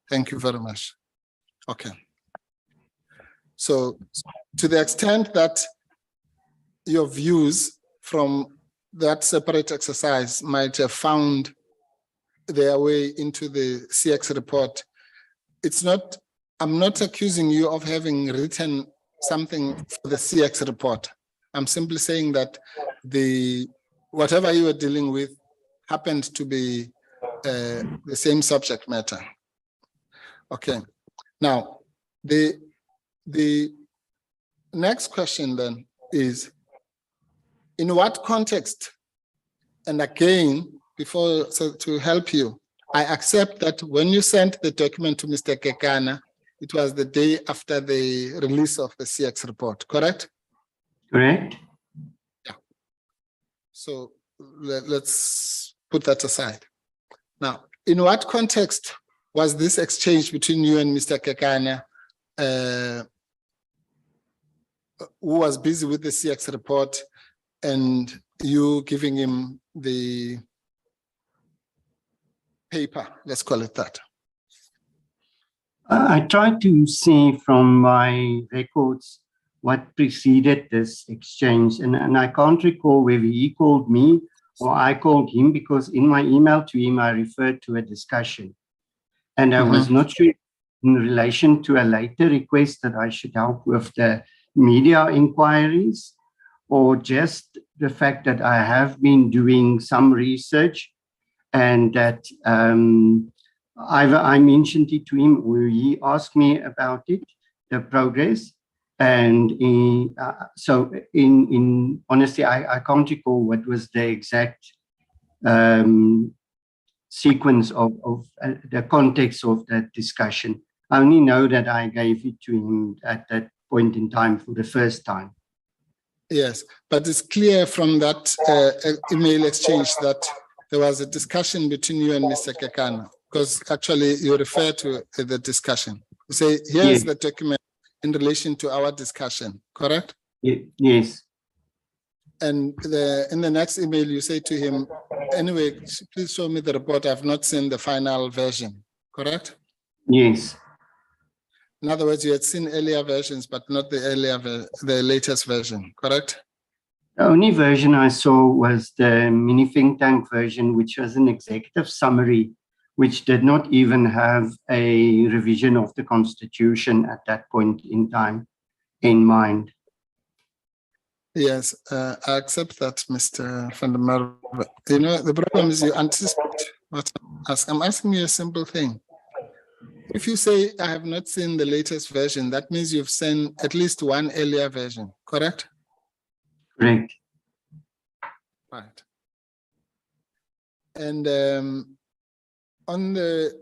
Thank you very much. Okay. So to the extent that your views from that separate exercise might have found their way into the CX report, I'm not accusing you of having written something for the CX report. I'm simply saying that whatever you were dealing with happened to be the same subject matter. Okay. Now, the next question then is, in what context? And again, to help you, I accept that when you sent the document to Mr. Kekana, it was the day after the release of the CX report, correct? Correct. Yeah. So let's put that aside. Now, in what context was this exchange between you and Mr. Kekana, who was busy with the CX report, and you giving him the paper, let's call it that? I tried to see from my records what preceded this exchange, and I can't recall whether he called me or I called him, because in my email to him, I referred to a discussion. And I was not sure in relation to a later request that I should help with the media inquiries, or just the fact that I have been doing some research, and that either I mentioned it to him or he asked me about it, the progress. And honestly, I can't recall what was the exact sequence of the context of that discussion. I only know that I gave it to him at that point in time for the first time. Yes, but it's clear from that email exchange that there was a discussion between you and Mr. Kekana, because actually you refer to the discussion. You say, here's the document in relation to our discussion, correct? Yes. And in the next email, you say to him, anyway, please show me the report. I've not seen the final version, correct? Yes. In other words, you had seen earlier versions, but not the latest version, correct? The only version I saw was the mini think tank version, which was an executive summary, which did not even have a revision of the Constitution at that point in time in mind. Yes, I accept that, Mr. van der Merwe. You know, the problem is you anticipate what I'm asking you a simple thing. If you say, I have not seen the latest version, that means you've seen at least one earlier version, correct? Correct. Right. And on the,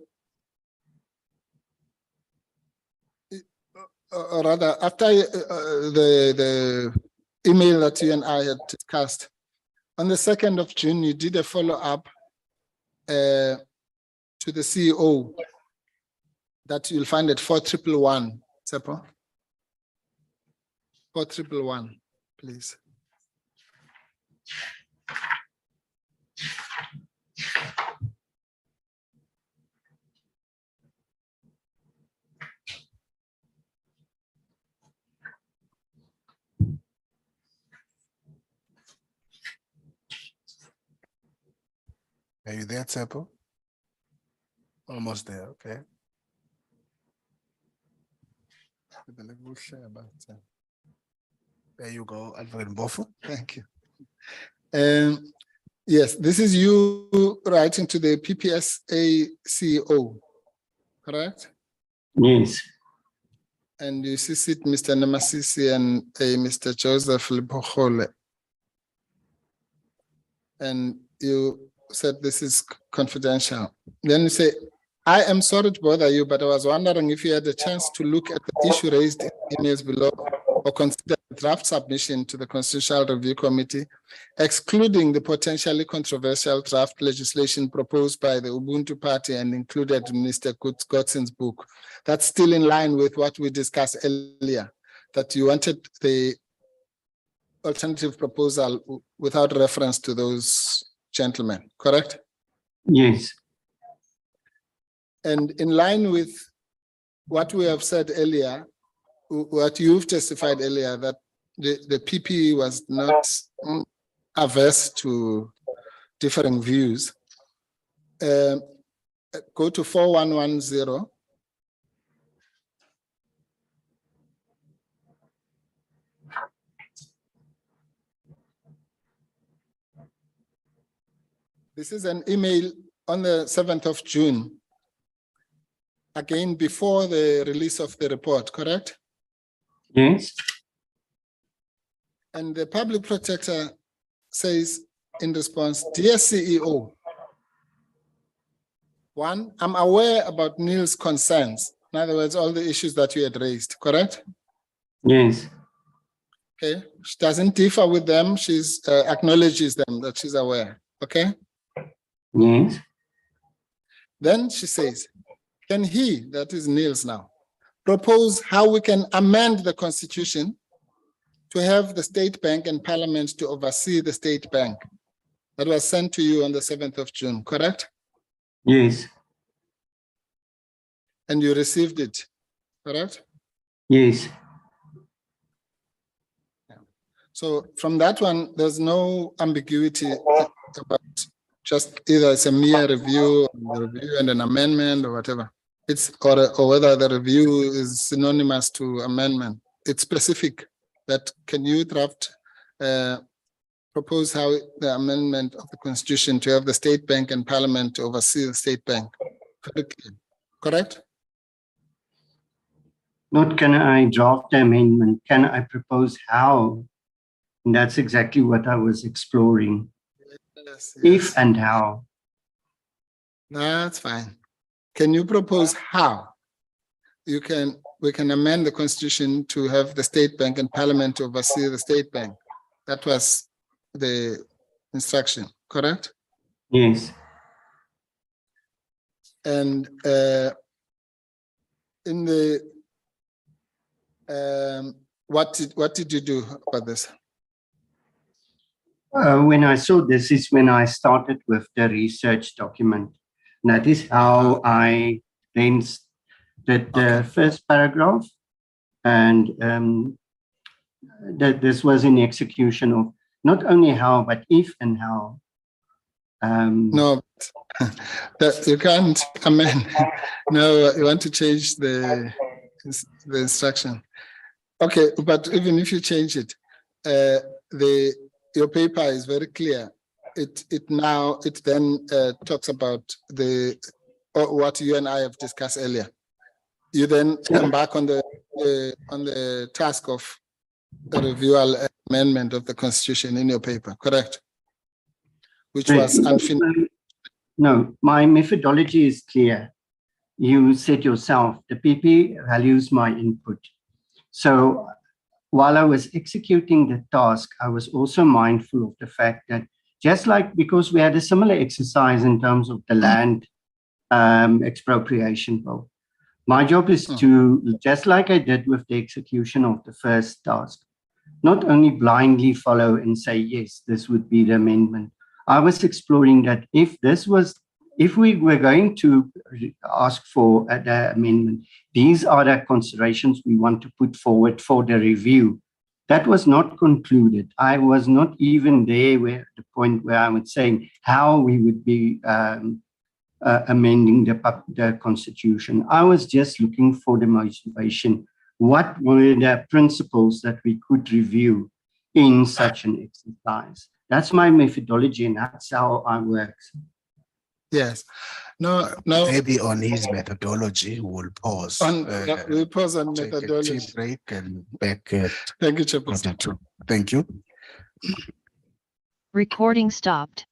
or rather, after the email that you and I had discussed, On the 2nd of June, you did a follow-up to the CEO that you'll find at 4111, Tsepo. 4111, please. Are you there, Tsepo? Almost there, okay. There you go, Advocate Mbofu. Thank you. Yes, this is you writing to the PPSA CEO, correct? Yes. And you see Mr. Namasisi and Mr. Joseph Lipochole. And you said this is confidential. Then you say, I am sorry to bother you, but I was wondering if you had a chance to look at the issue raised in the emails below or consider the draft submission to the Constitutional Review Committee, excluding the potentially controversial draft legislation proposed by the Ubuntu Party and included in Mr. Godson's book. That's still in line with what we discussed earlier, that you wanted the alternative proposal without reference to those gentlemen, correct? Yes. And in line with what we have said earlier, what you've testified earlier, that the PP was not averse to differing views. Go to 4110. This is an email on the 7th of June. Again, before the release of the report, correct? Yes. And the public protector says in response, dear CEO, one, I'm aware about Neil's concerns. In other words, all the issues that you had raised, correct? Yes. Okay, she doesn't differ with them. She's acknowledges them, that she's aware, okay? Yes. Then she says, can he, that is Niels now, propose how we can amend the constitution to have the state bank and parliament to oversee the state bank? That was sent to you on the 7th of June, correct? Yes. And you received it, correct? Yes. So from that one, there's no ambiguity about just either it's a mere review and an amendment or whatever. It's or whether the review is synonymous to amendment. It's specific that can you draft, propose how the amendment of the constitution to have the state bank and parliament to oversee the state bank. Correct? Not can I draft the amendment, can I propose how? And that's exactly what I was exploring. Yes, yes. If and how. That's fine. Can you propose how we can amend the constitution to have the state bank and parliament to oversee the state bank? That was the instruction, correct? Yes. And in the what did you do about this? When I saw this is when I started with the research document. And that is how I then did the first paragraph, and that this was in execution of not only how, but if and how. No, that you can't amend. No, you want to change the instruction. Okay, but even if you change it, your paper is very clear. It then talks about what you and I have discussed earlier. You then come back on the task of the review amendment of the constitution in your paper, correct? Which was unfinished. No, my methodology is clear. You said yourself, the PP values my input. So while I was executing the task, I was also mindful of the fact that just like because we had a similar exercise in terms of the land expropriation bill. My job is to, just like I did with the execution of the first task, not only blindly follow and say, yes, this would be the amendment. I was exploring that if we were going to ask for the amendment, these are the considerations we want to put forward for the review. That was not concluded. I was not even there where the point where I was saying how we would be amending the constitution. I was just looking for the motivation. What were the principles that we could review in such an exercise? That's my methodology, and that's how I work. Yes. No. Maybe on his methodology, we'll pause. We'll pause on Take methodology. a tea break and back at Thank you, Chairperson. 2. Thank you. Recording stopped.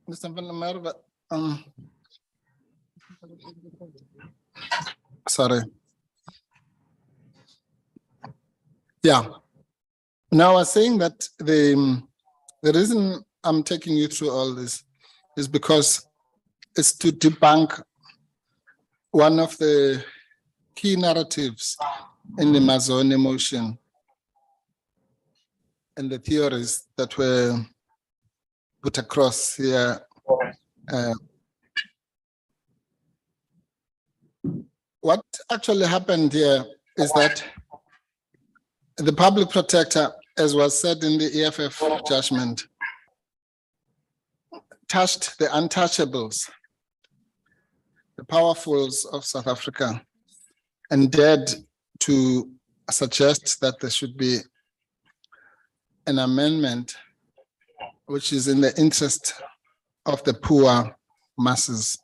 Mr. Merwe, sorry. Yeah. Now I was saying that the reason I'm taking you through all this is because it's to debunk one of the key narratives in the Mazone motion and the theories that were put across here. What actually happened here is that the public protector, as was said in the EFF judgment, touched the untouchables, the powerfuls of South Africa, and dared to suggest that there should be an amendment which is in the interest of the poor masses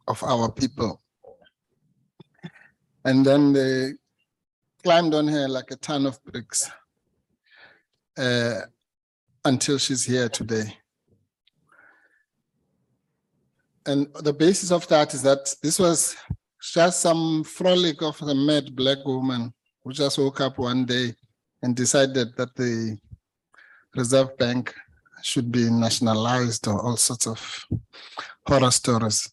of our people. And then they climbed on her like a ton of bricks until she's here today. And the basis of that is that this was just some frolic of a mad black woman who just woke up one day and decided that the Reserve Bank should be nationalized, or all sorts of horror stories.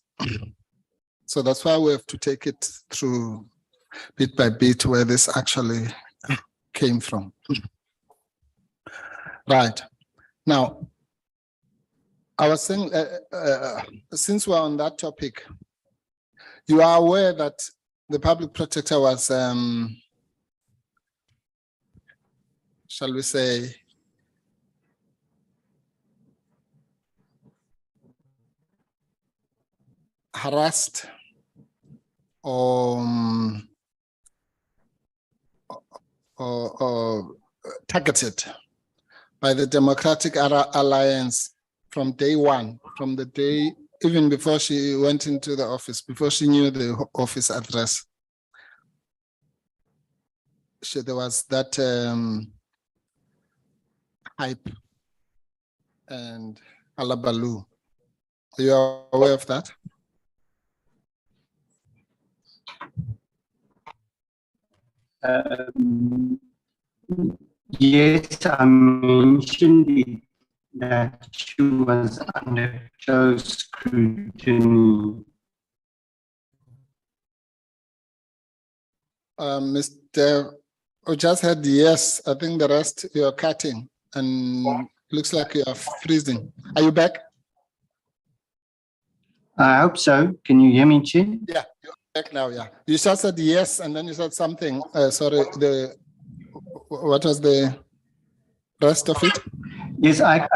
So that's why we have to take it through bit by bit where this actually came from. Right. Now, I was saying, since we're on that topic, you are aware that the public protector was, shall we say, harassed or targeted by the Democratic Alliance from day one, from the day, even before she went into the office, before she knew the office address. There was that hype and alabaloo. Are you aware of that? Yes, I mentioned it, that she was under close scrutiny. Mr. I just had yes. I think the rest you're cutting and looks like you are freezing. Are you back? I hope so. Can you hear me, Chair? Yeah, you're back now. Yeah, you just said yes, and then you said something. Sorry, what was the rest of it? Yes, I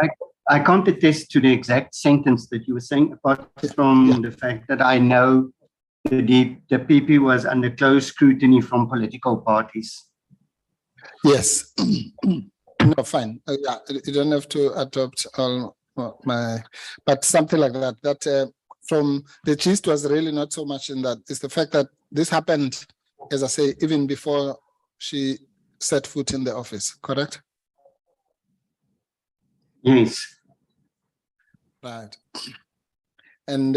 can't attest to the exact sentence that you were saying, apart from the fact that I know the PP was under close scrutiny from political parties. Yes. No, fine. Yeah, you don't have to adopt all my, but something like that. That from the gist was really not so much in that. It's the fact that this happened, as I say, even before she set foot in the office, correct? Yes. Right. And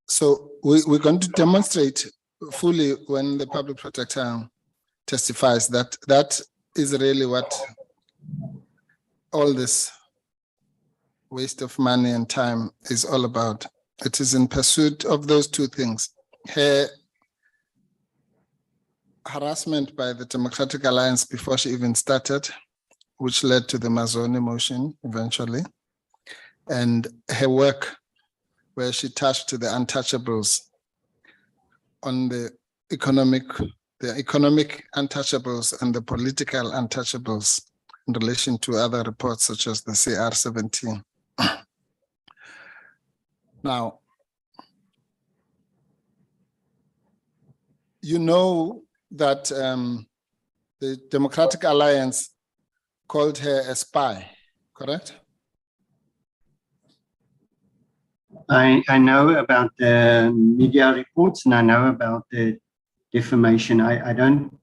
so we're going to demonstrate fully when the public protector testifies that that is really what all this waste of money and time is all about. It is in pursuit of those two things. Her harassment by the Democratic Alliance before she even started, which led to the Mazone motion eventually, and her work where she touched the untouchables on the economic untouchables and the political untouchables in relation to other reports such as the CR17. Now, you know that the Democratic Alliance called her a spy, correct? I know about the media reports and I know about the defamation. I don't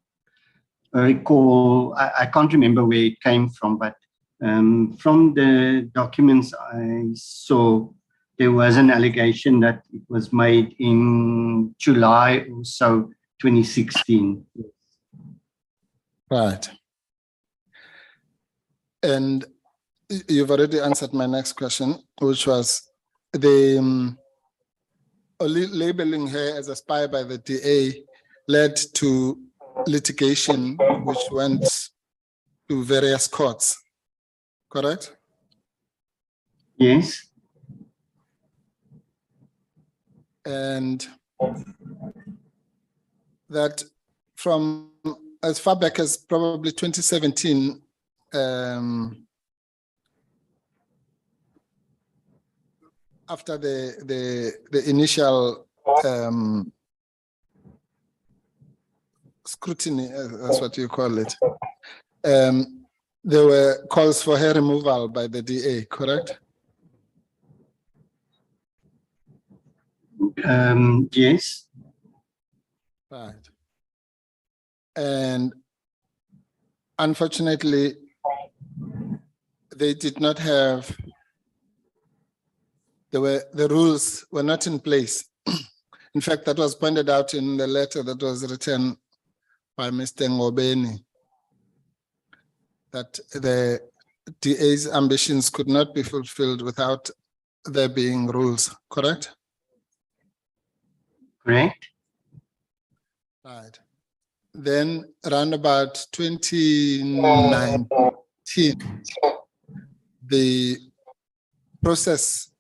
recall, I can't remember where it came from, but from the documents I saw, there was an allegation that it was made in July or so, 2016. Right. And you've already answered my next question, which was the labeling her as a spy by the DA led to litigation which went to various courts, correct? Yes. And that from as far back as probably 2017, after the initial scrutiny, that's what you call it, there were calls for her removal by the DA, correct? Yes. Right. And unfortunately, they did not have, the rules were not in place. In fact, that was pointed out in the letter that was written by Mr. Mkhwebane, that the DA's ambitions could not be fulfilled without there being rules, correct? Correct. Right. Then around about 2019, the process,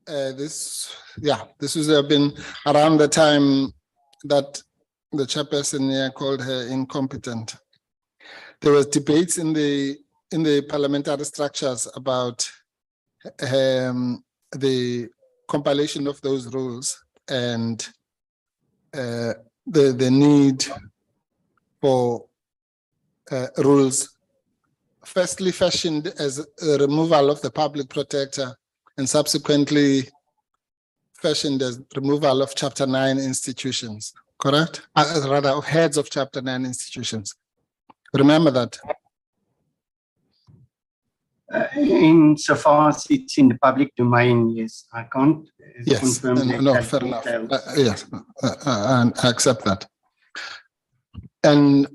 this would have been around the time that the chairperson here called her incompetent. There was debates in the parliamentary structures about the compilation of those rules and the need for rules firstly fashioned as a removal of the public protector and subsequently fashioned as removal of Chapter 9 institutions, correct? Rather, heads of Chapter 9 institutions. Remember that? Insofar as it's in the public domain, yes, I can't confirm that. No, fair enough. Yes, and I accept that. And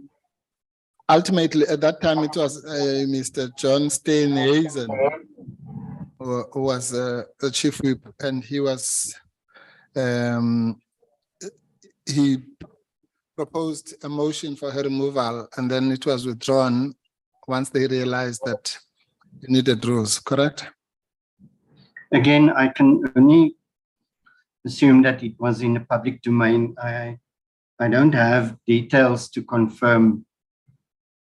ultimately, at that time, it was Mr. John Steenhuisen who was the chief whip, and he was he proposed a motion for her removal, and then it was withdrawn once they realized that it needed rules, correct? Again, I can only assume that it was in the public domain. I don't have details to confirm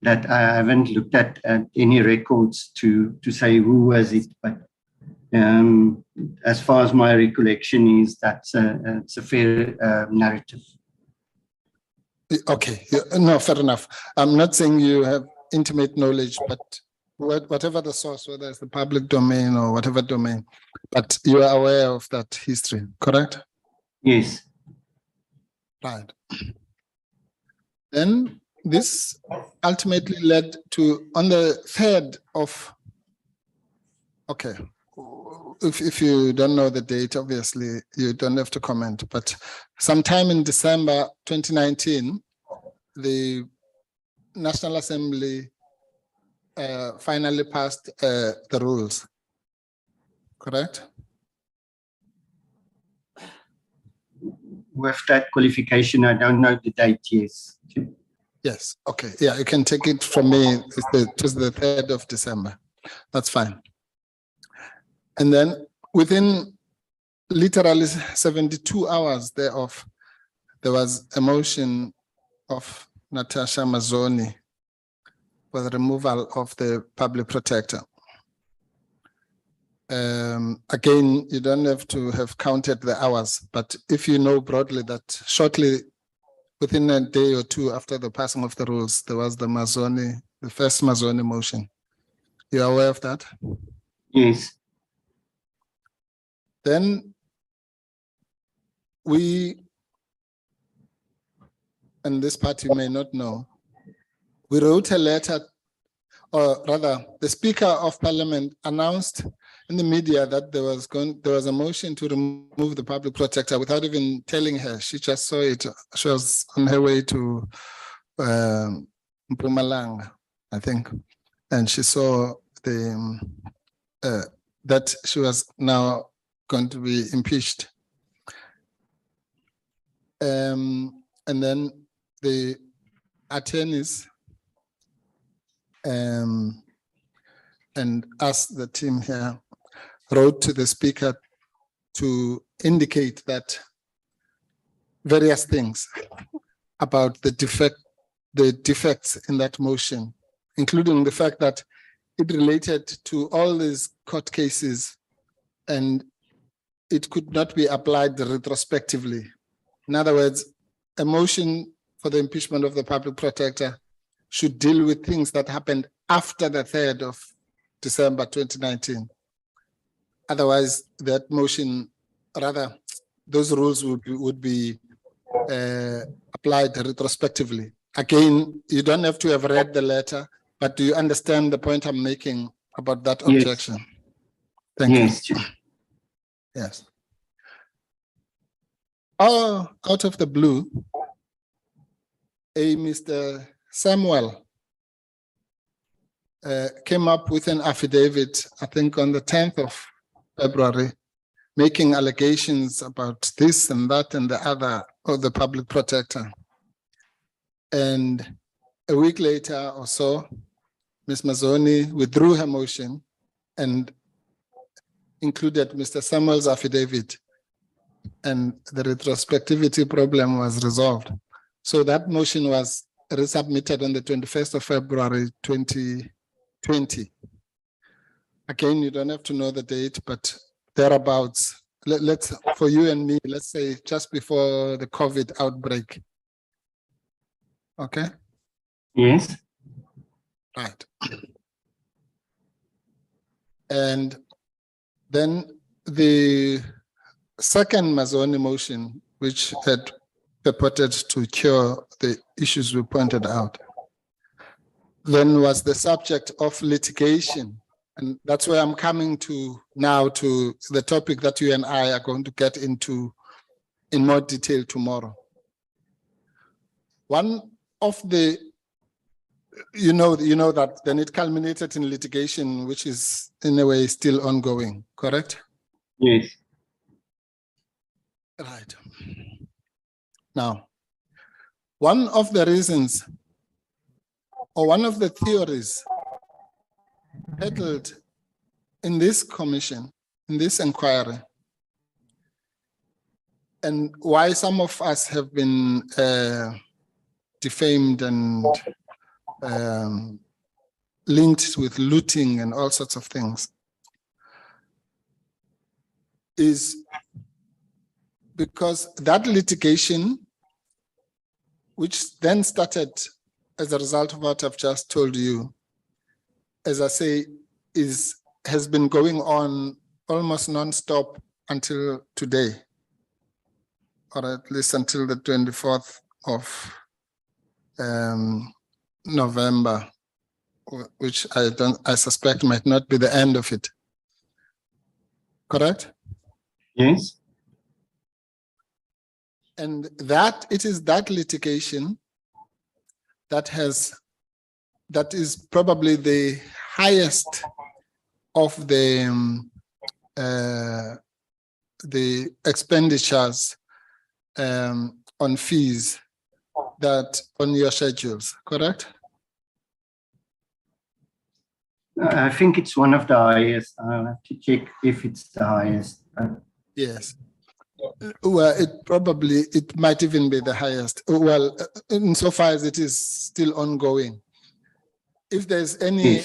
that. I haven't looked at any records to say who was it, but as far as my recollection is, it's a fair narrative. Okay, no, fair enough. I'm not saying you have intimate knowledge, but whatever the source, whether it's the public domain or whatever domain, but you are aware of that history, correct? Yes. Right. Then this ultimately led to, on the 3rd of, okay, if you don't know the date, obviously you don't have to comment, but sometime in December 2019, the National Assembly finally passed the rules, correct? With that qualification, I don't know the date, yes. Yes, okay, yeah, you can take it from me, it was the 3rd of December, that's fine. And then within literally 72 hours thereof, there was a motion of Natasha Mazzoni for the removal of the public protector. Again, you don't have to have counted the hours, but if you know broadly that shortly within a day or two after the passing of the rules, there was the first Mazzoni motion. You are aware of that? Yes. Then we, and this part you may not know, we wrote a letter, or rather the Speaker of Parliament announced in the media that there was a motion to remove the public protector without even telling her. She just saw it. She was on her way to Mpumalanga, I think, and she saw the that she was now going to be impeached. And then the attorneys and us, the team here, wrote to the speaker to indicate that various things about the defects in that motion, including the fact that it related to all these court cases and it could not be applied retrospectively. In other words, a motion for the impeachment of the public protector should deal with things that happened after the 3rd of December 2019. Otherwise, that motion, rather, those rules would be applied retrospectively. Again, you don't have to have read the letter, but do you understand the point I'm making about that objection? Thank you. Yes. Oh, out of the blue, a Mr. Samuel came up with an affidavit, I think on the 10th of February, making allegations about this and that and the other of the public protector. And a week later or so, Ms. Mazzoni withdrew her motion and included Mr. Samuel's affidavit, and the retrospectivity problem was resolved. So that motion was resubmitted on the 21st of February 2020. Again, you don't have to know the date, but thereabouts. Let's, for you and me, let's say just before the COVID outbreak. Okay? Yes. Right. And then the second Mazzoni motion, which had purported to cure the issues we pointed out, then was the subject of litigation. And that's where I'm coming to now, to the topic that you and I are going to get into in more detail tomorrow. One of the, you know that then it culminated in litigation, which is in a way still ongoing, correct? Yes. Right. Now, one of the reasons, or one of the theories peddled in this commission, in this inquiry, and why some of us have been defamed and linked with looting and all sorts of things, is because that litigation, which then started as a result of what I've just told you, as I say, has been going on almost non-stop until today, or at least until the 24th of November, which I suspect might not be the end of it. Correct? Yes. And that it is that litigation that is probably the highest of the expenditures on fees that on your schedules, correct? I think it's one of the highest. I'll have to check if it's the highest. Yes. Well, it might even be the highest. Well, insofar as it is still ongoing. If there's any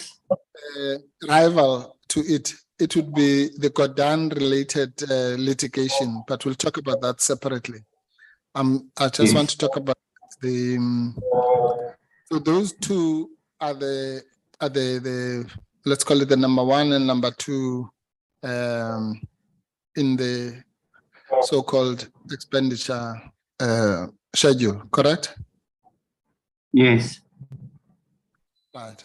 rival to it, it would be the Godan-related litigation, but we'll talk about that separately. I just want to talk about the. So those two are the let's call it the number one and number two in the so-called expenditure schedule, correct? Yes. Right.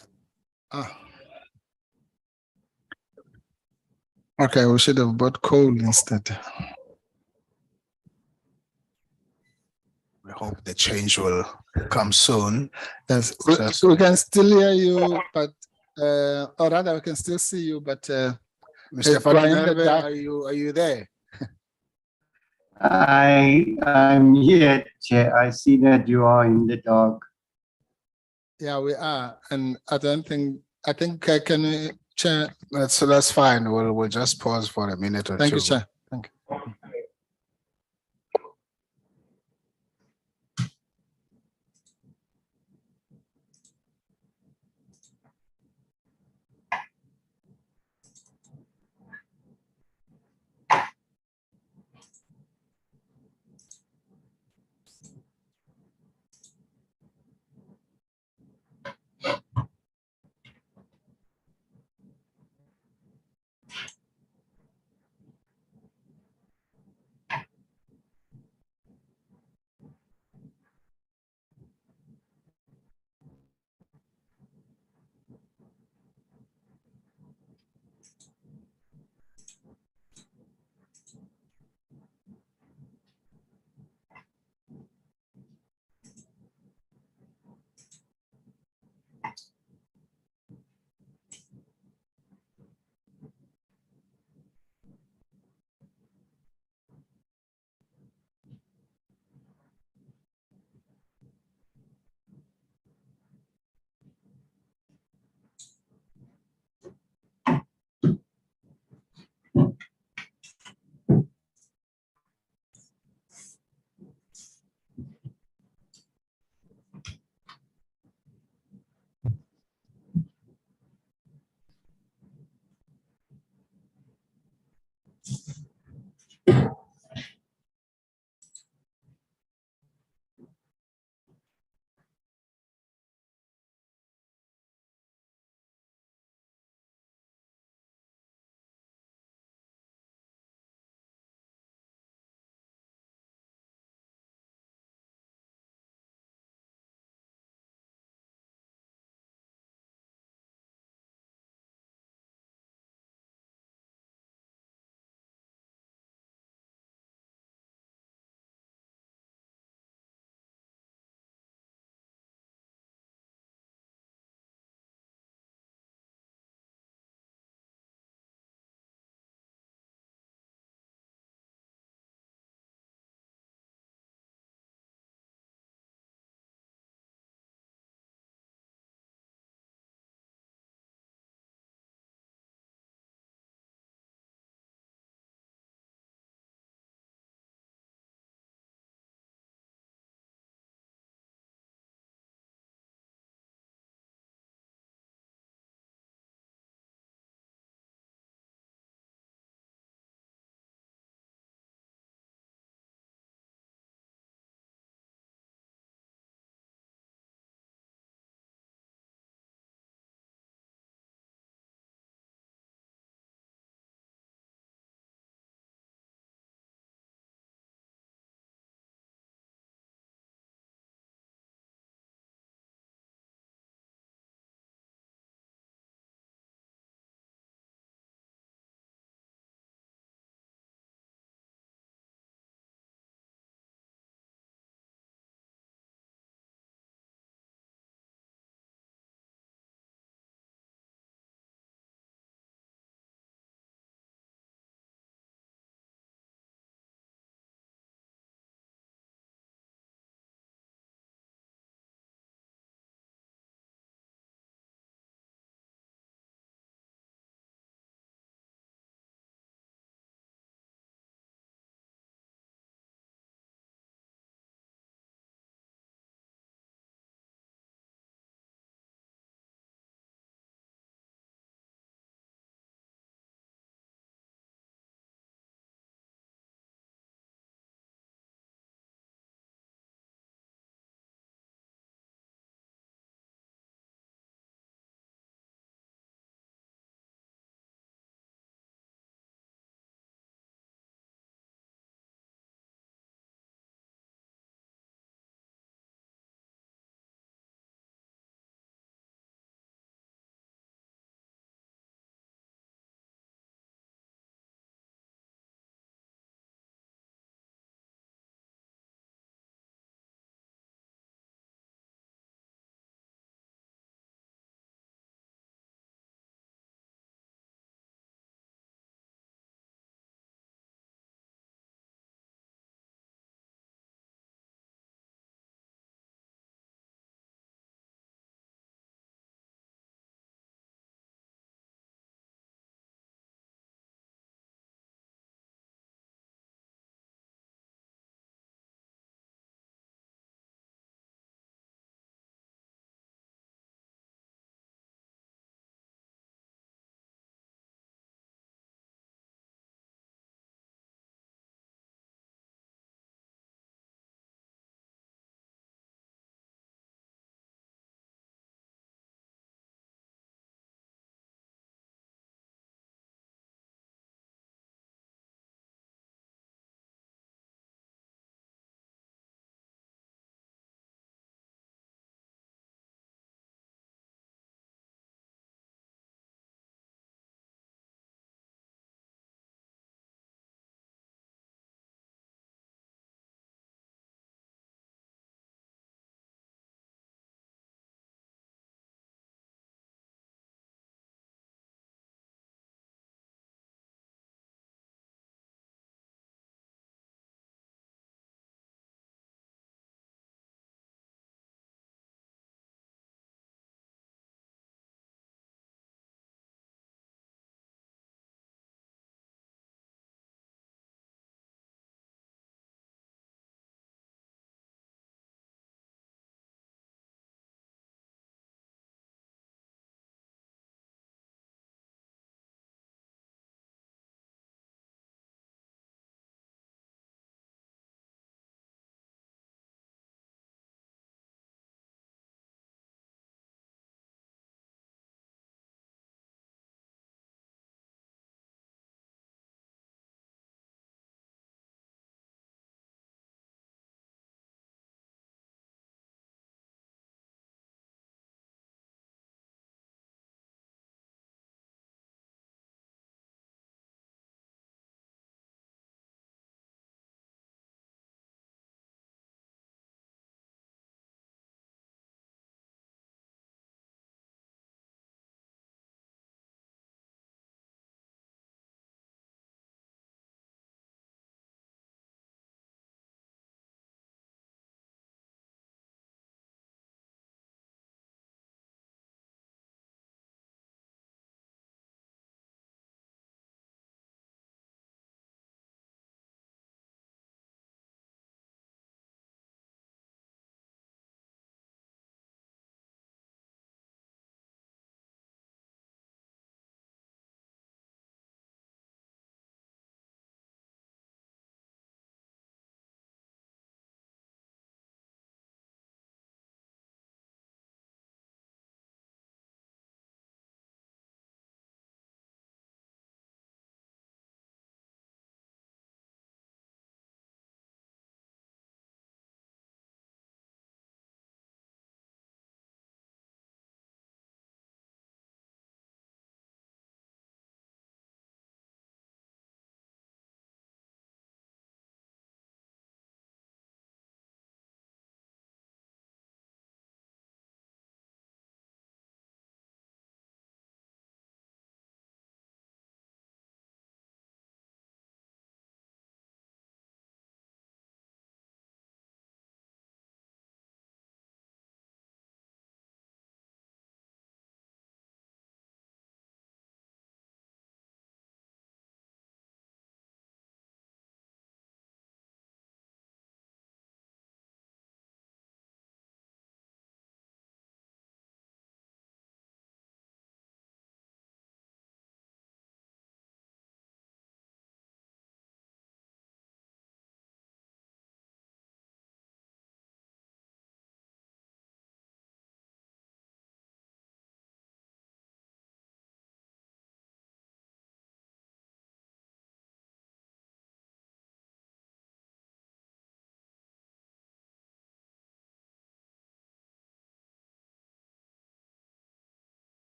Okay, we should have bought coal instead. We hope the change will come soon. Yes, Just- we can still hear you, but or rather, we can still see you, but Mr. If we're in the Merwe, dark- are you there? I'm here, Chair. I see that you are in the dark. yeah, we are, and I think can we, Chair? That's fine. We'll just pause for a minute or Thank two. you, Chair. Thank you.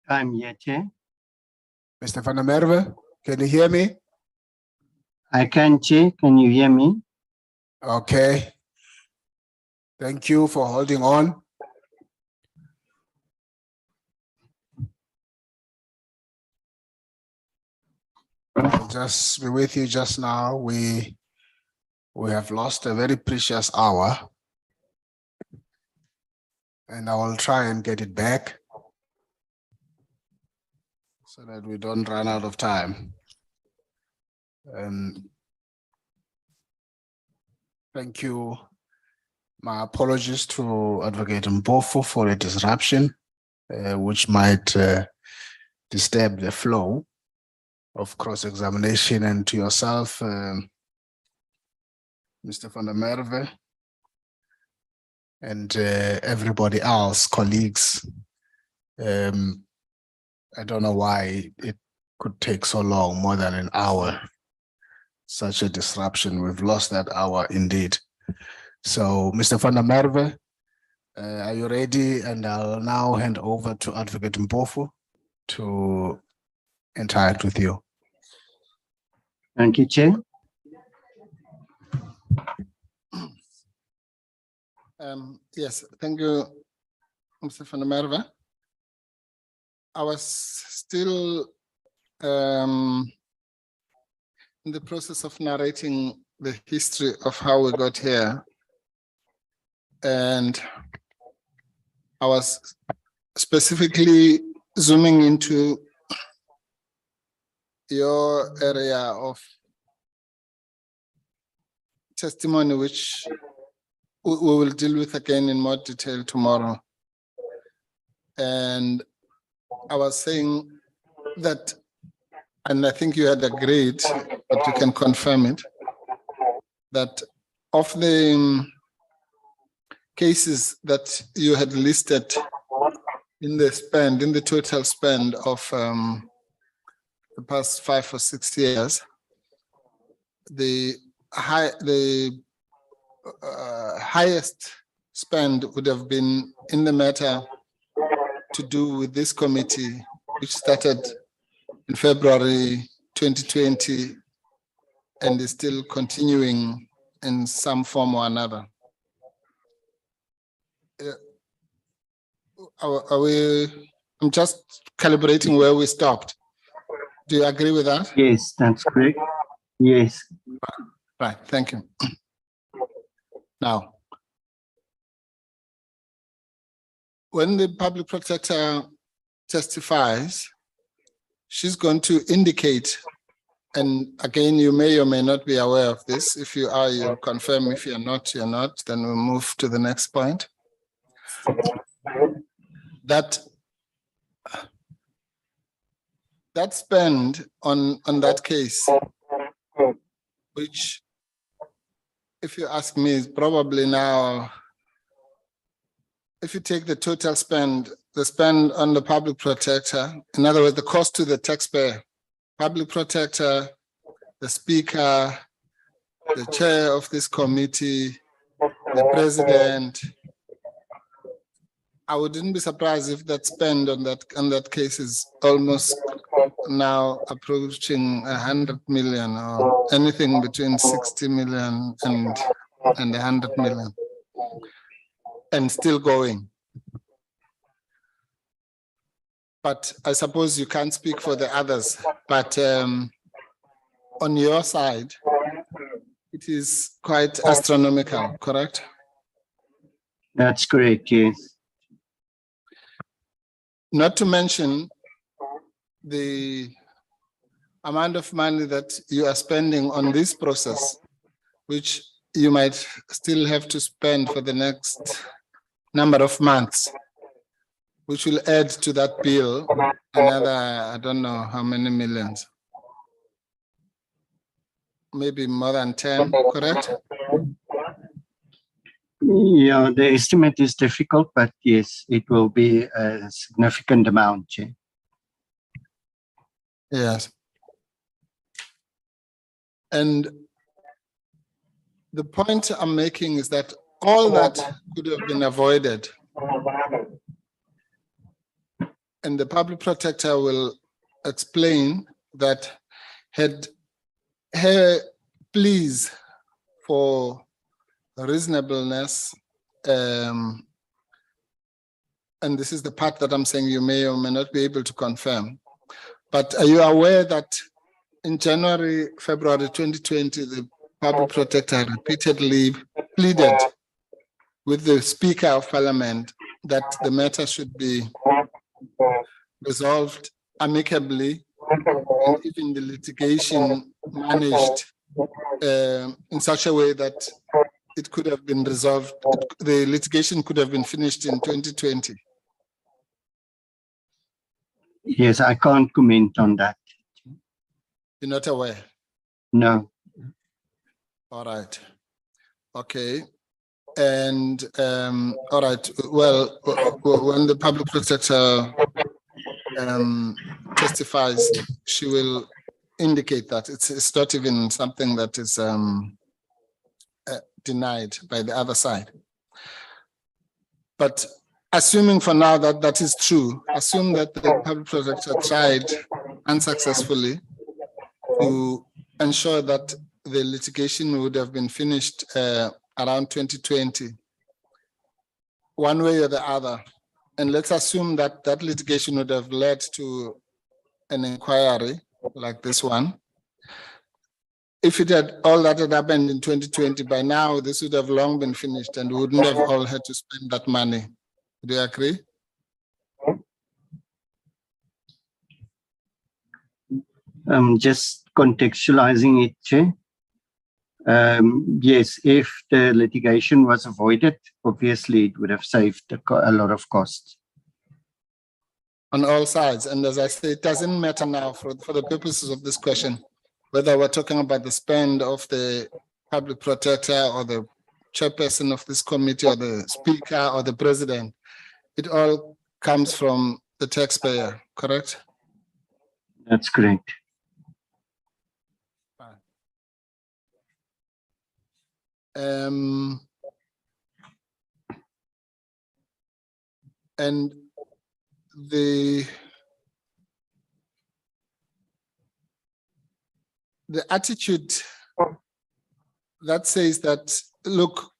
I'm here, Chair. Mr. Van der Merwe, can you hear me? I can, Chair. Can you hear me? Okay. Thank you for holding on. I'll just be with you just now. We have lost a very precious hour, and I will try and get it back so that we don't run out of time. Thank you. My apologies to Advocate Mpofu for a disruption, which might disturb the flow of cross-examination, and to yourself, Mr. Van der Merwe, and everybody else, colleagues. I don't know why it could take so long, more than an hour, such a disruption. We've lost that hour indeed. So, Mr. Van der Merwe, are you ready? And I'll now hand over to Advocate Mpofu to interact with you. Thank you, Chair. Yes, thank you, Mr. Van der Merwe. I was still in the process of narrating the history of how we got here. And I was specifically zooming into your area of testimony, which we will deal with again in more detail tomorrow. And I was saying that, and I think you had agreed, but you can confirm it, that of the cases that you had listed in the total spend of the past 5 or 6 years, the highest spend would have been in the matter to do with this committee, which started in February 2020 and is still continuing in some form or another. I'm just calibrating where we stopped. Do you agree with that? Yes, that's correct. Yes. Right, thank you. Now, when the public protector testifies, she's going to indicate, and again, you may or may not be aware of this. If you are, you'll confirm. If you're not, you're not. Then we'll move to the next point. That spend on that case, which, if you ask me, is probably now, if you take the total spend, the spend on the public protector, in other words, the cost to the taxpayer, public protector, the speaker, the chair of this committee, the president, I wouldn't be surprised if that spend on that case is almost now approaching 100 million, or anything between 60 million and 100 million, and still going. But I suppose you can't speak for the others, but on your side, it is quite astronomical, correct? That's correct, yes. Not to mention the amount of money that you are spending on this process, which you might still have to spend for the next number of months, which will add to that bill another, I don't know how many millions. Maybe more than 10, correct? Yeah, the estimate is difficult, but yes, it will be a significant amount, Chair. Yes. And the point I'm making is that all that could have been avoided and the public protector will explain that had her pleas for reasonableness, and this is the part that I'm saying you may or may not be able to confirm, but are you aware that in January, February 2020, the public protector repeatedly pleaded with the Speaker of Parliament that the matter should be resolved amicably, and even the litigation managed in such a way that it could have been resolved, the litigation could have been finished in 2020? Yes, I can't comment on that. You're not aware? No. All right. Okay. And all right. Well, when the public protector testifies, she will indicate that it's not even something that is denied by the other side. But assuming for now that that is true, assume that the public protector tried unsuccessfully to ensure that the litigation would have been finished around 2020, one way or the other. And let's assume that that litigation would have led to an inquiry like this one. If it had all that had happened in 2020, by now this would have long been finished and we wouldn't have all had to spend that money. Do you agree? Just contextualizing it, Chair. Yes, if the litigation was avoided, obviously it would have saved a lot of costs. On all sides. And as I say, it doesn't matter now for the purposes of this question, whether we're talking about the spend of the public protector or the chairperson of this committee or the speaker or the president. It all comes from the taxpayer, correct? That's correct. And the attitude that says that, look,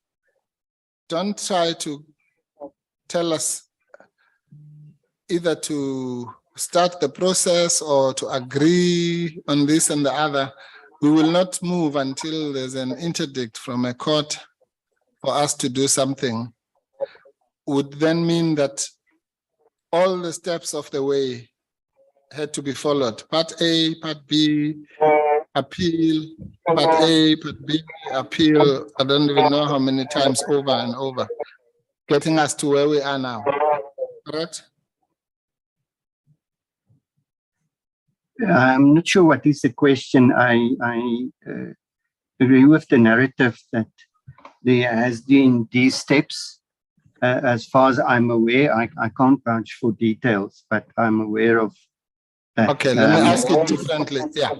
don't try to tell us either to start the process or to agree on this and the other. We will not move until there's an interdict from a court for us to do something, would then mean that all the steps of the way had to be followed. Part A, Part B, appeal, Part A, Part B, appeal. I don't even know how many times over and over, getting us to where we are now, correct? I'm not sure what is the question. I agree with the narrative that there has been these steps. As far as I'm aware, I can't vouch for details, but I'm aware of that. Okay, let me ask it differently. Yeah,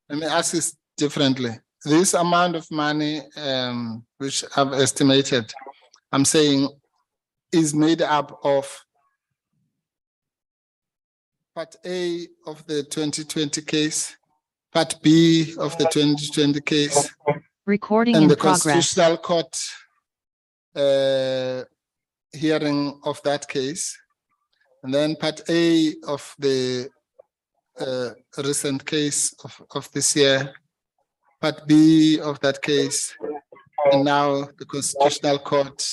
let me ask this differently. This amount of money, which I've estimated, I'm saying is made up of Part A of the 2020 case, Part B of the 2020 case, Recording and in the progress. Constitutional Court hearing of that case, and then Part A of the recent case of this year, Part B of that case, and now the Constitutional Court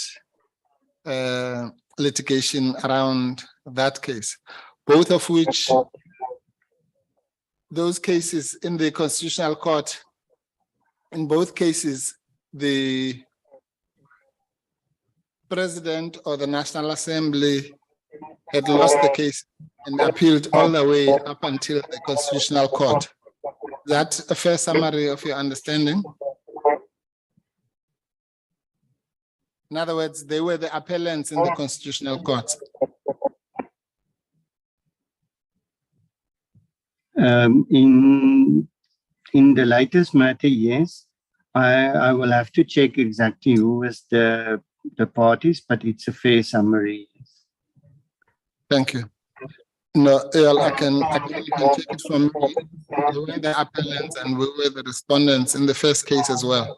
litigation around that case. Both of which, those cases in the Constitutional Court, in both cases, the President or the National Assembly had lost the case and appealed all the way up until the Constitutional Court. Is that a fair summary of your understanding? In other words, they were the appellants in the Constitutional Court. In the latest matter, yes. I will have to check exactly who was the parties, but it's a fair summary. Thank you. No, Eyal, I can take it from me. We were the appellants and we were the respondents in the first case as well.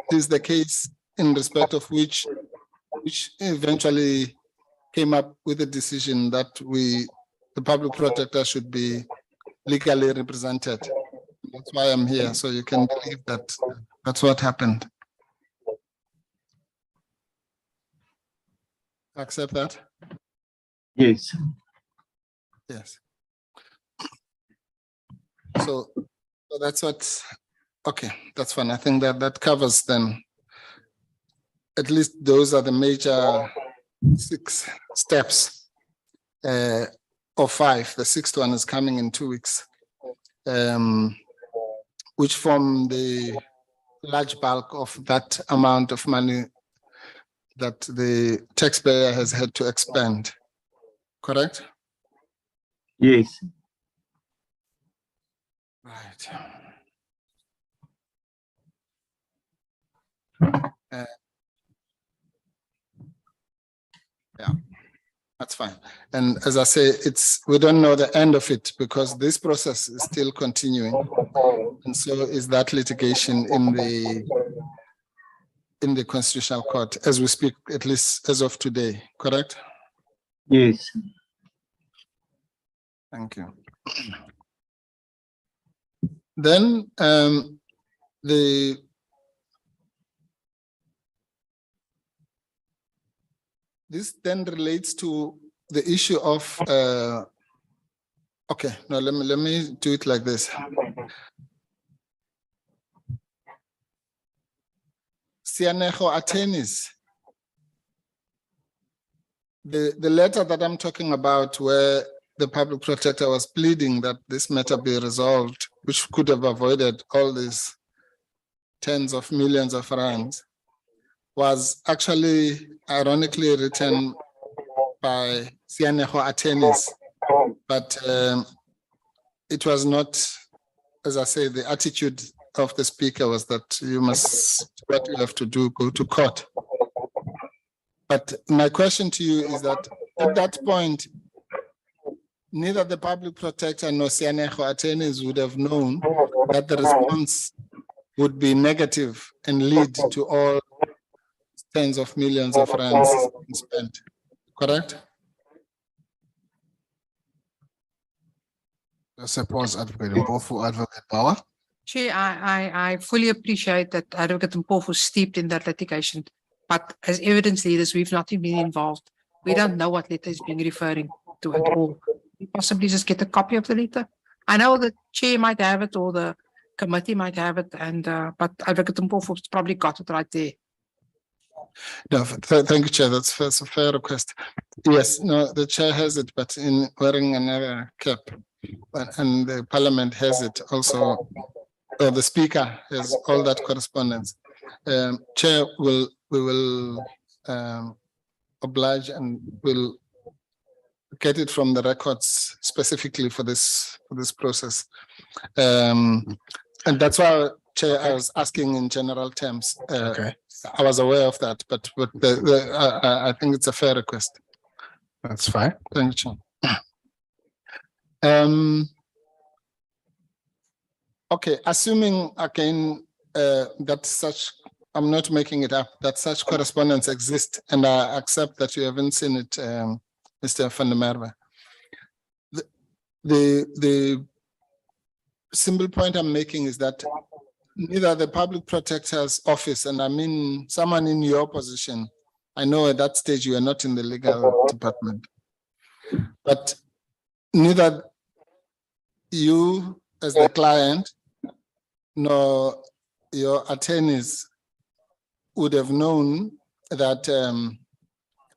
This is the case in respect of which eventually came up with a decision that the public protector should be legally represented. That's why I'm here, so you can believe that that's what happened. Accept that? Yes. Yes. So that's what, okay, that's fine. I think that covers then, at least those are the major 6 steps, or 5. The 6th one is coming in 2 weeks, which form the large bulk of that amount of money that the taxpayer has had to expend, correct? Yes. Right. Yeah, that's fine. And as I say, we don't know the end of it because this process is still continuing. And so is that litigation in the Constitutional Court as we speak, at least as of today, correct? Yes. Thank you. Then this then relates to the issue of okay, no, let me do it like this. Sianeho attorneys. The letter that I'm talking about where the public protector was pleading that this matter be resolved, which could have avoided all these tens of millions of rands, was actually ironically written by Sianeho attorneys, but it was not, as I say, the attitude of the speaker was that what you have to do, go to court. But my question to you is that at that point, neither the public protector nor Sianeho attorneys would have known that the response would be negative and lead to all tens of millions of rands spent, correct? I suppose Advocate Mpofu, Advocate Power. Chair, I fully appreciate that Advocate Mpofu was steeped in that litigation, but as evidence leaders, we've not been involved. We don't know what letter is being referring to at all. We possibly just get a copy of the letter. I know the chair might have it or the committee might have it, and but Advocate Mpofu's probably got it right there. No, thank you, Chair. That's a fair request. Yes, no, the chair has it, but in wearing another cap, and the Parliament has it also. Or the Speaker has all that correspondence. Chair we will oblige and will get it from the records specifically for this process, and that's why, Chair, I was asking in general terms. Okay. I was aware of that, but I think it's a fair request. That's fine. Thank you, Chair. Okay, assuming again that such, I'm not making it up, that such correspondence exists, and I accept that you haven't seen it, Mr. van der Merwe. The simple point I'm making is that neither the public protector's office, and I mean someone in your position, I know at that stage you are not in the legal department, but neither you as the client nor your attorneys would have known that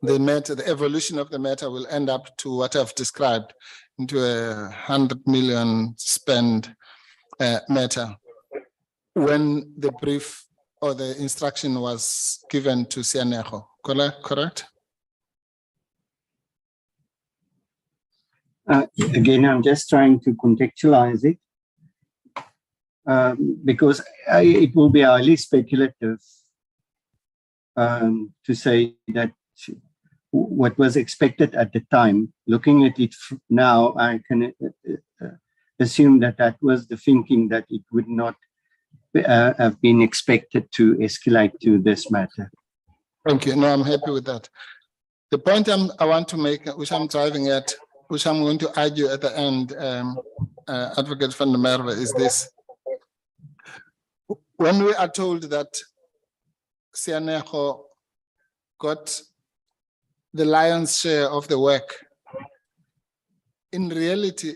the evolution of the matter will end up to what I've described, into 100 million spend matter, when the brief or the instruction was given to Sianeho, correct? Again, I'm just trying to contextualize it. Because it will be highly speculative to say that what was expected at the time. Looking at it now, I can assume that that was the thinking, that it would not have been expected to escalate to this matter. Thank you. No, I'm happy with that. The point I want to make, which I'm driving at, which I'm going to argue at the end, Advocate van der Merwe, is this. When we are told that Sianego got the lion's share of the work, in reality,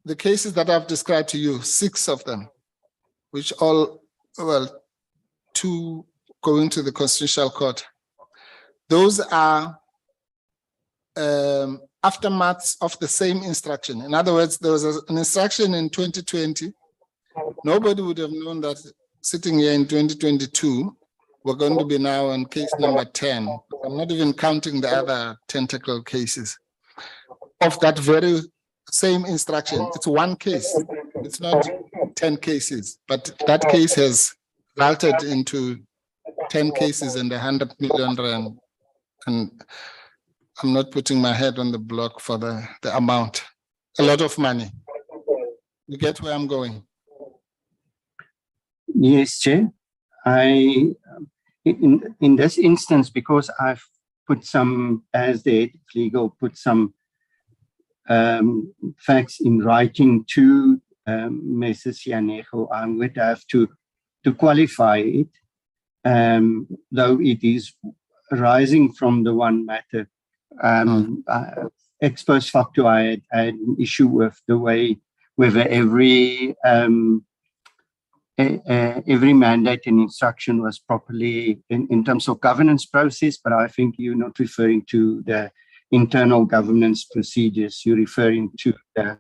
the cases that I've described to you, 6 of them, which all, well, 2 going to the Constitutional Court, those are aftermaths of the same instruction. In other words, there was an instruction in 2020. Nobody would have known that sitting here in 2022, we're going to be now on case number 10. I'm not even counting the other tentacle cases of that very same instruction. It's one case. It's not 10 cases, but that case has resulted into 10 cases and 100 million rand. And I'm not putting my head on the block for the amount. A lot of money. You get where I'm going? Yes, Chair. In this instance, because I've put some, as the head of legal, put some facts in writing to Mrs. Sianego, I would have to qualify it, though it is arising from the one matter. Ex post facto, I had an issue with the way whether every mandate and instruction was properly in terms of governance process, but I think you're not referring to the internal governance procedures. You're referring to the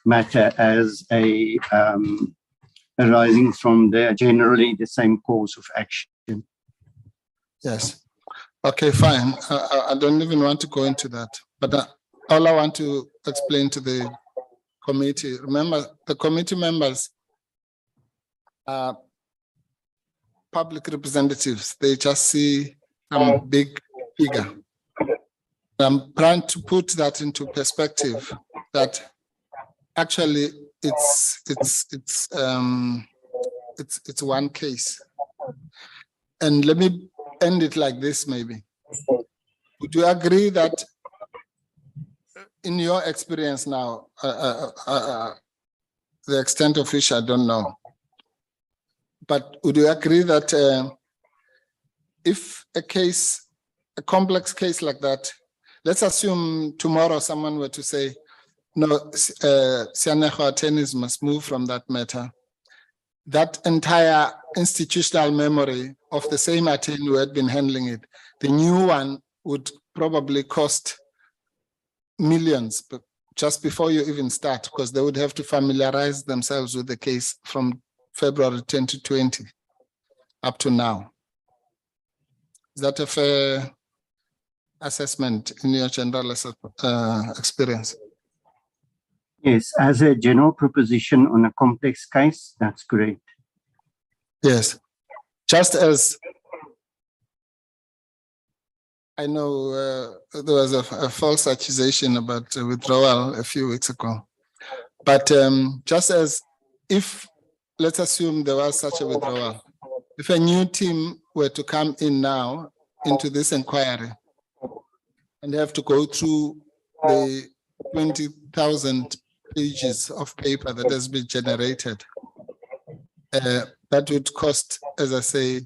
matter as a arising from generally the same course of action. Yes. Okay, fine. I don't even want to go into that, but all I want to explain to the committee, remember, the committee members are public representatives. They just see some big figure. I'm trying to put that into perspective, that actually it's one case. And let me end it like this, maybe. Would you agree that in your experience now, the extent of which I don't know, but would you agree that if a complex case like that, let's assume tomorrow someone were to say, no, Sianego attorneys must move from that matter, that entire institutional memory of the same attorney who had been handling it, the new one would probably cost millions, but just before you even start, because they would have to familiarize themselves with the case from February 2020 up to now. Is that a fair assessment in your general experience? Yes, as a general proposition on a complex case, that's correct. Yes, just as I know there was a false accusation about withdrawal a few weeks ago, but just as if, let's assume there was such a withdrawal, if a new team were to come in now into this inquiry and have to go through the 20,000 pages of paper that has been generated, that would cost, as I say,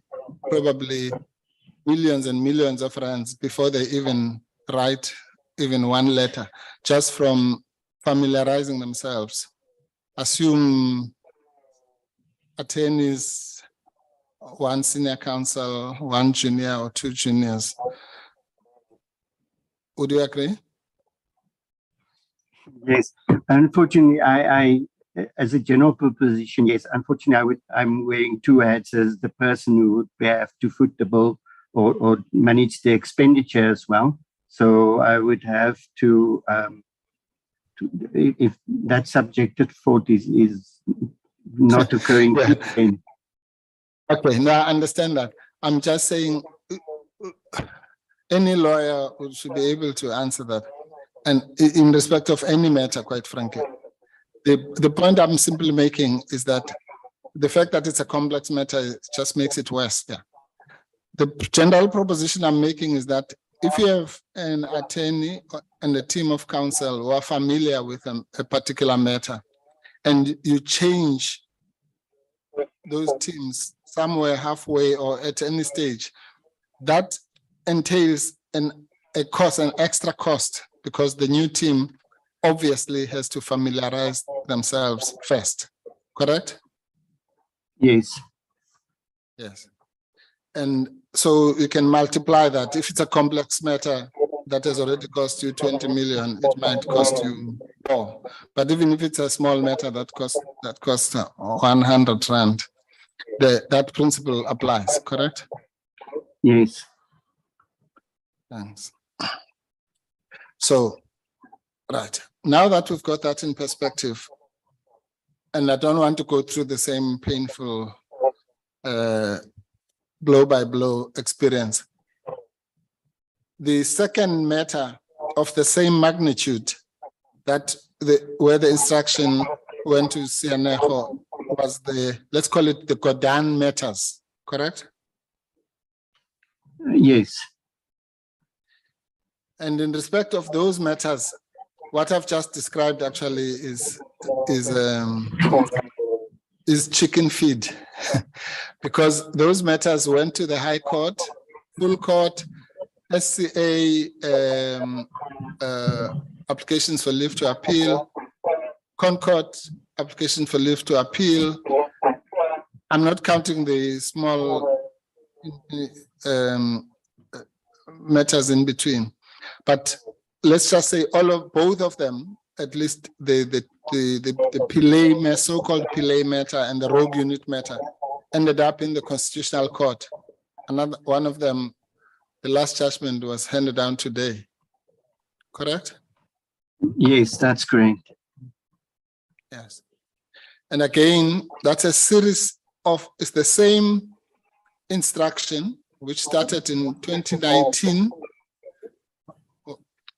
probably millions and millions of rands before they even write even one letter, just from familiarizing themselves. Assume attorneys, one senior counsel, one junior or 2 juniors. Would you agree? Yes, unfortunately, I as a general proposition, yes, unfortunately, I'm wearing 2 hats as the person who would have to foot the bill or manage the expenditure as well. So I would have to if that subjected thought is not occurring. Then. Okay, no, I understand that. I'm just saying, Any lawyer should be able to answer that. And in respect of any matter, quite frankly. The point I'm simply making is that the fact that it's a complex matter just makes it worse. Yeah. The general proposition I'm making is that if you have an attorney and a team of counsel who are familiar with a particular matter, and you change those teams somewhere halfway or at any stage, that entails an extra cost, because the new team obviously has to familiarize themselves first, correct? Yes. Yes. And so you can multiply that. If it's a complex matter that has already cost you 20 million, it might cost you more. But even if it's a small matter that costs 100 rand, that principle applies, correct? Yes. Thanks. So, right. Now that we've got that in perspective, and I don't want to go through the same painful blow-by-blow experience. The second matter of the same magnitude, where the instruction went to Sianeho, was let's call it the Godan matters, correct? Yes. And in respect of those matters, what I've just described actually is chicken feed, because those matters went to the High Court, Full Court, SCA applications for leave to appeal, Concord application for leave to appeal. I'm not counting the small matters in between, but let's just say both of them, at least the Pillay, so-called Pillay matter and the rogue unit matter, ended up in the Constitutional Court. Another one of them, the last judgment was handed down today, correct? Yes, that's correct. Yes. And again, that's a series of, it's the same instruction, which started in 2019.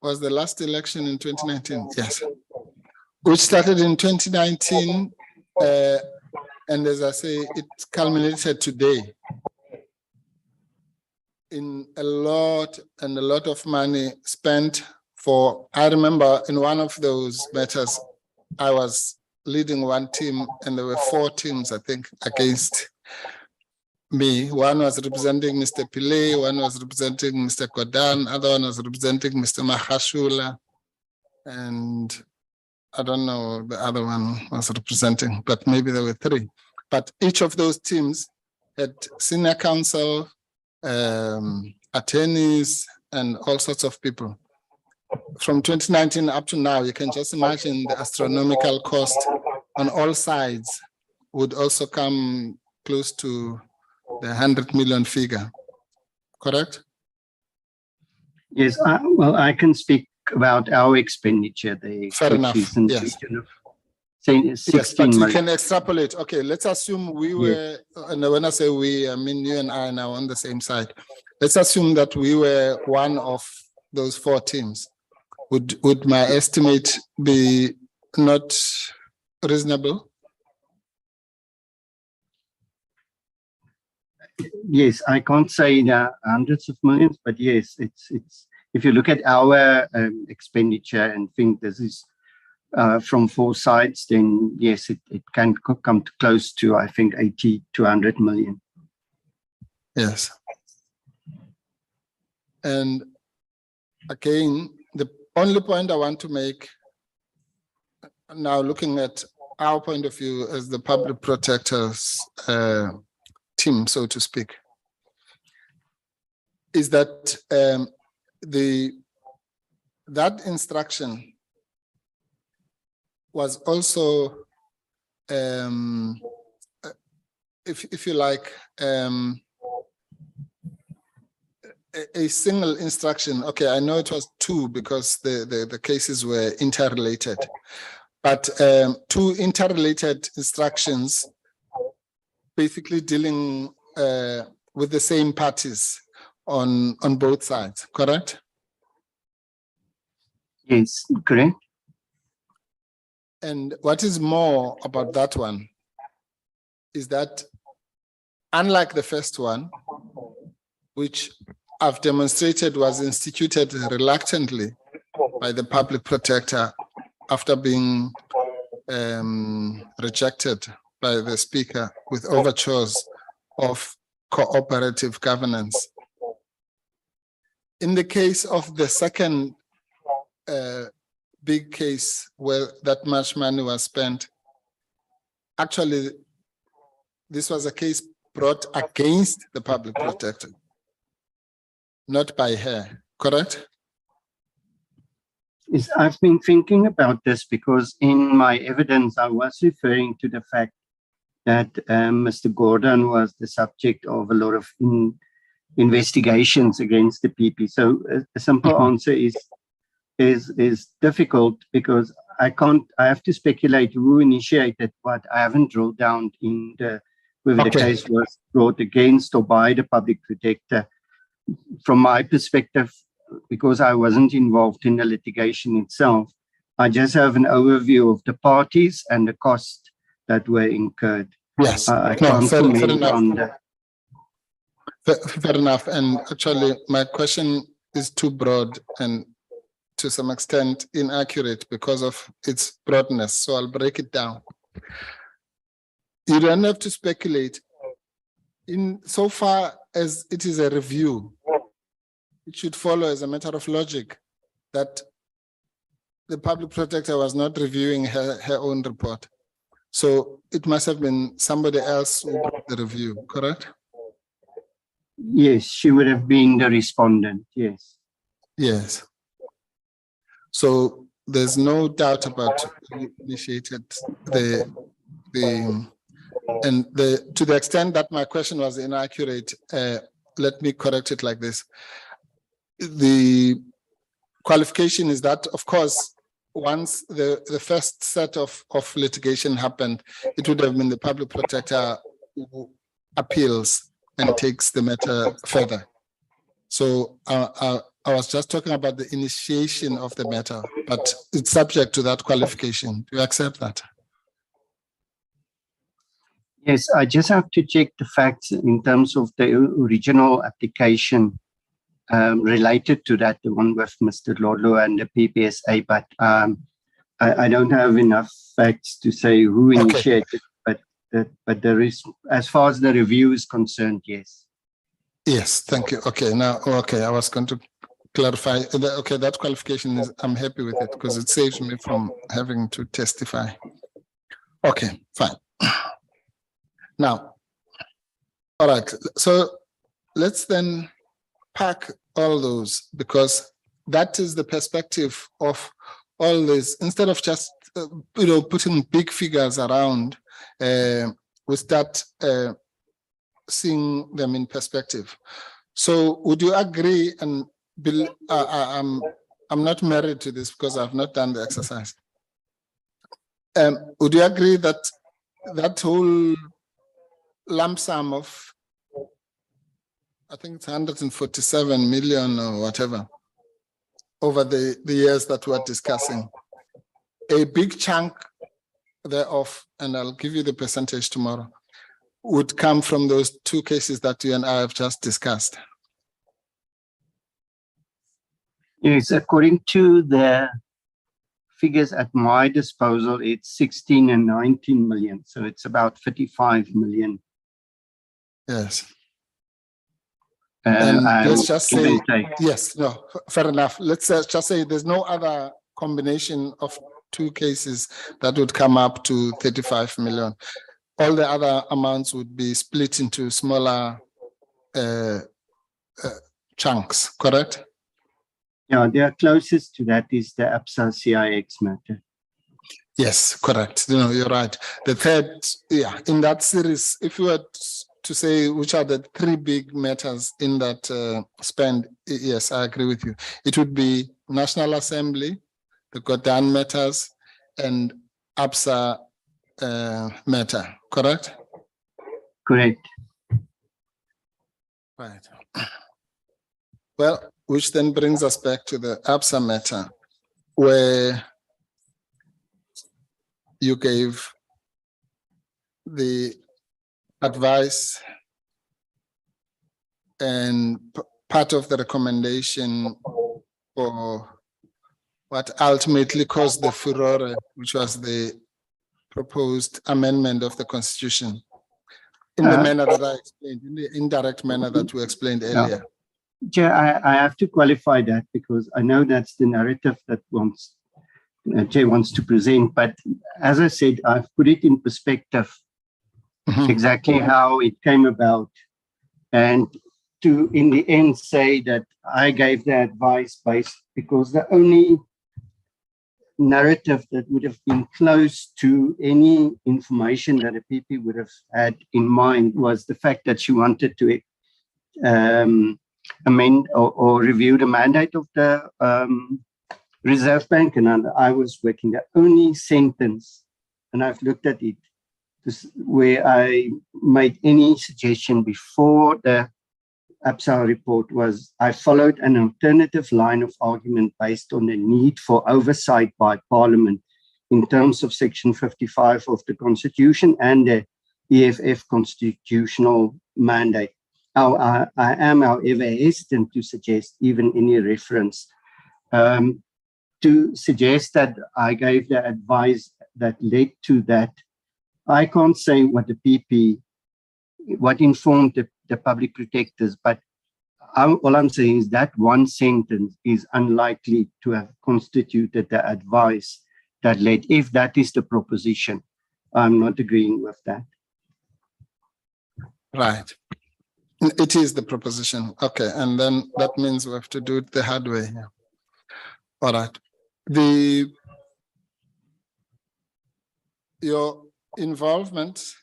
Was the last election in 2019? Yes. Which started in 2019, and as I say, it culminated today in a lot of money spent for, I remember in one of those matters, I was leading one team and there were 4 teams, I think, against me. One was representing Mr. Pillay, one was representing Mr. Godan, other one was representing Mr. Mahashula, and I don't know the other one was representing, but maybe there were 3. But each of those teams had senior counsel, attorneys, and all sorts of people. From 2019 up to now, you can just imagine the astronomical cost on all sides would also come close to the 100 million figure, correct? Yes, well, I can speak about our expenditure there. Fair enough, yes. Yes, but you can extrapolate. Okay, let's assume we were, and when I say we, I mean you and I now on the same side. Let's assume that we were one of those 4 teams. Would my estimate be not reasonable? Yes, I can't say the hundreds of millions, but yes, it's if you look at our expenditure and think this is from 4 sides, then yes, it can come close to, I think, 80 to 100 million. Yes. And again, the only point I want to make now, looking at our point of view as the public protector's team, so to speak, is that that instruction was also, if you like, a single instruction. Okay, I know it was 2 because the cases were interrelated, but 2 interrelated instructions basically dealing with the same parties on both sides, correct? Yes, correct. And what is more about that one is that, unlike the first one, which I've demonstrated was instituted reluctantly by the public protector after being rejected by the speaker with overtures of cooperative governance. In the case of the second big case where that much money was spent, actually, this was a case brought against the public protector, not by her, correct? Yes, I've been thinking about this because in my evidence, I was referring to the fact that Mr. Gordon was the subject of a lot of investigations against the PP. So a simple answer is difficult because I have to speculate who initiated what. I haven't drilled down in whether the case was brought against or by the public protector. From my perspective, because I wasn't involved in the litigation itself, I just have an overview of the parties and the cost that were incurred. Yes, I can't comment on that. Fair enough. And actually, my question is too broad and to some extent inaccurate because of its broadness. So I'll break it down. You don't have to speculate. In so far as it is a review, it should follow as a matter of logic that the public protector was not reviewing her own report. So it must have been somebody else who did the review, correct? Yes, she would have been the respondent, yes. Yes. So there's no doubt about who initiated to the extent that my question was inaccurate, let me correct it like this. The qualification is that, of course, once the first set of litigation happened, it would have been the public protector who appeals and takes the matter further. So I was just talking about the initiation of the matter, but it's subject to that qualification. Do you accept that? Yes, I just have to check the facts in terms of the original application related to that, the one with Mr. Lodlo and the PPSA, but I don't have enough facts to say who initiated, but there is, as far as the review is concerned, yes. Yes, thank you. Okay, now, okay, I was going to clarify. Okay, that qualification is, I'm happy with it because it saves me from having to testify. Okay, fine. Now, all right, so let's then pack all those because that is the perspective of all this. Instead of just putting big figures around, we start seeing them in perspective. So would you agree, and I'm not married to this because I've not done the exercise. Would you agree that that whole lump sum of, I think it's 147 million or whatever, over the years that we're discussing, a big chunk thereof, and I'll give you the percentage tomorrow, would come from those two cases that you and I have just discussed? Yes, according to the figures at my disposal, it's 16 and 19 million. So it's about 35 million. Yes. And let's just say, yes, no, fair enough. Let's just say there's no other combination of two cases that would come up to 35 million. All the other amounts would be split into smaller chunks, correct? Yeah, the closest to that is the ABSA CIX matter. Yes, correct. You're right. The third, yeah, in that series, if you were to say which are the three big matters in that spend, yes, I agree with you. It would be National Assembly, the Godan matters, and ABSA matter, correct? Correct. Right. Well, which then brings us back to the ABSA matter, where you gave the advice and part of the recommendation for what ultimately caused the furore, which was the proposed amendment of the Constitution, in the manner that I explained, in the indirect manner that we explained earlier. Chair, I have to qualify that because I know that's the narrative that Chair wants to present, but as I said, I've put it in perspective exactly how it came about, and to in the end say that I gave the advice based because the only narrative that would have been close to any information that a PP would have had in mind was the fact that she wanted to amend or review the mandate of the Reserve Bank, and I was working the only sentence, and I've looked at it, where I made any suggestion before the ABSA report was I followed an alternative line of argument based on the need for oversight by Parliament in terms of Section 55 of the Constitution and the EFF constitutional mandate. I am, however, hesitant to suggest even any reference to suggest that I gave the advice that led to that. I can't say what the PP, what informed the public protectors, but all I'm saying is that one sentence is unlikely to have constituted the advice that led, if that is the proposition. I'm not agreeing with that. Right. It is the proposition. Okay. And then that means we have to do it the hard way. Yeah. All right. Your involvement,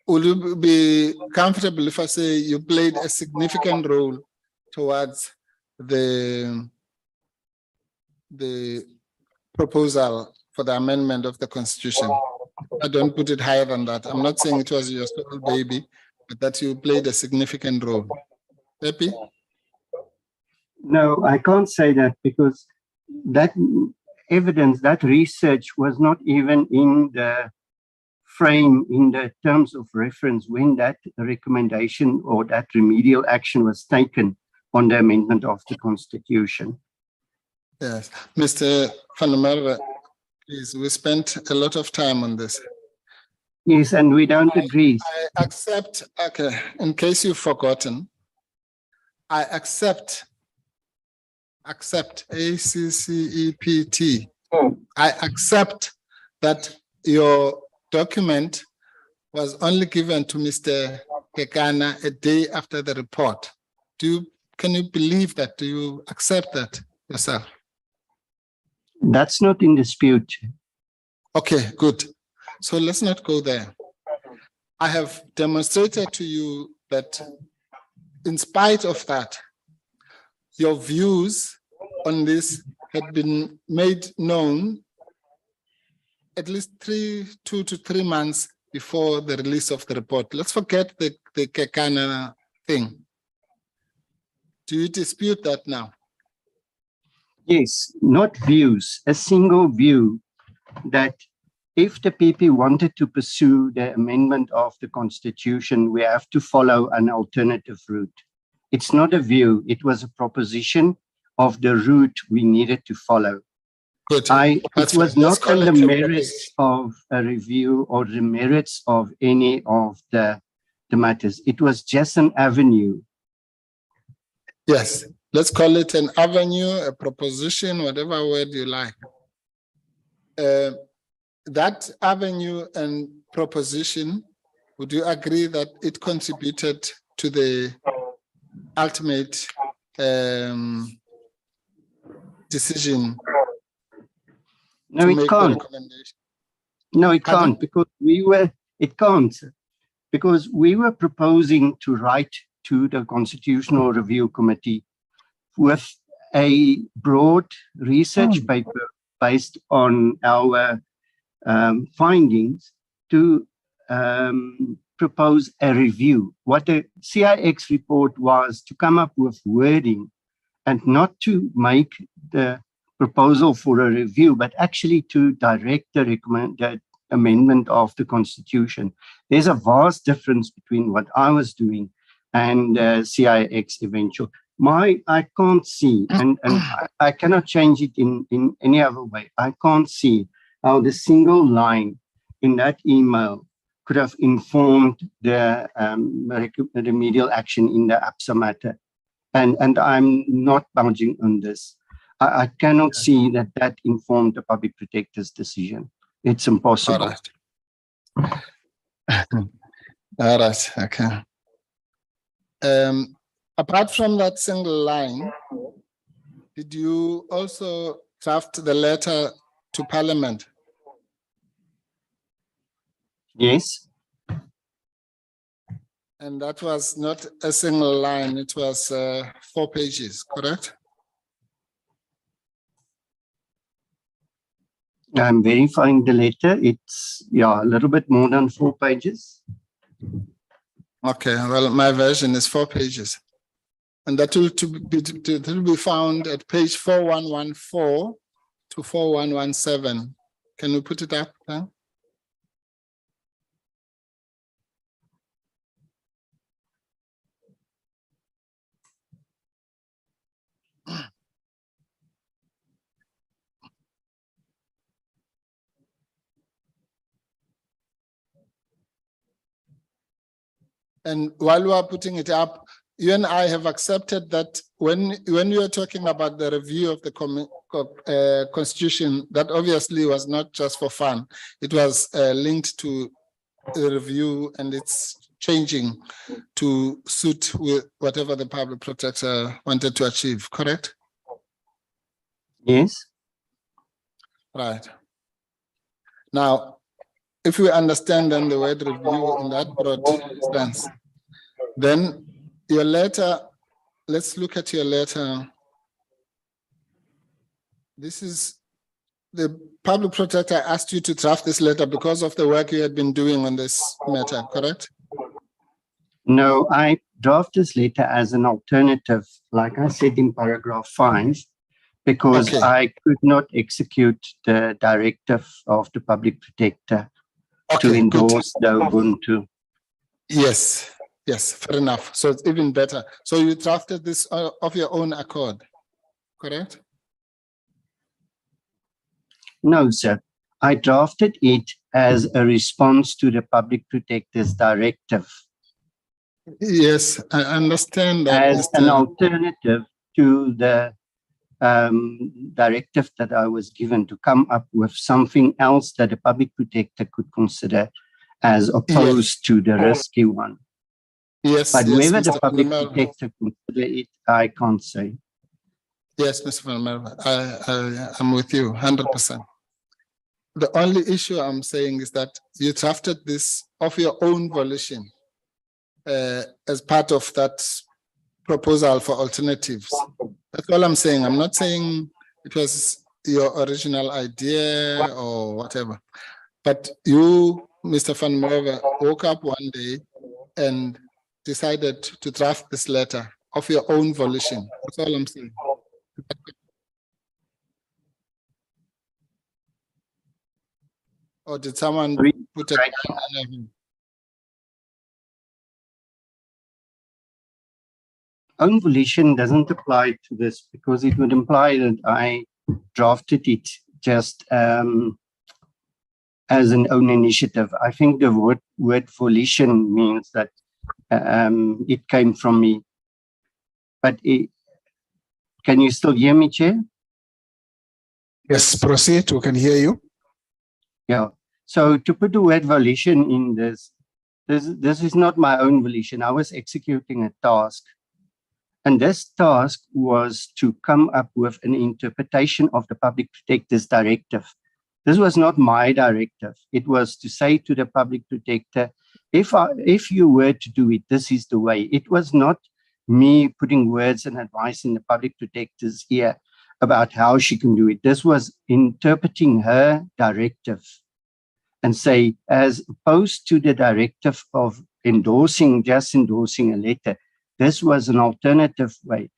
will you be comfortable if I say you played a significant role towards the proposal for the amendment of the Constitution? I don't put it higher than that. I'm not saying it was your sole baby, but that you played a significant role. Happy? No, I can't say that because that evidence, that research was not even in the frame, in the terms of reference when that recommendation or that remedial action was taken on the amendment of the Constitution. Yes. Mr. Van der Merwe, please, we spent a lot of time on this. Yes, and we don't agree. I accept, okay, in case you've forgotten, I accept, ACCEPT. I accept that your document was only given to Mr. Kekana a day after the report. Can you believe that? Do you accept that yourself? That's not in dispute. Okay, good. So let's not go there. I have demonstrated to you that in spite of that, your views on this had been made known at least 2 to 3 months before the release of the report. Let's forget the Kekana thing. Do you dispute that now? Yes, not views, a single view that if the PP wanted to pursue the amendment of the Constitution, we have to follow an alternative route. It's not a view, it was a proposition of the route we needed to follow. Good. It was not on the merits of a review or the merits of any of the matters. It was just an avenue. Yes, let's call it an avenue, a proposition, whatever word you like. That avenue and proposition, would you agree that it contributed to the ultimate decision? No, it can't. No, it can't, because we were proposing to write to the Constitutional Review Committee with a broad research paper based on our findings to propose a review. What the CIX report was to come up with wording and not to make the proposal for a review, but actually to direct the amendment of the Constitution. There's a vast difference between what I was doing and CIX eventual. I can't see, and I cannot change it in any other way. I can't see how the single line in that email could have informed the remedial action in the APSA matter. And I'm not budging on this. I cannot see that informed the public protector's decision. It's impossible. All right. All right, okay. Apart from that single line, did you also draft the letter to Parliament? Yes. And that was not a single line, it was 4 pages, correct? I'm verifying the letter. It's a little bit more than 4 pages. Okay, well, my version is 4 pages. And that will be found at page 4114 to 4117. Can we put it up now? And while we are putting it up, you and I have accepted that when you are talking about the review of the Constitution, that obviously was not just for fun. It was linked to the review, and it's changing to suit with whatever the public protector wanted to achieve, correct? Yes. Right. Now, if we understand then the word review in that broad sense, then your letter, let's look at your letter. This is the public protector asked you to draft this letter because of the work you had been doing on this matter, correct? No, I draft this letter as an alternative, like I said in paragraph 5, because I could not execute the directive of the public protector to endorse the Ubuntu. Yes, yes, fair enough. So it's even better. So you drafted this of your own accord, correct? No, sir. I drafted it as a response to the public protector's directive. Yes, I understand that. As an alternative to the directive that I was given to come up with something else that the public protector could consider as opposed to the risky one. Yes. But whether the Mr. public Merwe. protector consider it, I can't say. Yes, Mr. Merwe, I'm with you 100%. The only issue I'm saying is that you drafted this of your own volition as part of that proposal for alternatives. That's all I'm saying. I'm not saying it was your original idea or whatever. But you, Mr. Van Merwe, woke up one day and decided to draft this letter of your own volition. That's all I'm saying. Or did someone put it? Own volition doesn't apply to this because it would imply that I drafted it just as an own initiative. I think the word volition means that it came from me. But can you still hear me, Chair? Yes, proceed. We can hear you. Yeah. So to put the word volition in this is not my own volition. I was executing a task. And this task was to come up with an interpretation of the public protector's directive. This was not my directive. It was to say to the public protector, if you were to do it, this is the way. It was not me putting words and advice in the public protector's ear about how she can do it. This was interpreting her directive and say, as opposed to the directive of just endorsing a letter. This was an alternative way.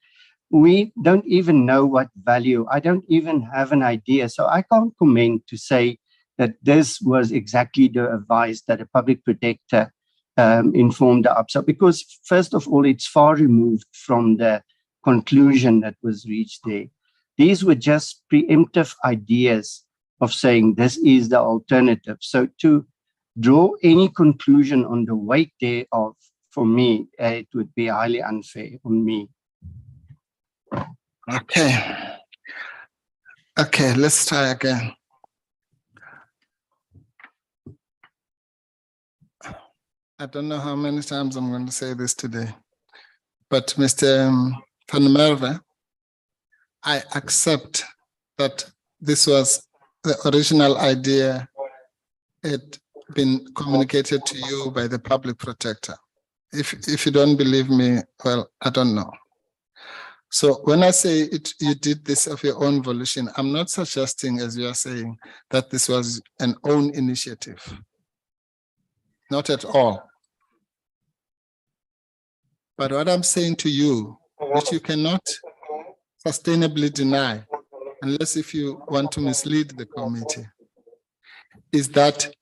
We don't even know what value. I don't even have an idea. So I can't comment to say that this was exactly the advice that a public protector informed the UPSA, because first of all, it's far removed from the conclusion that was reached there. These were just preemptive ideas of saying this is the alternative. So to draw any conclusion on the weight thereof, for me, it would be highly unfair on me. Okay. Okay, let's try again. I don't know how many times I'm going to say this today, but Mr. Van Merwe, I accept that this was the original idea. It been communicated to you by the public protector. If you don't believe me, well, I don't know. So when I say you did this of your own volition, I'm not suggesting, as you are saying, that this was an own initiative. Not at all. But what I'm saying to you, which you cannot sustainably deny, unless if you want to mislead the committee, is that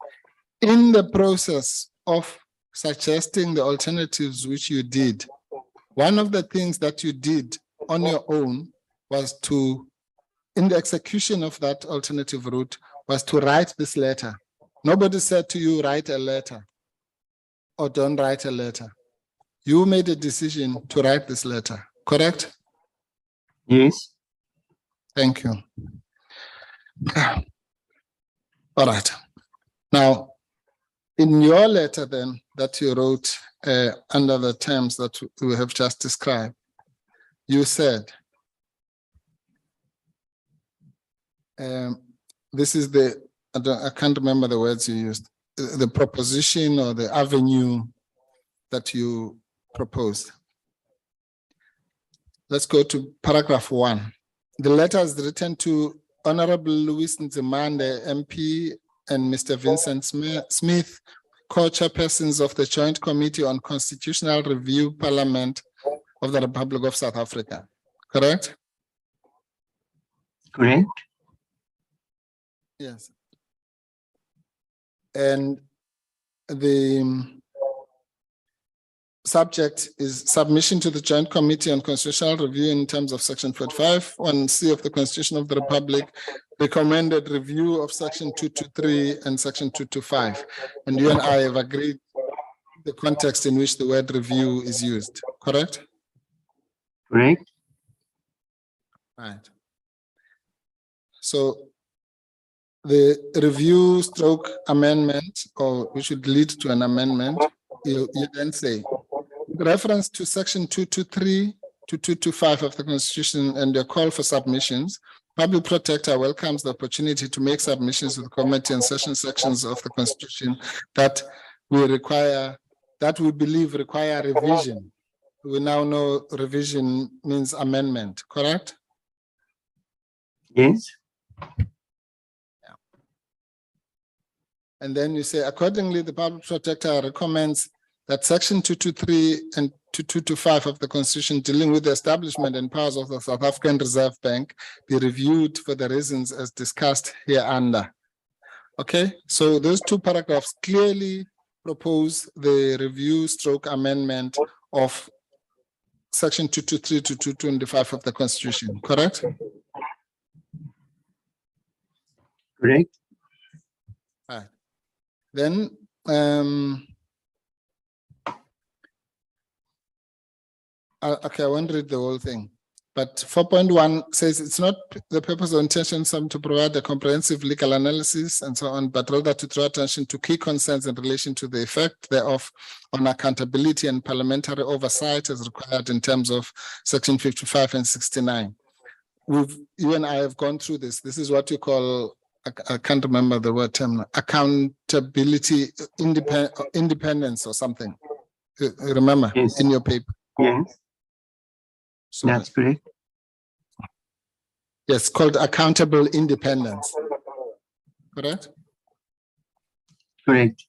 in the process of suggesting the alternatives which you did, one of the things that you did on your own was to, in the execution of that alternative route, was to write this letter. Nobody said to you, write a letter or don't write a letter. You made a decision to write this letter, correct? Yes. Thank you. All right. Now, in your letter then that you wrote under the terms that we have just described, you said, this is the, I can't remember the words you used, the proposition or the avenue that you proposed. Let's go to paragraph 1. The letter is written to Honorable Louis Nzimande, MP, and Mr. Vincent Smith, co-chairpersons of the Joint Committee on Constitutional Review, Parliament of the Republic of South Africa. Correct? Correct. Yes. And the subject is submission to the Joint Committee on Constitutional Review in terms of Section 45 1C of the Constitution of the Republic, recommended review of Section 223 and Section 225. And you and I have agreed the context in which the word review is used, correct? Correct. Right. So the review stroke amendment, or which would lead to an amendment, you then say, with reference to Section 223 to 225 of the Constitution and your call for submissions, Public Protector welcomes the opportunity to make submissions to the committee and session sections of the Constitution that we require, that we believe require revision. We now know revision means amendment, correct? Yes. Yeah. And then you say, accordingly, the Public Protector recommends that Section 223 and 225 of the Constitution dealing with the establishment and powers of the South African Reserve Bank be reviewed for the reasons as discussed hereunder. Okay, so those two paragraphs clearly propose the review stroke amendment of Section 223 to 225 of the Constitution, correct? Correct. Right. Then, okay, I won't read the whole thing, but 4.1 says it's not the purpose or intention to provide a comprehensive legal analysis and so on, but rather to draw attention to key concerns in relation to the effect thereof on accountability and parliamentary oversight as required in terms of Section 55 and 69. You and I have gone through this. This is what you call, I can't remember the word term, accountability, independence or something. You remember? Yes. In your paper? Yes. So, That's correct. yes, called accountable independence. Correct? Correct.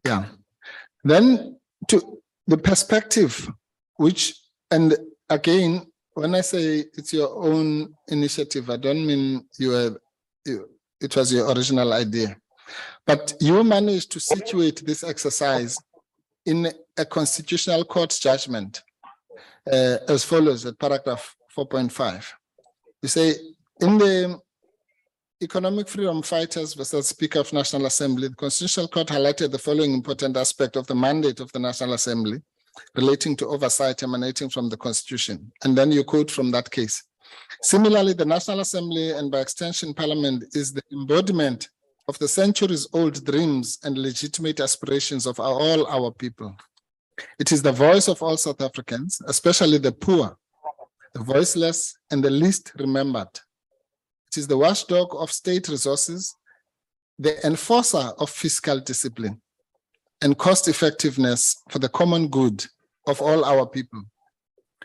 Yeah. Then to the perspective, which, and again, when I say it's your own initiative, I don't mean it was your original idea, but you managed to situate this exercise in a constitutional court judgment as follows at paragraph 4.5. You say, in the Economic Freedom Fighters versus Speaker of National Assembly, the Constitutional Court highlighted the following important aspect of the mandate of the National Assembly relating to oversight emanating from the Constitution. And then you quote from that case. Similarly, the National Assembly, and by extension Parliament, is the embodiment of the centuries-old dreams and legitimate aspirations of all our people. It is the voice of all South Africans, especially the poor, the voiceless, and the least remembered. It is the watchdog of state resources, the enforcer of fiscal discipline and cost effectiveness for the common good of all our people.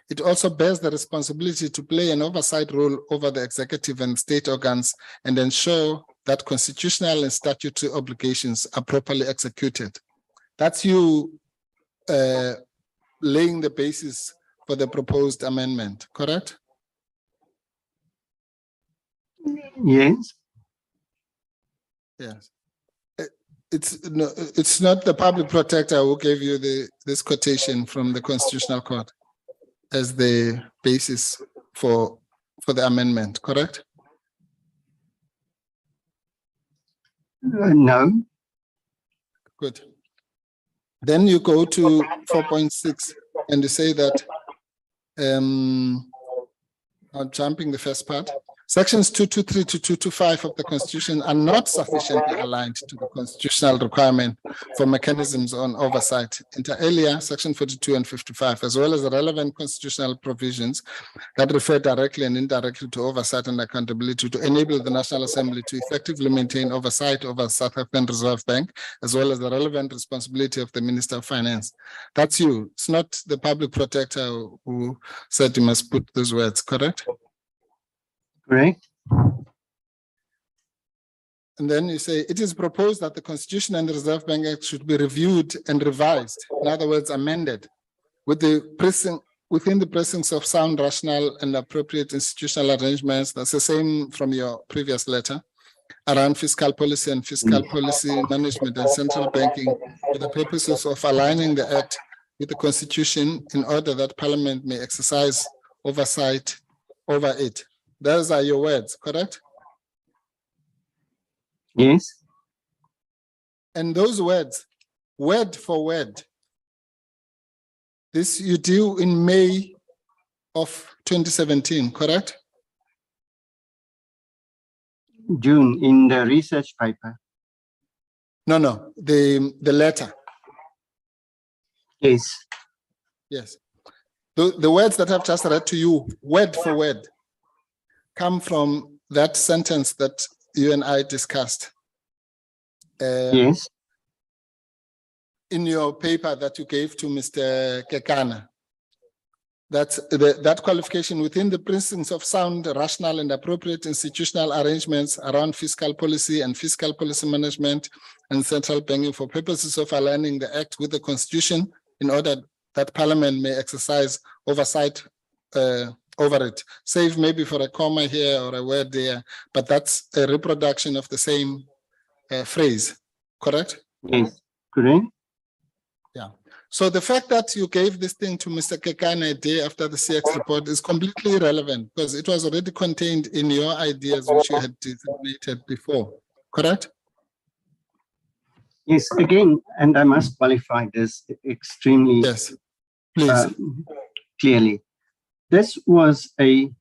It also bears the responsibility to play an oversight role over the executive and state organs and ensure that constitutional and statutory obligations are properly executed. That's you laying the basis for the proposed amendment, correct? Yes. Yes. It's not the public protector who gave you this quotation from the Constitutional Court as the basis for the amendment, correct? No. Good. Then you go to 4.6 and you say that, I'm jumping the first part. Sections 223 to 225 of the Constitution are not sufficiently aligned to the constitutional requirement for mechanisms on oversight. Inter alia, Section 42 and 55, as well as the relevant constitutional provisions that refer directly and indirectly to oversight and accountability to enable the National Assembly to effectively maintain oversight over South African Reserve Bank, as well as the relevant responsibility of the Minister of Finance. That's you. It's not the public protector who said you must put those words, correct? Correct. And then you say, it is proposed that the Constitution and the Reserve Bank Act should be reviewed and revised, in other words, amended, within the presence of sound, rational, and appropriate institutional arrangements. That's the same from your previous letter, around fiscal policy and fiscal policy management and central banking, for the purposes of aligning the Act with the Constitution in order that Parliament may exercise oversight over it. Those are your words, correct? Yes. And those words, word for word, this you do in May of 2017, correct? June, in the research paper. No, the letter. Yes. Yes. The words that I've just read to you, word for word, come from that sentence that you and I discussed. Yes. In your paper that you gave to Mr. Kekana. That qualification within the principles of sound, rational, and appropriate institutional arrangements around fiscal policy and fiscal policy management and central banking for purposes of aligning the Act with the Constitution in order that Parliament may exercise oversight over it, save maybe for a comma here or a word there, but that's a reproduction of the same phrase, correct? Yes, correct. Yeah. So the fact that you gave this thing to Mr. Kekana a day after the CX report is completely irrelevant because it was already contained in your ideas which you had designated before, correct? Yes, again, and I must qualify this extremely Yes, please. Clearly. This was a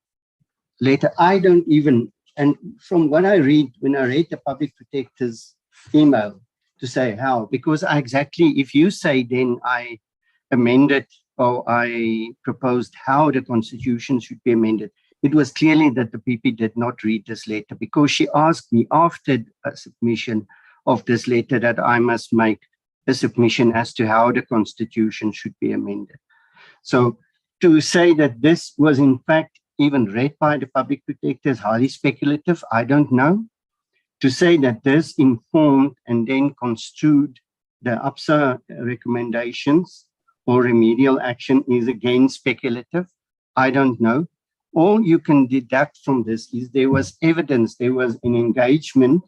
letter I don't even, and from what I read, when I read the public protector's email to say how, because if you say then I amended or I proposed how the Constitution should be amended, it was clearly that the PP did not read this letter because she asked me after a submission of this letter that I must make a submission as to how the Constitution should be amended. So to say that this was in fact even read by the public protector is highly speculative. I don't know. To say that this informed and then construed the APSA recommendations or remedial action is again speculative. I don't know. All you can deduct from this is there was evidence, there was an engagement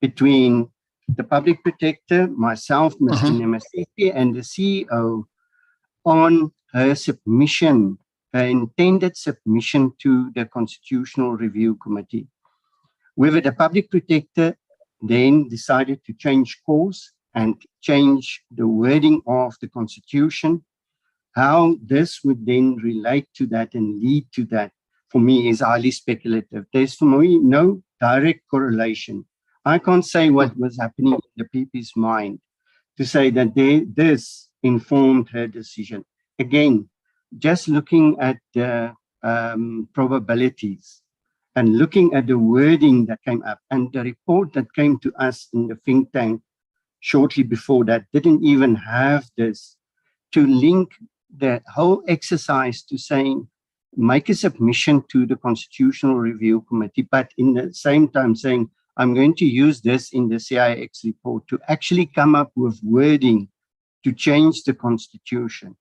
between the public protector, myself, Mr. Nemasisi, and the CEO on her submission, her intended submission to the Constitutional Review Committee. Whether the public protector then decided to change course and change the wording of the Constitution, how this would then relate to that and lead to that, for me, is highly speculative. There's, for me, no direct correlation. I can't say what was happening in the PP's mind to say that this informed her decision. Again, just looking at the probabilities and looking at the wording that came up, and the report that came to us in the think tank shortly before that didn't even have this, to link the whole exercise to saying, make a submission to the Constitutional Review Committee, but in the same time saying, I'm going to use this in the CIX report to actually come up with wording to change the Constitution.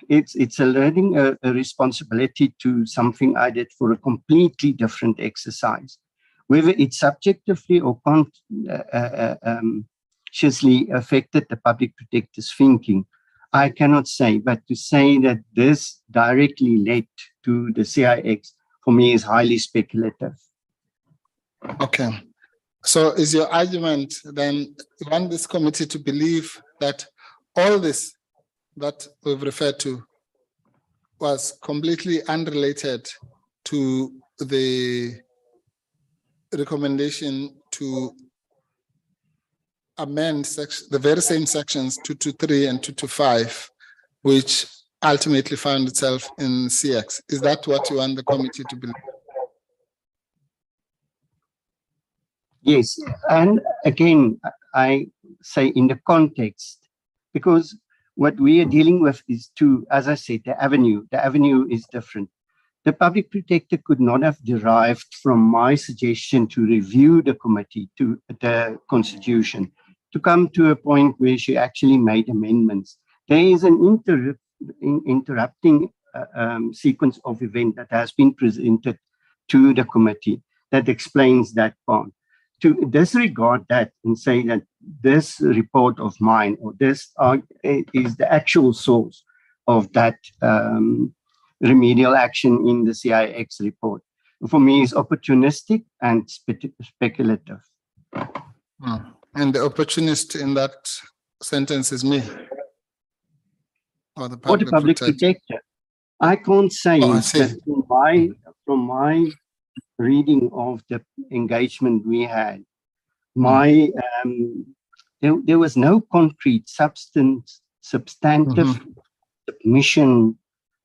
It's a learning a responsibility to something I did for a completely different exercise. Whether it subjectively or consciously affected the public protector's thinking, I cannot say, but to say that this directly led to the CIX, for me, is highly speculative. Okay. So is your argument then, you want this committee to believe that all this that we've referred to was completely unrelated to the recommendation to amend the very same sections 223 and 225, which ultimately found itself in CX? Is that what you want the committee to believe? Yes, and again, I say in the context, because what we are dealing with is as I said, the avenue is different. The public protector could not have derived from my suggestion to review the committee to the Constitution to come to a point where she actually made amendments. There is an interrupting sequence of events that has been presented to the committee that explains that part. To disregard that and say that this report of mine or this is the actual source of that remedial action in the CIX report, for me, is opportunistic and speculative. And the opportunist in that sentence is me, or the public protector. I can't say that from my reading of the engagement we had, there was no concrete substantive submission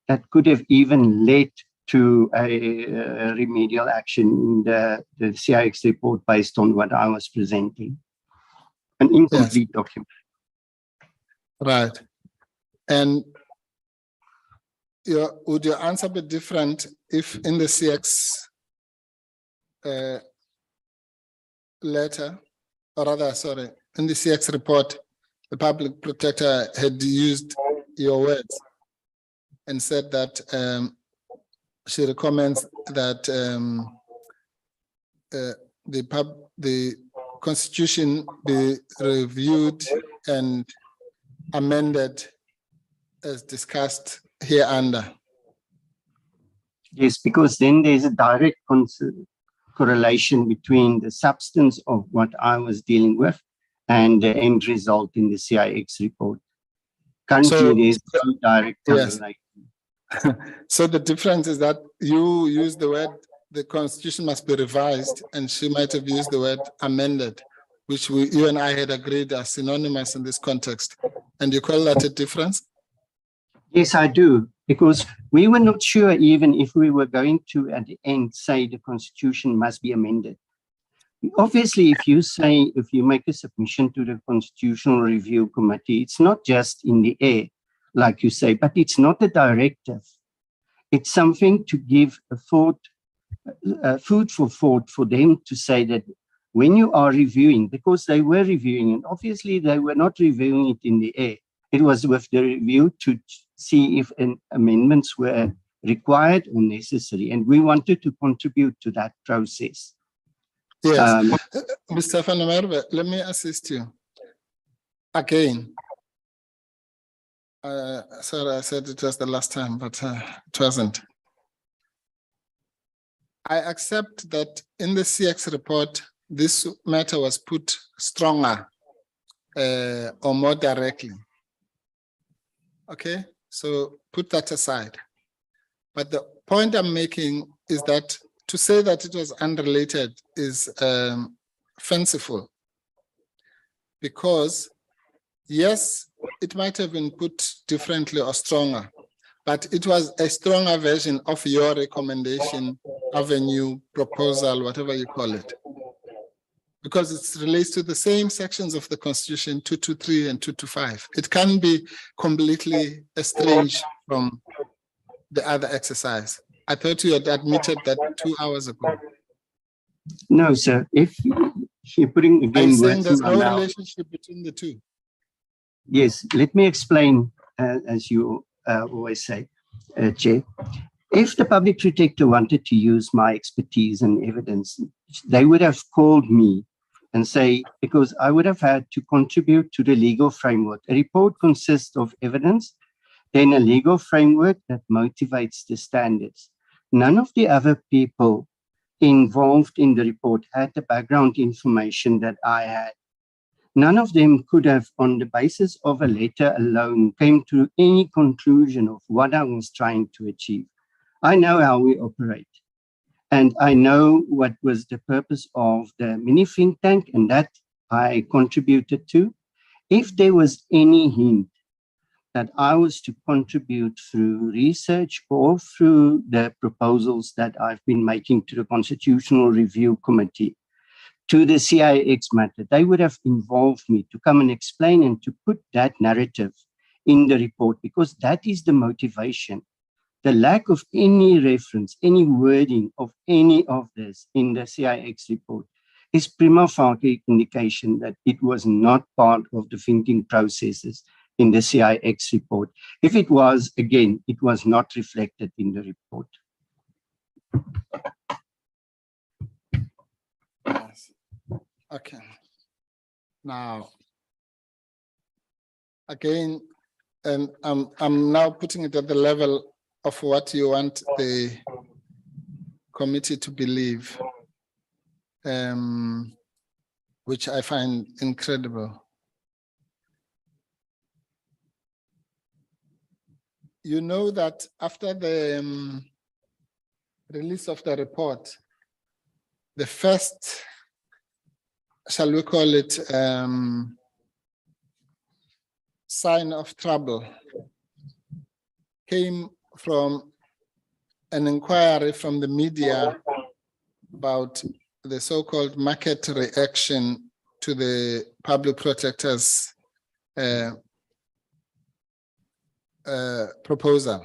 that could have even led to a remedial action in the CIX report based on what I was presenting. An incomplete document. Right. And would your answer be different if in the CX letter, or rather, sorry, in the CX report, the public protector had used your words and said that she recommends that the Constitution be reviewed and amended as discussed hereunder? Yes, because then there's a direct correlation between the substance of what I was dealing with and the end result in the CIX report. Currently, there's no direct correlation. So the difference is that you use the word, the Constitution must be revised, and she might have used the word amended, which you and I had agreed are synonymous in this context. And you call that a difference? Yes, I do, because we were not sure even if we were going to, at the end, say the Constitution must be amended. Obviously, if you make a submission to the Constitutional Review Committee, it's not just in the air, like you say, but it's not a directive. It's something to give a thought, food for thought for them to say that when you are reviewing, because they were reviewing, and obviously they were not reviewing it in the air. It was with the review to see if amendments were required or necessary, and we wanted to contribute to that process. Yes, Mr. Van Merwe, let me assist you. Again, sorry, I said it was the last time, but it wasn't. I accept that in the CX report, this matter was put stronger or more directly. Okay, so put that aside. But the point I'm making is that to say that it was unrelated is fanciful, because yes, it might have been put differently or stronger, but it was a stronger version of your recommendation, avenue, proposal, whatever you call it, because it relates to the same sections of the Constitution, 223 and 225. It can be completely estranged from the other exercise. I thought you had admitted that 2 hours ago. No, sir. If you're putting again, I'm saying there's no relationship between the two. Yes, let me explain, as you always say, Chair. If the public protector wanted to use my expertise and evidence, they would have called me and say, because I would have had to contribute to the legal framework. A report consists of evidence, then a legal framework that motivates the standards. None of the other people involved in the report had the background information that I had. None of them could have, on the basis of a letter alone, came to any conclusion of what I was trying to achieve. I know how we operate, and I know what was the purpose of the mini think tank, and that I contributed to. If there was any hint that I was to contribute through research or through the proposals that I've been making to the Constitutional Review Committee, to the CIX matter, they would have involved me to come and explain and to put that narrative in the report, because that is the motivation. The lack of any reference, any wording of any of this in the CIX report is prima facie indication that it was not part of the thinking processes in the CIX report. If it was, again, it was not reflected in the report. Yes. Okay. Now, again, and I'm now putting it at the level of what you want the committee to believe, which I find incredible. You know that after the release of the report, the first, shall we call it, sign of trouble came from an inquiry from the media about the so-called market reaction to the public protector's proposal.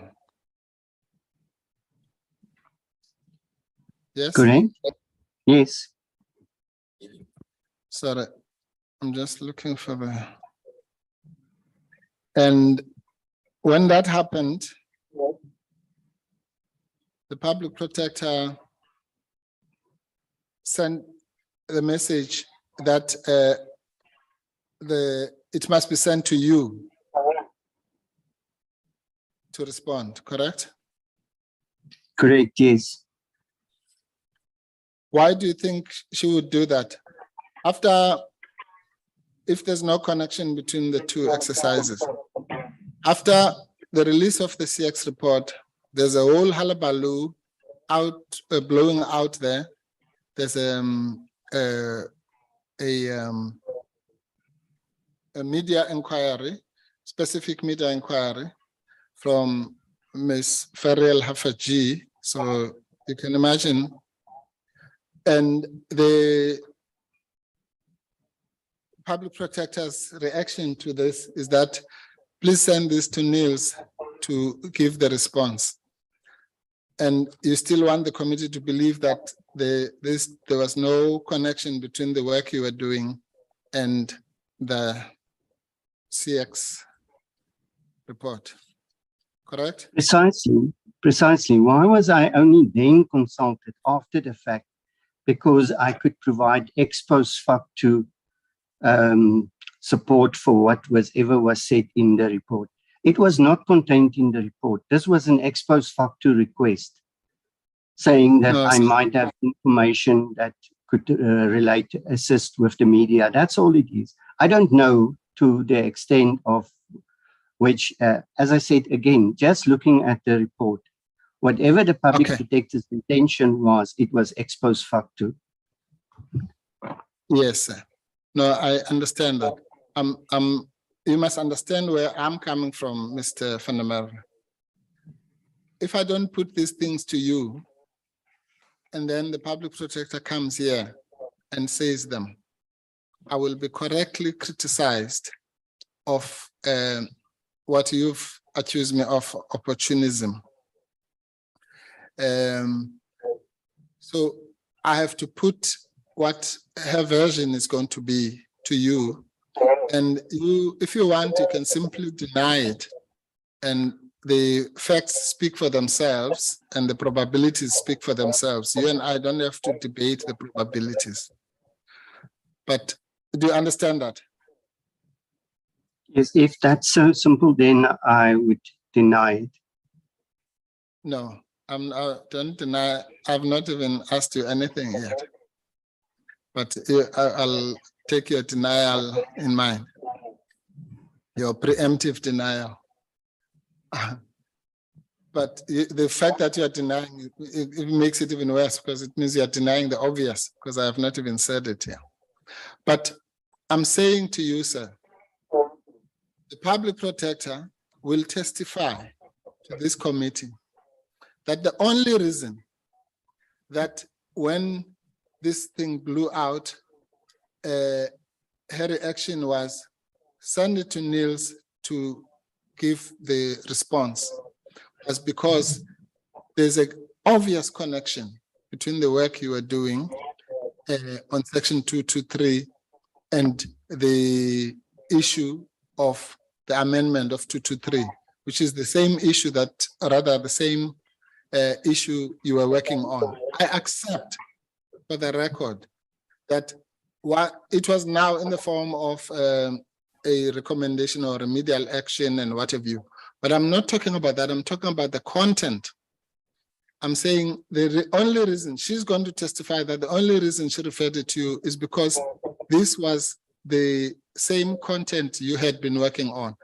Yes? Correct? Yes. Sorry, I'm just looking for the... And when that happened, the public protector sent the message that it must be sent to you to respond, correct? Correct, yes. Why do you think she would do that? After, if there's no connection between the two exercises, after the release of the CX report, there's a whole hullabaloo out, blowing out there. There's a media inquiry, specific media inquiry from Ms. Feriel Hafaji. So you can imagine. And the public protector's reaction to this is that, please send this to Niels to give the response. And you still want the committee to believe that there was no connection between the work you were doing and the CX report, correct? Precisely. Why was I only then consulted after the fact? Because I could provide ex post facto support for whatever was said in the report. It was not contained in the report. This was an ex post facto request saying that I might have information that could assist with the media. That's all it is. I don't know to the extent of which, as I said again, just looking at the report, whatever the public protector's intention was, it was ex post facto. Yes, sir. No, I understand that. You must understand where I'm coming from, Mr. Van der Merwe. If I don't put these things to you, and then the public protector comes here and says them, I will be correctly criticized of what you've accused me of, opportunism. So I have to put what her version is going to be to you. And you, if you want, you can simply deny it. And the facts speak for themselves and the probabilities speak for themselves. You and I don't have to debate the probabilities. But do you understand that? Yes, if that's so simple, then I would deny it. No, don't deny. I've not even asked you anything yet. But I'll take your denial in mind, your preemptive denial. But the fact that you're denying, it makes it even worse because it means you're denying the obvious, because I have not even said it here. But I'm saying to you, sir, the public protector will testify to this committee that the only reason that when this thing blew out, her reaction was send it to Niels to give the response, was because there's an obvious connection between the work you are doing on section 223 and the issue of the amendment of 223, which is the same issue that, or rather the same issue you were working on. I accept for the record that it was now in the form of a recommendation or remedial action and what have you. But I'm not talking about that. I'm talking about the content. I'm saying the only reason she's going to testify that the only reason she referred it to you is because this was the same content you had been working on.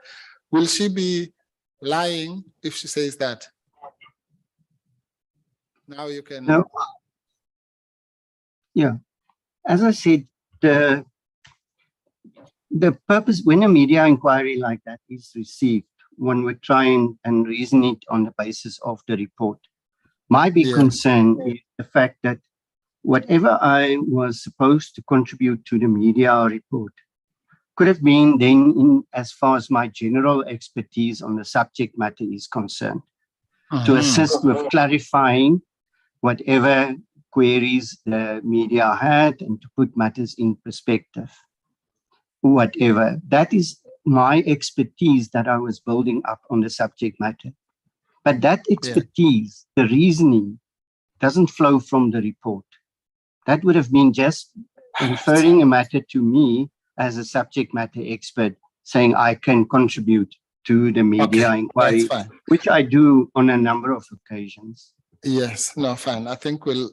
Will she be lying if she says that? Now you can. No. Yeah, as I said, the purpose when a media inquiry like that is received, one would try and reason it on the basis of the report. My big concern is the fact that whatever I was supposed to contribute to the media report could have been then in as far as my general expertise on the subject matter is concerned, to assist with clarifying whatever queries the media had and to put matters in perspective. Whatever. That is my expertise that I was building up on the subject matter. But that expertise, the reasoning, doesn't flow from the report. That would have been just referring a matter to me as a subject matter expert, saying I can contribute to the media inquiry, which I do on a number of occasions. Yes, no, fine. I think we'll,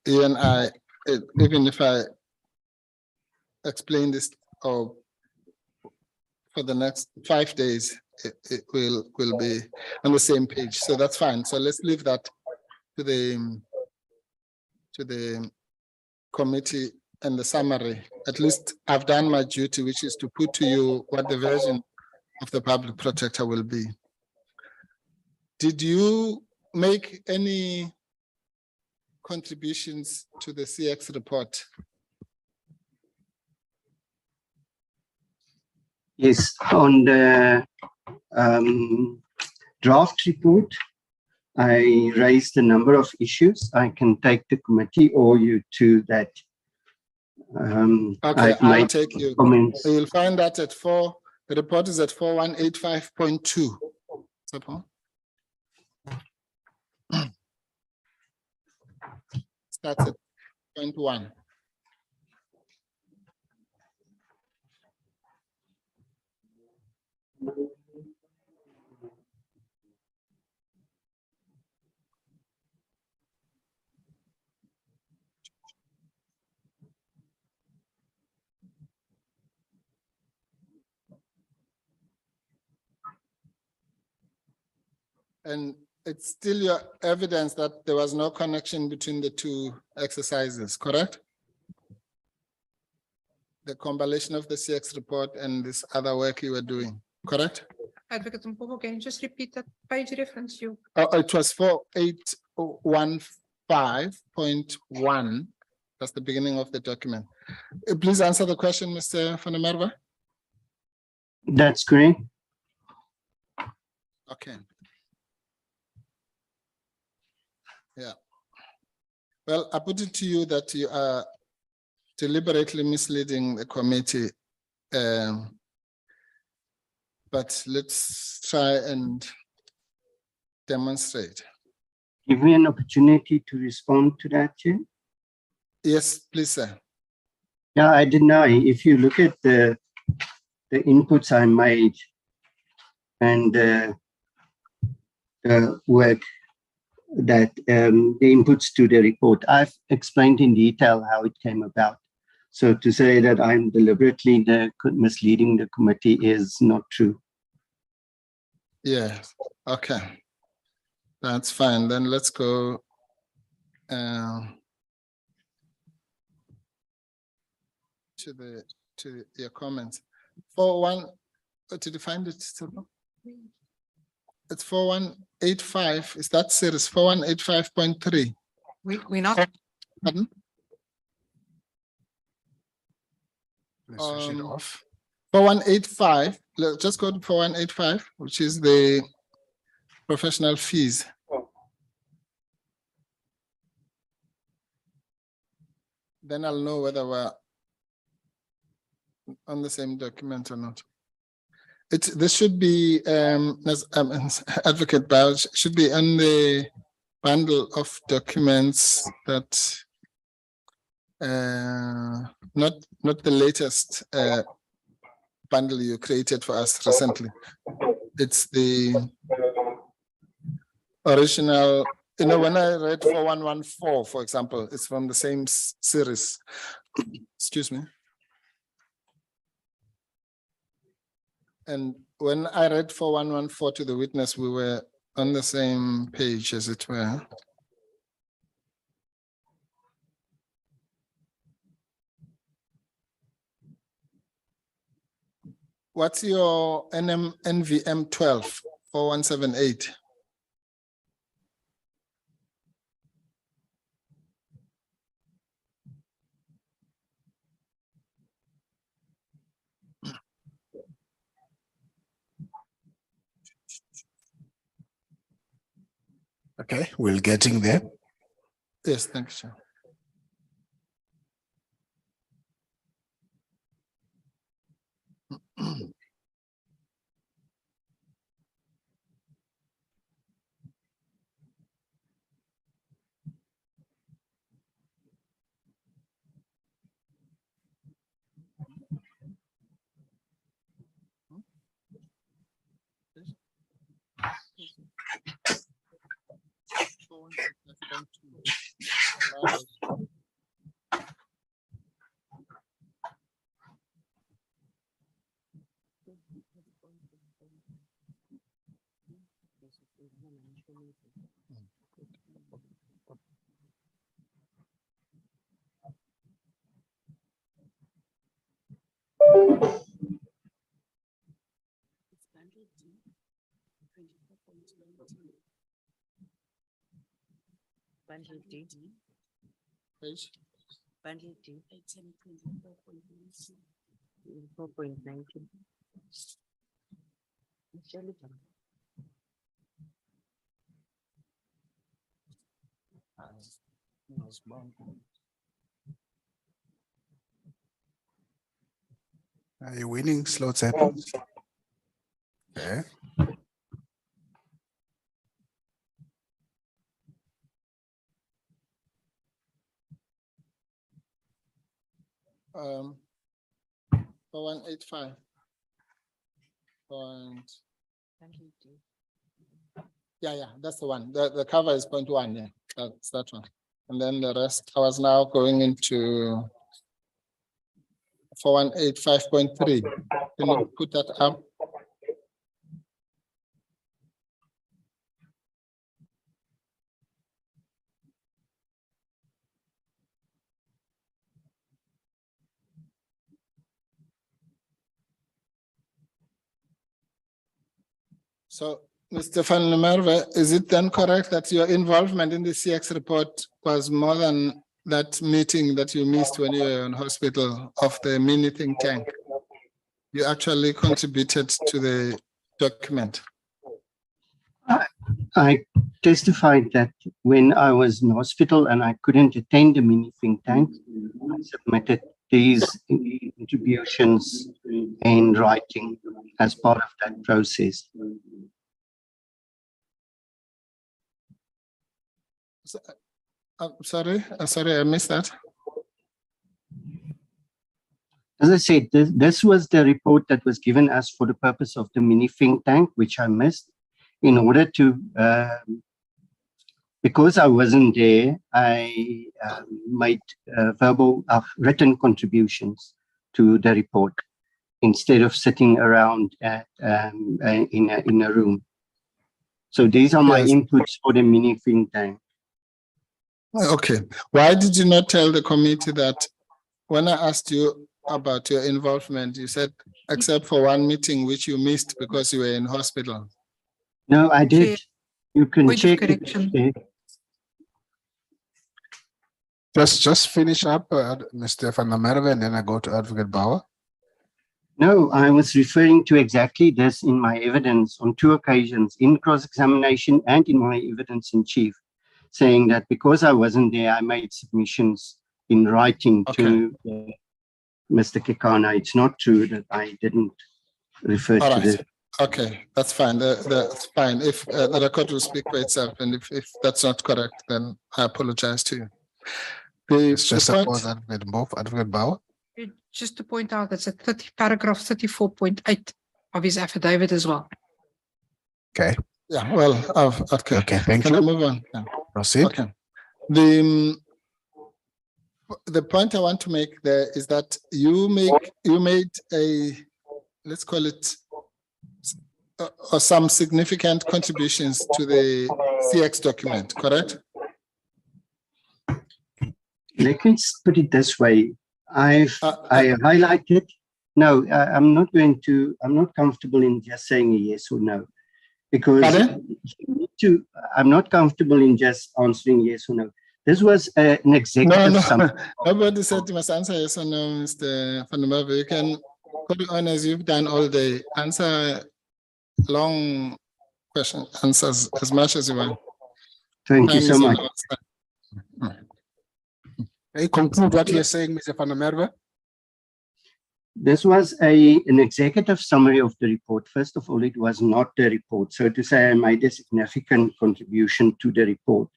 you and I, even if I explain this for the next 5 days, it will be on the same page. So that's fine. So let's leave that to the committee and the summary. At least I've done my duty, which is to put to you what the version of the public protector will be. Did you make any contributions to the CX report? Yes, on the draft report, I raised a number of issues. I can take the committee or you to that. Okay, I've I'll made take you. comments. You will find that at the report is at 4185.2. Suppose. Starts at point 1. And it's still your evidence that there was no connection between the two exercises, correct? The compilation of the CX report and this other work you were doing, correct? Advocate Mpofu, can you just repeat that page reference you? Oh, it was 4815.1. That's the beginning of the document. Please answer the question, Mr. Van der Merwe. That's great. Okay. Yeah. Well, I put it to you that you are deliberately misleading the committee. But let's try and demonstrate. Give me an opportunity to respond to that, Chair. Yes, please, sir. Yeah, I deny. If you look at the inputs I made and the work that the inputs to the report, I've explained in detail how it came about. So to say that I'm deliberately misleading the committee is not true. Yeah, okay. That's fine. Then let's go to your comments. 41, did you find it? It's 4185. Is that series 4185.3? We're not. Pardon? Let's switch it off. 4185. Let's just go to 4185, which is the professional fees. Then I'll know whether we're on the same document or not. This should be, as Advocate Bowles, should be on the bundle of documents that, not the latest bundle you created for us recently. It's the original, you know, when I read 4114, for example, it's from the same series. Excuse me. And when I read 4114 to the witness, we were on the same page, as it were. What's your NVM 12 4178? Okay, we're getting there. Yes, thank you, sir. Bundle D. Page. Bundle D. 4.19. Are you winning slots happen? Okay. Um, 4185. Bundle D. Yeah, that's the one. The cover is 0.1. Yeah, that's that one. And then the rest, I was now going into 4185.3. Can you put that up? So, Mr. Van Merwe, is it then correct that your involvement in the CX report was more than that meeting that you missed when you were in hospital of the mini think tank? You actually contributed to the document. I testified that when I was in hospital and I couldn't attend the mini think tank, I submitted these contributions in writing as part of that process. Sorry, I missed that. As I said, this was the report that was given us for the purpose of the mini think tank, which I missed. In order to, because I wasn't there, I made verbal, written contributions to the report instead of sitting around at, in a room. So these are my Yes. inputs for the mini think tank. Okay. Why did you not tell the committee that when I asked you about your involvement, you said, except for one meeting which you missed because you were in hospital? No, I did. Chair, You can point of check. correction. Just finish up, Mr. Van der Merwe, and then I go to Advocate Bauer. No, I was referring to exactly this in my evidence on 2 occasions, in cross-examination and in my evidence in chief, saying that because I wasn't there, I made submissions in writing to Mr. Kekana. It's not true that I didn't refer All to right. this. Okay, that's fine. That's fine. If the record will speak for itself, and if that's not correct, then I apologize to you. It's just suppose Advocate Bauer. Just to point out, that's a paragraph 34.8 of his affidavit as well. Okay. Yeah, well, okay. Okay, thank Can I you. move on? Yeah. Proceed. Okay. The point I want to make there is that you made a, let's call it, or some significant contributions to the CX document, correct? Let me put it this way. I highlighted. No, I'm not comfortable in just saying a yes or no, because I'm not comfortable in just answering yes or no. This was an executive summary. Nobody said you must answer yes or no, Mr. Van der Merwe. You can put it on as you've done all day. Answer long question, answers as much as you want. Thank you so much. Can you conclude what you're saying, Mr. Van der Merwe? This was an executive summary of the report. First of all, it was not the report. So to say I made a significant contribution to the report.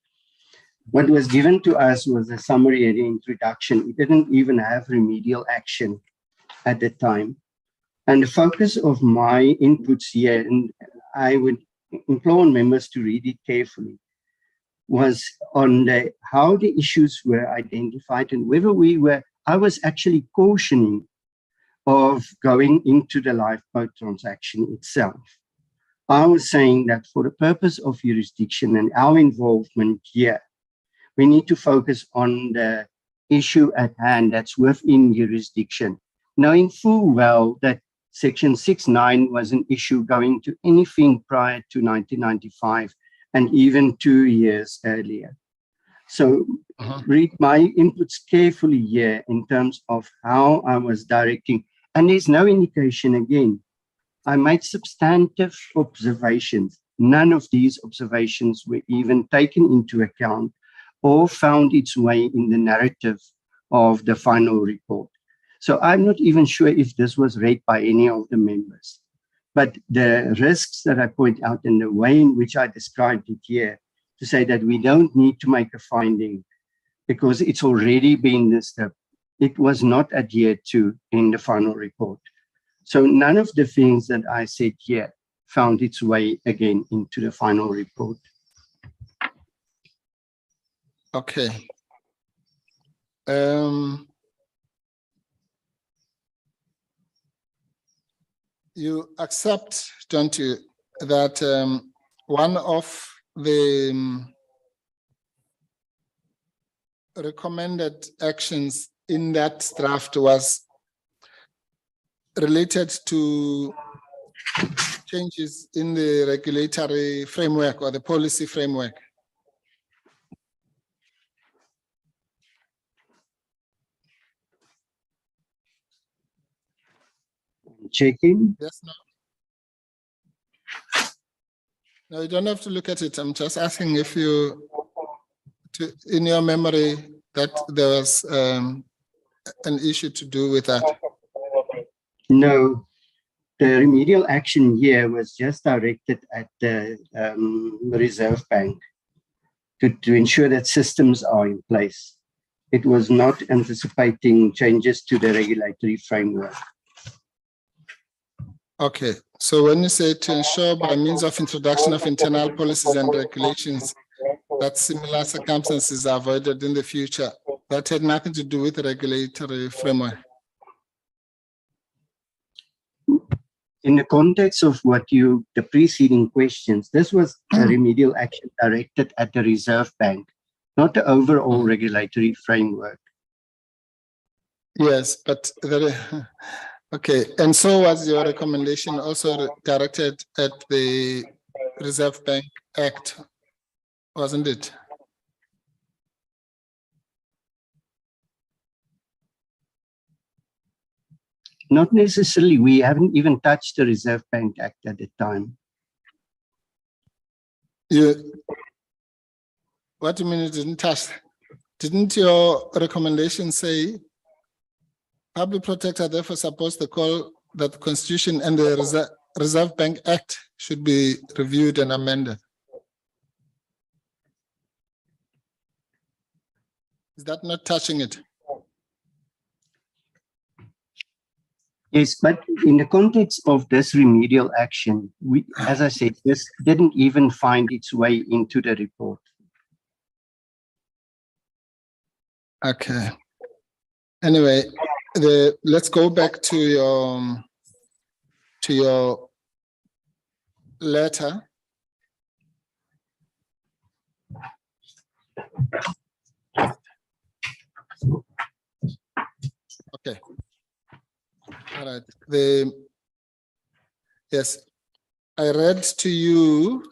What was given to us was a summary and introduction. It didn't even have remedial action at the time. And the focus of my inputs here, and I would implore members to read it carefully, was on how the issues were identified and whether I was actually cautioning of going into the lifeboat transaction itself. I was saying that for the purpose of jurisdiction and our involvement here, we need to focus on the issue at hand that's within jurisdiction, knowing full well that Section 6.9 was an issue going to anything prior to 1995 and even 2 years earlier. So read my inputs carefully here in terms of how I was directing. And there's no indication again. I made substantive observations. None of these observations were even taken into account or found its way in the narrative of the final report. So I'm not even sure if this was read by any of the members. But the risks that I point out and the way in which I described it here, to say that we don't need to make a finding because it's already been disturbed, it was not adhered to in the final report. So none of the things that I said here found its way again into the final report. Okay. You accept, don't you, that one of the recommended actions in that draft was related to changes in the regulatory framework or the policy framework? Checking. Yes, no? No, you don't have to look at it. I'm just asking if you, in your memory, that there was an issue to do with that. No, the remedial action here was just directed at the Reserve Bank to ensure that systems are in place. It was not anticipating changes to the regulatory framework. Okay, so when you say to ensure by means of introduction of internal policies and regulations that similar circumstances are avoided in the future, that had nothing to do with the regulatory framework. In the context of what the preceding questions, this was a remedial action directed at the Reserve Bank, not the overall regulatory framework. Yes, but okay, and so was your recommendation also directed at the Reserve Bank Act, wasn't it? Not necessarily. We haven't even touched the Reserve Bank Act at the time. What do you mean you didn't touch? Didn't your recommendation say public protector therefore supports the call that the Constitution and the Reserve Bank Act should be reviewed and amended? Is that not touching it? Yes, but in the context of this remedial action, as I said, this didn't even find its way into the report. Okay. Anyway, let's go back to your letter. Okay. All right. Yes, I read to you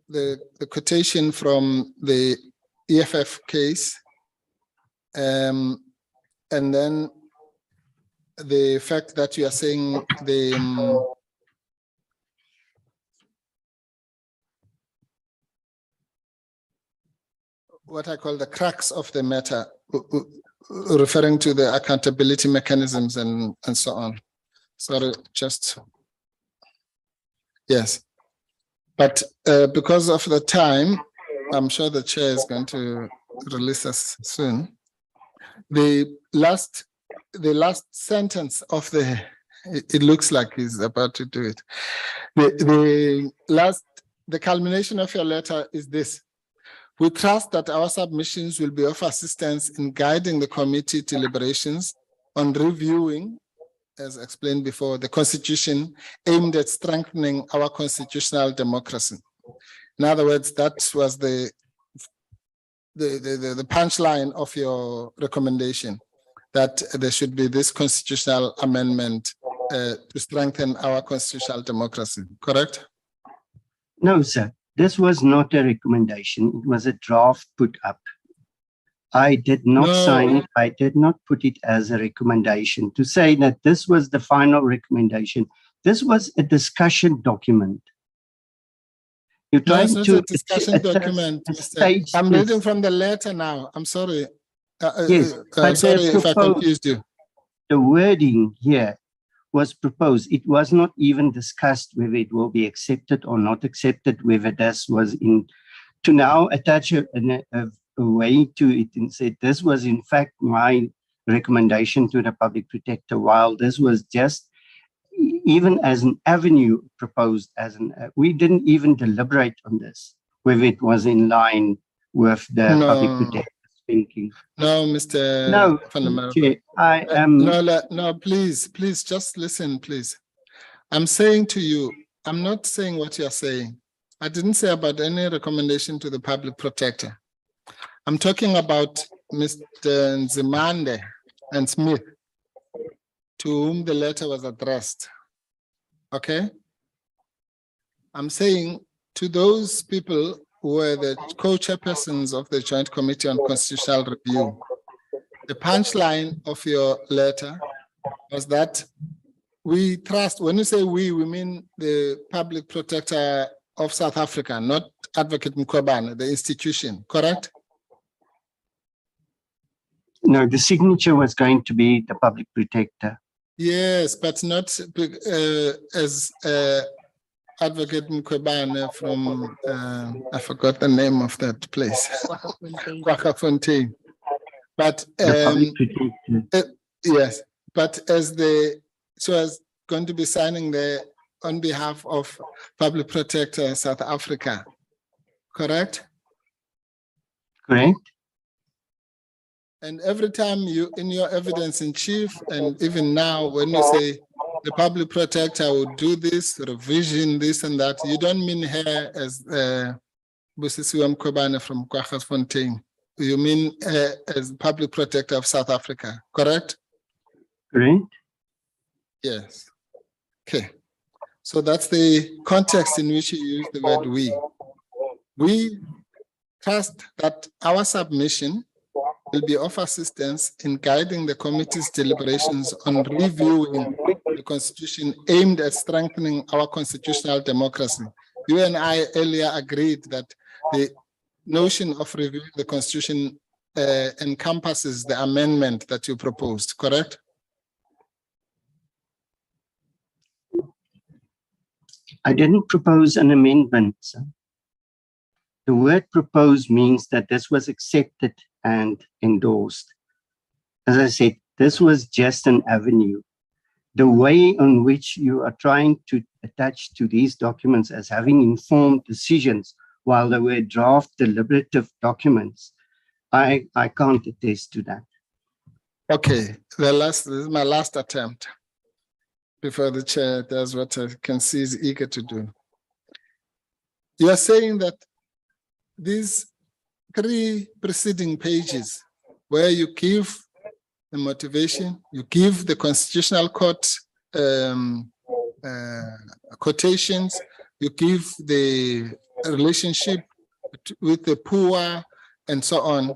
the quotation from the EFF case, and then the fact that you are saying what I call the crux of the matter, referring to the accountability mechanisms and so on. Sorry, just, yes. But because of the time, I'm sure the chair is going to release us soon. The last sentence of it looks like he's about to do it. The culmination of your letter is this: we trust that our submissions will be of assistance in guiding the committee deliberations on reviewing, as explained before, the Constitution aimed at strengthening our constitutional democracy. In other words, that was the punchline of your recommendation, that there should be this constitutional amendment to strengthen our constitutional democracy, correct? No, sir. This was not a recommendation. It was a draft put up. I did not sign it. I did not put it as a recommendation. To say that this was the final recommendation, This was a discussion document. You're No, it's trying not to a discussion document, Mr. stage I'm this. reading from the letter now. I'm sorry. Yes, I'm but sorry the if I confused you. The wording here was proposed. It was not even discussed whether it will be accepted or not accepted, whether this was in, to now attach a way to it and say this was in fact my recommendation to the public protector, while this was just even as an avenue proposed as an, we didn't even deliberate on this, whether it was in line with the public protector's thinking. No, Mr. No, Van der Merwe. Chair, I am. No, please, just listen, please. I'm saying to you, I'm not saying what you're saying. I didn't say about any recommendation to the public protector. I'm talking about Mr. Nzimande and Smith, to whom the letter was addressed. Okay? I'm saying to those people who were the co-chairpersons of the Joint Committee on Constitutional Review, the punchline of your letter was that we trust, when you say we mean the public protector of South Africa, not Advocate Mkhwebane, the institution, correct? No, the signature was going to be the public protector. Yes, but not as Advocate Mkhwebane from, I forgot the name of that place, Kwaggafontein. But The public protector. yes, but as she was going to be signing there on behalf of Public Protector South Africa, correct? Correct. And every time you, in your evidence in chief, and even now when you say the public protector will do this, revision this and that, you don't mean her as Busisiwe Mkhwebane from Kwaggafontein. You mean as public protector of South Africa, correct? Correct. Yes. Okay. So that's the context in which you use the word we. We trust that our submission will be of assistance in guiding the committee's deliberations on reviewing the Constitution aimed at strengthening our constitutional democracy. You and I earlier agreed that the notion of reviewing the Constitution encompasses the amendment that you proposed, correct? I didn't propose an amendment, sir. The word propose means that this was accepted and endorsed. As I said, this was just an avenue. The way on which you are trying to attach to these documents as having informed decisions while they were draft deliberative documents, I can't attest to that. Okay, this is my last attempt before the chair does what I can see is eager to do. You are saying that these 3 preceding pages where you give the motivation, you give the Constitutional Court quotations, you give the relationship with the poor and so on.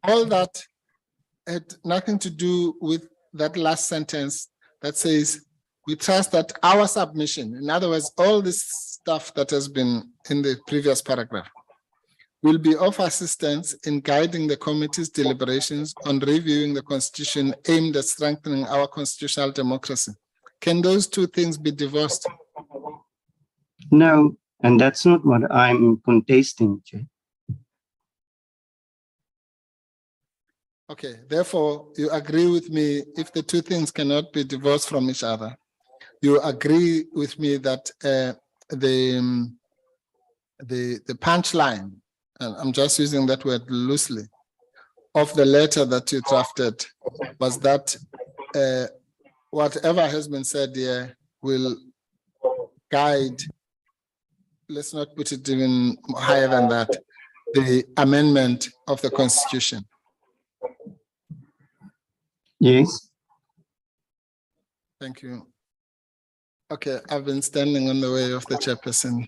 All that had nothing to do with that last sentence that says, we trust that our submission, in other words, all this stuff that has been in the previous paragraph, will be of assistance in guiding the committee's deliberations on reviewing the Constitution aimed at strengthening our constitutional democracy. Can those 2 things be divorced? No, and that's not what I'm contesting, Chair. Okay, therefore, you agree with me if the 2 things cannot be divorced from each other. You agree with me that the punchline, and I'm just using that word loosely, of the letter that you drafted was that whatever has been said here will guide, let's not put it even higher than that, the amendment of the Constitution. Yes. Thank you. Okay, I've been standing on the way of the chairperson.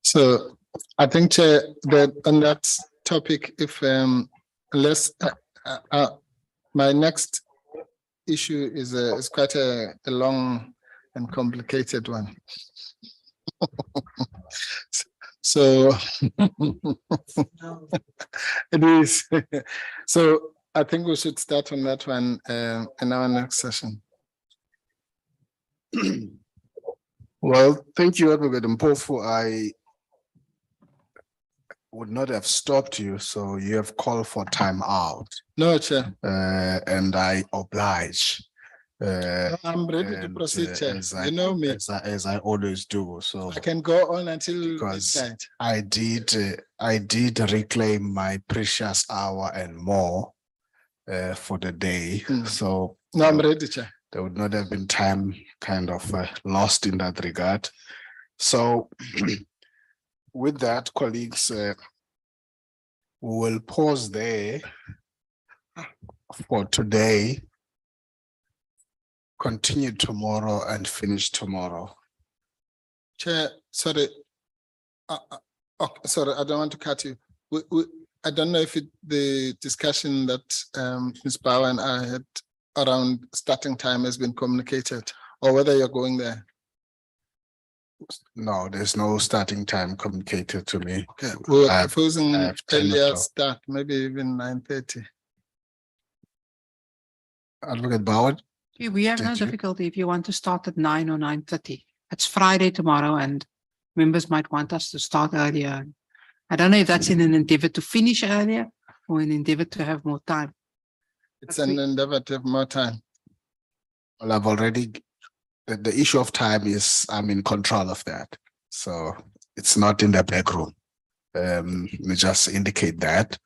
So I think, Chair, that on that topic, if unless my next issue is quite a long and complicated one. So it is. So I think we should start on that one in our next session. Well, thank you, Advocate Mpofu. I would not have stopped you, so you have called for time out, No, Chair. and I oblige. I'm ready to and, proceed, Chair. as You know me. as I always do. So I can go on until because midnight. I did reclaim my precious hour and more for the day. So No, I'm ready, Chair. there would not have been time kind of lost in that regard. So with that, colleagues, we will pause there for today, continue tomorrow and finish tomorrow. Chair, sorry. Sorry, I don't want to cut you. I don't know if the discussion that Ms. Bauer and I had around starting time has been communicated, or whether you're going there. No, there's no starting time communicated to me. Okay, we were I have- proposing I have 10 earlier o'clock. start, maybe even 9:30. Advocate Bauer, We have no Did you? difficulty if you want to start at 9 or 9:30. It's Friday tomorrow and members might want us to start earlier. I don't know if that's in an endeavor to finish earlier or an endeavor to have more time. It's an endeavor to have more time. well, I've already, the issue of time is, I'm in control of that. So it's not in the back room. We just indicate that.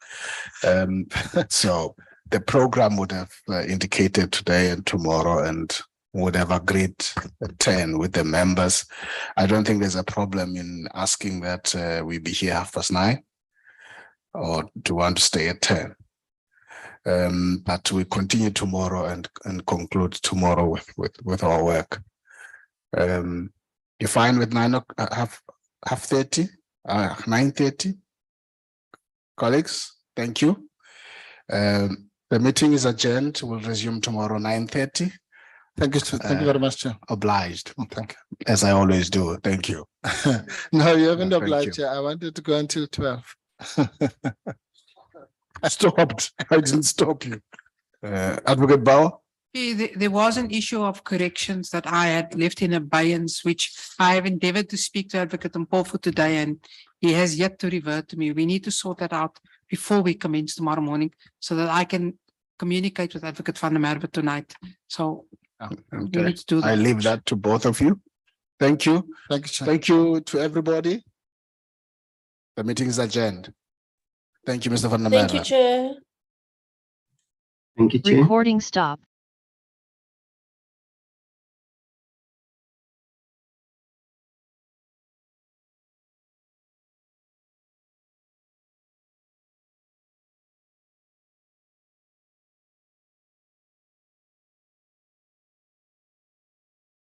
So the program would have indicated today and tomorrow and would have agreed at 10 with the members. I don't think there's a problem in asking that we be here 9:30 or do you want to stay at 10? But we continue tomorrow and conclude tomorrow with our work. You fine with 9:30, 9:30? Colleagues, thank you. The meeting is adjourned. We'll resume tomorrow 9:30. Thank you. Thank you very much, Chair. Obliged, Thank as I always do. Thank you. you. No, you haven't Thank obliged, you. Chair. I wanted to go until 12. I stopped. I didn't stop you. Advocate Bauer? There was an issue of corrections that I had left in abeyance, which I have endeavored to speak to Advocate Mpofu today, and he has yet to revert to me. We need to sort that out before we commence tomorrow morning so that I can communicate with Advocate van der Merwe tonight. So we Okay. need to do that. I leave that to both of you. Thank you. Thank you, Chair. Thank you to everybody. The meeting is adjourned. Thank you, Mr. van der Thank you, Merwe. Chair. Thank you, Chair. Recording stopped.